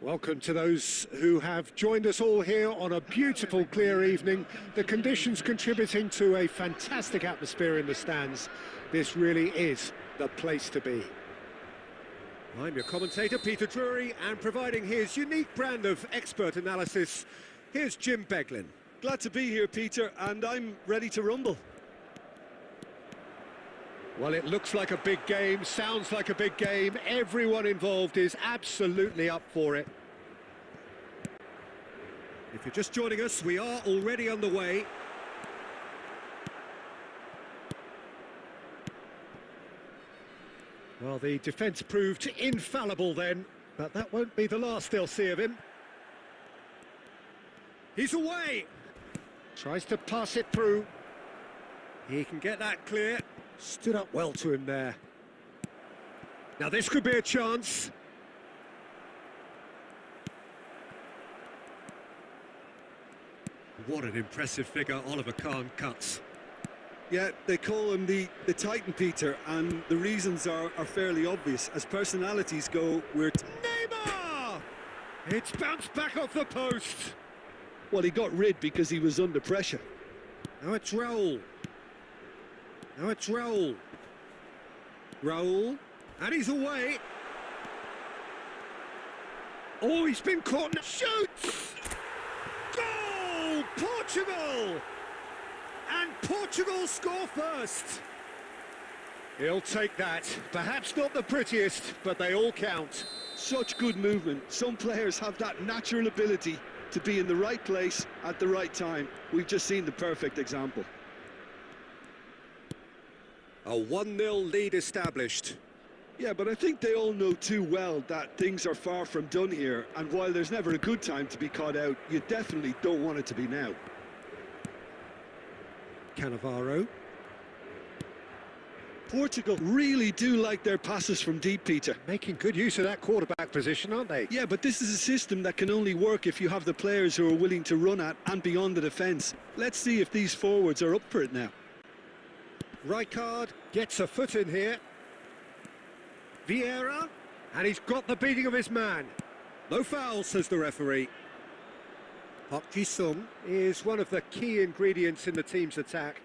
Welcome to those who have joined us all here on a beautiful, clear evening. The conditions contributing to a fantastic atmosphere in the stands. This really is the place to be. I'm your commentator, Peter Drury, and providing his unique brand of expert analysis, here's Jim Beglin. Glad to be here, Peter, and I'm ready to rumble. Well, it looks like a big game, sounds like a big game. Everyone involved is absolutely up for it. If you're just joining us, we are already underway. Well, the defence proved infallible then, but that won't be the last they'll see of him. He's away! Tries to pass it through. He can get that clear. Stood up well to him there. Now this could be a chance. What an impressive figure Oliver Kahn cuts. Yeah, they call him the Titan, Peter, and the reasons are fairly obvious. As personalities go, we're... Neymar! It's bounced back off the post. Well, he got rid because he was under pressure. Now it's Raul. Now it's Raul. Raul. And he's away. Oh, he's been caught. Shoots! Goal! Portugal! And Portugal score first. He'll take that. Perhaps not the prettiest, but they all count. Such good movement. Some players have that natural ability to be in the right place at the right time. We've just seen the perfect example. A 1-0 lead established. Yeah, but I think they all know too well that things are far from done here, and while there's never a good time to be caught out, you definitely don't want it to be now. Cannavaro. Portugal really do like their passes from deep, Peter. Making good use of that quarterback position, aren't they? Yeah, but this is a system that can only work if you have the players who are willing to run at and beyond the defence. Let's see if these forwards are up for it now. Rijkaard gets a foot in here. Vieira, and he's got the beating of his man. No foul, says the referee. Park Ji-sung is one of the key ingredients in the team's attack.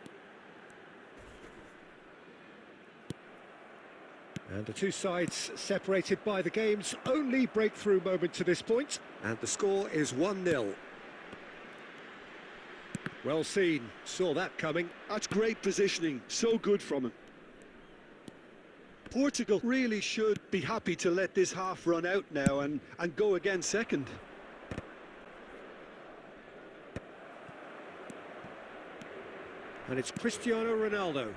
And the two sides separated by the game's only breakthrough moment to this point. And the score is 1-0. Well seen, saw that coming. That's great positioning, so good from him. Portugal really should be happy to let this half run out now and go again second. And it's Cristiano Ronaldo.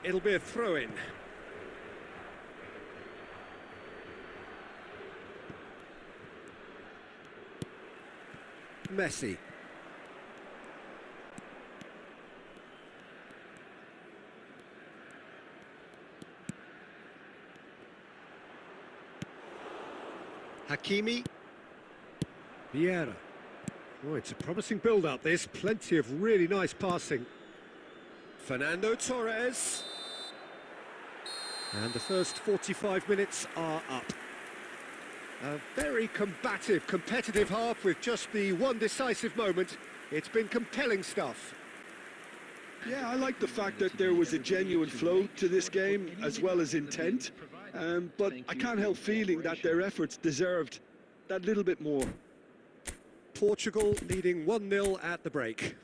It'll be a throw-in. Messi. Hakimi. Vieira. Oh, it's a promising build-up, this. Plenty of really nice passing. Fernando Torres. And the first 45 minutes are up. A very combative, competitive half with just the one decisive moment. It's been compelling stuff. Yeah, I like the fact that there was a genuine flow to this game as well as intent. But I can't help feeling that their efforts deserved that little bit more. Portugal leading 1-0 at the break.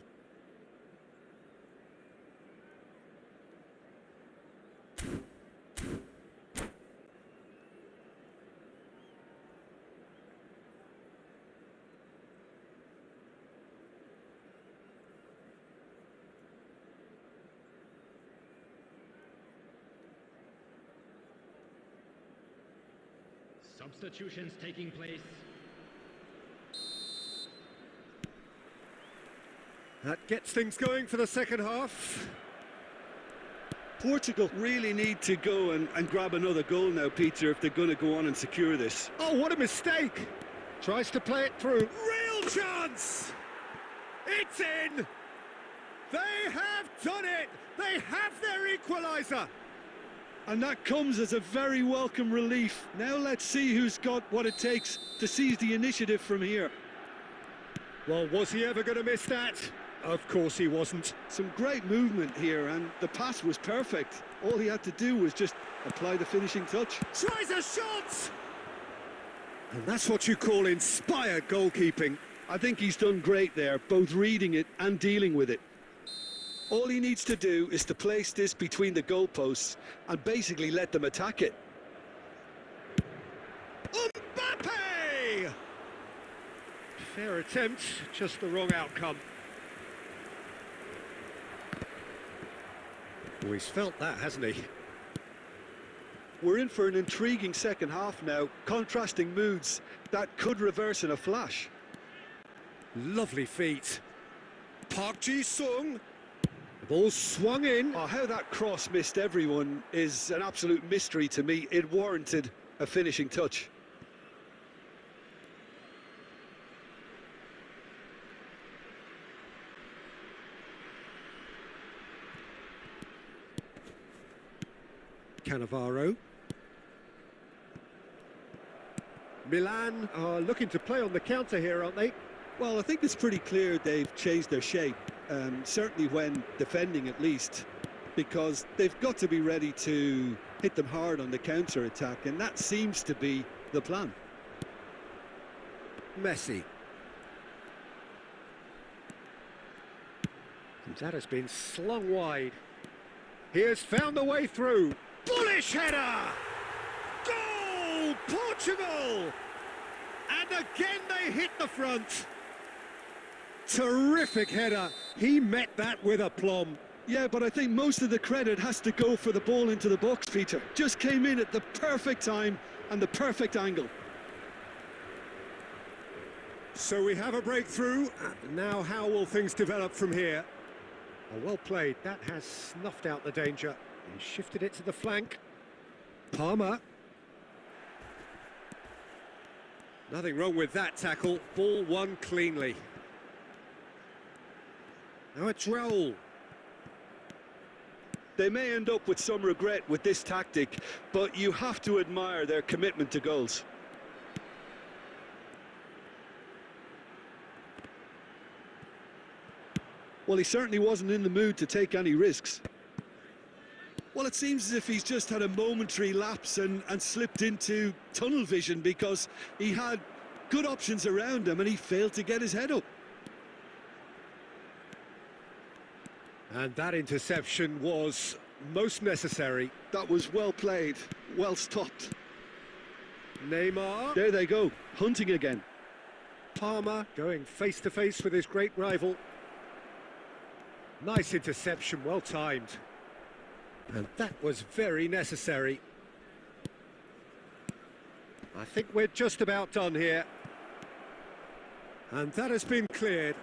Substitutions taking place. That gets things going for the second half. Portugal really need to go and grab another goal now, Peter, if they're going to go on and secure this. Oh, what a mistake! Tries to play it through. Real chance! It's in! They have done it! They have their equaliser! And that comes as a very welcome relief. Now let's see who's got what it takes to seize the initiative from here. Well, was he ever going to miss that? Of course he wasn't. Some great movement here, and the pass was perfect. All he had to do was just apply the finishing touch. Tries a shot! And that's what you call inspired goalkeeping. I think he's done great there, both reading it and dealing with it. All he needs to do is to place this between the goalposts and basically let them attack it. Mbappe! Fair attempt, just the wrong outcome. Oh, he's felt that, hasn't he? We're in for an intriguing second half now, contrasting moods that could reverse in a flash. Lovely feet. Park Ji-sung. The ball swung in. Oh, how that cross missed everyone is an absolute mystery to me. It warranted a finishing touch. Cannavaro. Milan are looking to play on the counter here, aren't they? Well, I think it's pretty clear they've changed their shape, certainly when defending at least, because they've got to be ready to hit them hard on the counter-attack, and that seems to be the plan. Messi. And that has been slung wide. He has found the way through. Bullish header! Goal! Portugal! And again they hit the front. Terrific header. He met that with aplomb. Yeah, but I think most of the credit has to go for the ball into the box, Peter. Just came in at the perfect time and the perfect angle. So we have a breakthrough. Now how will things develop from here? Oh, well played. That has snuffed out the danger. He shifted it to the flank. Palmer. Nothing wrong with that tackle. Ball won cleanly. Now it's Raul. They may end up with some regret with this tactic, but you have to admire their commitment to goals. Well, he certainly wasn't in the mood to take any risks. Well, it seems as if he's just had a momentary lapse and slipped into tunnel vision because he had good options around him and he failed to get his head up. And that interception was most necessary. That was well played, well stopped. Neymar. There they go, hunting again. Palmer going face to face with his great rival. Nice interception, well timed. And that was very necessary. I think we're just about done here. And that has been cleared.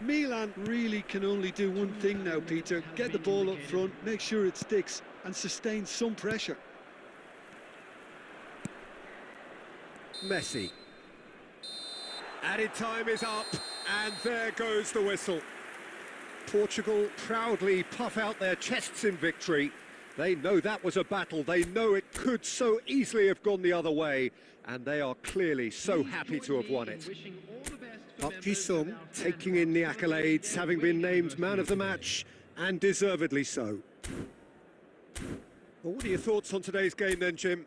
Milan really can only do one thing now, Peter. Get the ball up front, make sure it sticks and sustain some pressure. Messi. Added time is up, and there goes the whistle. Portugal proudly puff out their chests in victory. They know that was a battle. They know it could so easily have gone the other way, and they are clearly so happy to have won it. Park Ji-sung taking in the accolades, having been named man of the match, and deservedly so. Well, what are your thoughts on today's game then, Jim?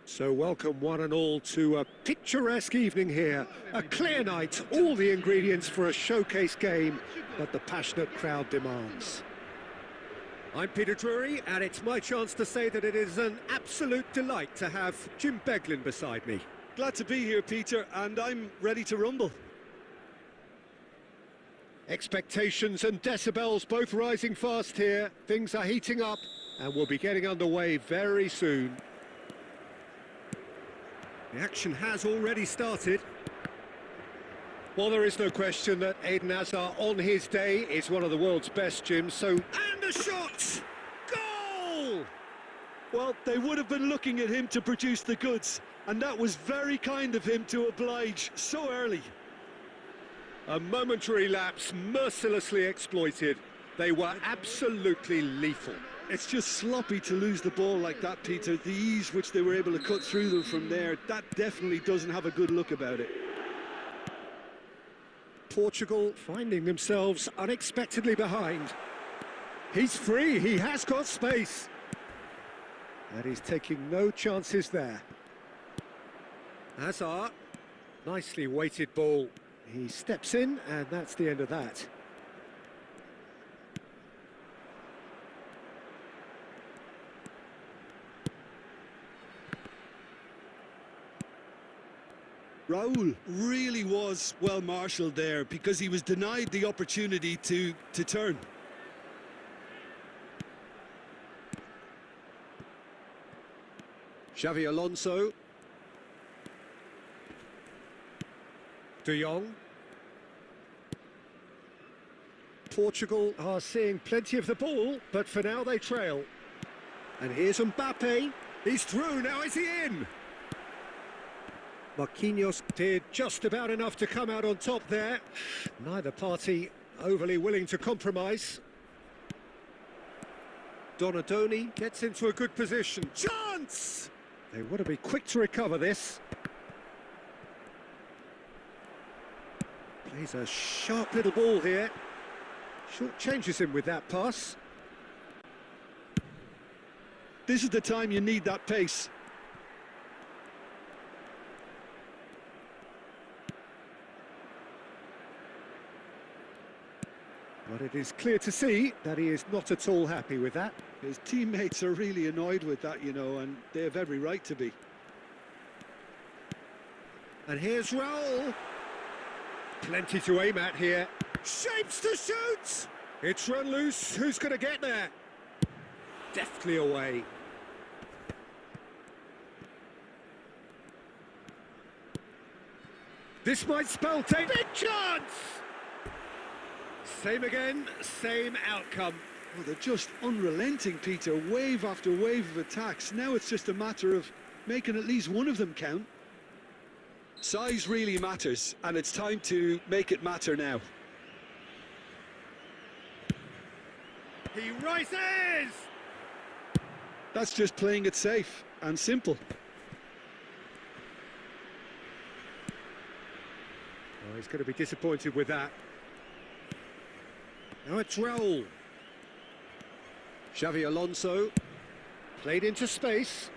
So welcome one and all to a picturesque evening here. A clear night, all the ingredients for a showcase game that the passionate crowd demands. I'm Peter Drury, and it's my chance to say that it is an absolute delight to have Jim Beglin beside me. Glad to be here, Peter, and I'm ready to rumble. Expectations and decibels both rising fast here. Things are heating up, and we'll be getting underway very soon. The action has already started. Well, there is no question that Eden Hazard on his day is one of the world's best, Jim, so... And a shot! Goal! Well, they would have been looking at him to produce the goods, and that was very kind of him to oblige so early. A momentary lapse mercilessly exploited. They were absolutely lethal. It's just sloppy to lose the ball like that, Peter. The ease which they were able to cut through them from there, that definitely doesn't have a good look about it. Portugal finding themselves unexpectedly behind. He's free, he has got space. And he's taking no chances there. Hazard, nicely weighted ball. He steps in, and that's the end of that. Raul really was well marshalled there because he was denied the opportunity to turn. Xavi Alonso. De Jong. Portugal are seeing plenty of the ball, but for now they trail. And here's Mbappe. He's through, now is he in? Marquinhos did just about enough to come out on top there. Neither party overly willing to compromise. Donadoni gets into a good position. Chance! They want to be quick to recover this. Plays a sharp little ball here. Short changes him with that pass. This is the time you need that pace. But it is clear to see that he is not at all happy with that. His teammates are really annoyed with that, you know, and they have every right to be. And here's Raul. Plenty to aim at here. Shapes to shoot! It's run loose. Who's going to get there? Deftly away. This might spell take. Big chance! Same again, same outcome. Well, they're just unrelenting, Peter. Wave after wave of attacks. Now it's just a matter of making at least one of them count. Size really matters, and it's time to make it matter now. He rises! That's just playing it safe and simple. Oh, he's going to be disappointed with that. Now it's Raul. Xavi Alonso. Played into space.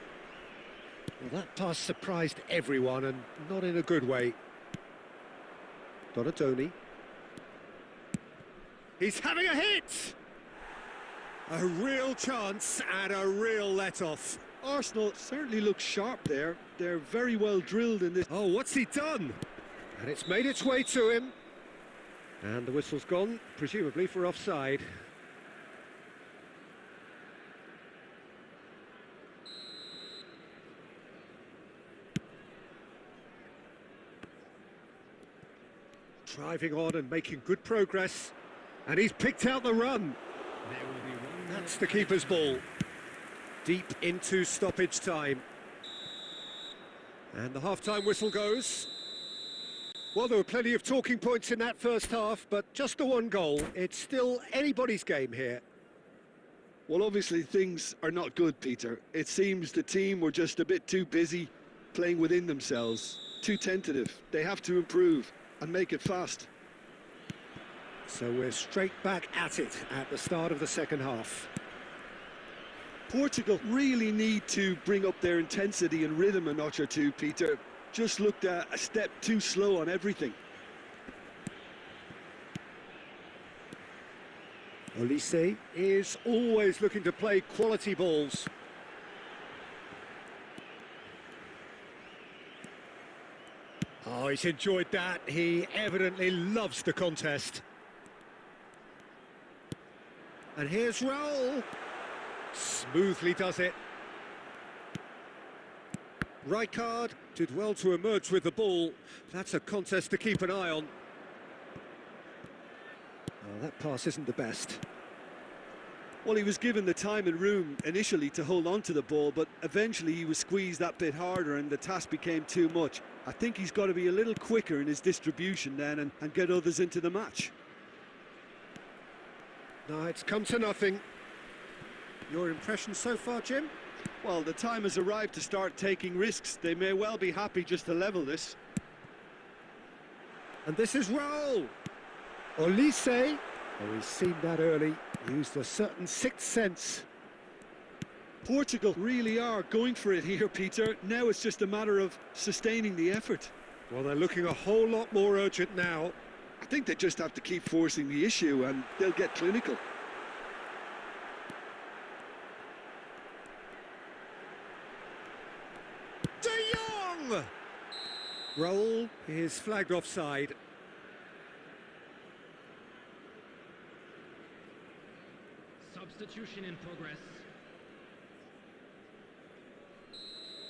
Well, that pass surprised everyone, and not in a good way. Donatoni. He's having a hit! A real chance and a real let-off. Arsenal certainly look sharp there. They're very well drilled in this. Oh, what's he done? And it's made its way to him. And the whistle's gone, presumably for offside. Driving on and making good progress. And he's picked out the run. There will be 1 minute. That's the keeper's ball. Deep into stoppage time. And the half-time whistle goes. Well, there were plenty of talking points in that first half, but just the one goal. It's still anybody's game here. Well, obviously things are not good, Peter. It seems the team were just a bit too busy playing within themselves, too tentative. They have to improve and make it fast. So we're straight back at it at the start of the second half. Portugal really need to bring up their intensity and rhythm a notch or two, Peter. Just looked a step too slow on everything. Olise is always looking to play quality balls. Oh, he's enjoyed that. He evidently loves the contest. And here's Raul. Smoothly does it. Rijkaard did well to emerge with the ball. That's a contest to keep an eye on. Oh, that pass isn't the best. Well, he was given the time and room initially to hold on to the ball, but eventually he was squeezed that bit harder and the task became too much. I think he's got to be a little quicker in his distribution then and get others into the match. No, it's come to nothing. Your impression so far, Jim? Well, the time has arrived to start taking risks. They may well be happy just to level this. And this is Raul. Olise. Oh, he's seen that early. Used a certain sixth sense. Portugal really are going for it here, Peter. Now it's just a matter of sustaining the effort. Well, they're looking a whole lot more urgent now. I think they just have to keep forcing the issue and they'll get clinical. De Jong! Raul is flagged offside. Substitution in progress.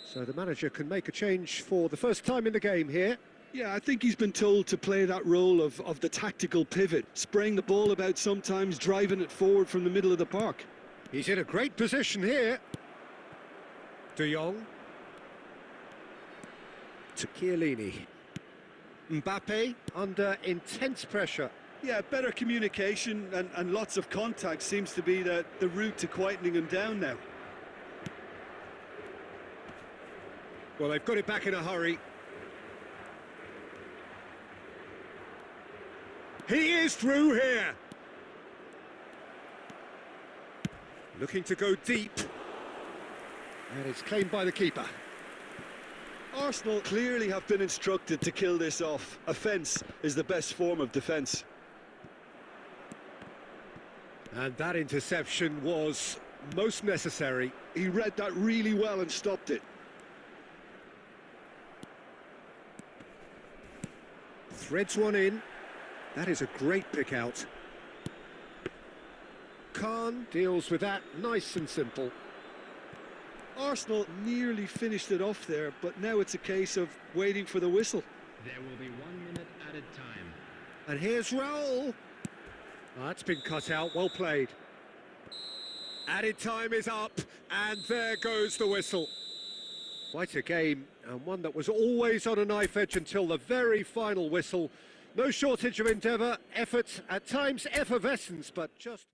So the manager can make a change for the first time in the game here. Yeah, I think he's been told to play that role of the tactical pivot, spraying the ball about sometimes, driving it forward from the middle of the park. He's in a great position here. De Jong. To Chiellini. Mbappe under intense pressure. Yeah, better communication and lots of contact seems to be the route to quietening him down now. Well, they've got it back in a hurry. He is through here. Looking to go deep. And it's claimed by the keeper. Arsenal clearly have been instructed to kill this off. Offence is the best form of defence. And that interception was most necessary. He read that really well and stopped it. Threads one in. That is a great pick out. Khan deals with that nice and simple. Arsenal nearly finished it off there, but now it's a case of waiting for the whistle. There will be 1 minute added time. And here's Raul. That's been cut out, well played. Added time is up, and there goes the whistle. Quite a game, and one that was always on a knife edge until the very final whistle. No shortage of endeavour, effort, at times effervescence, but just...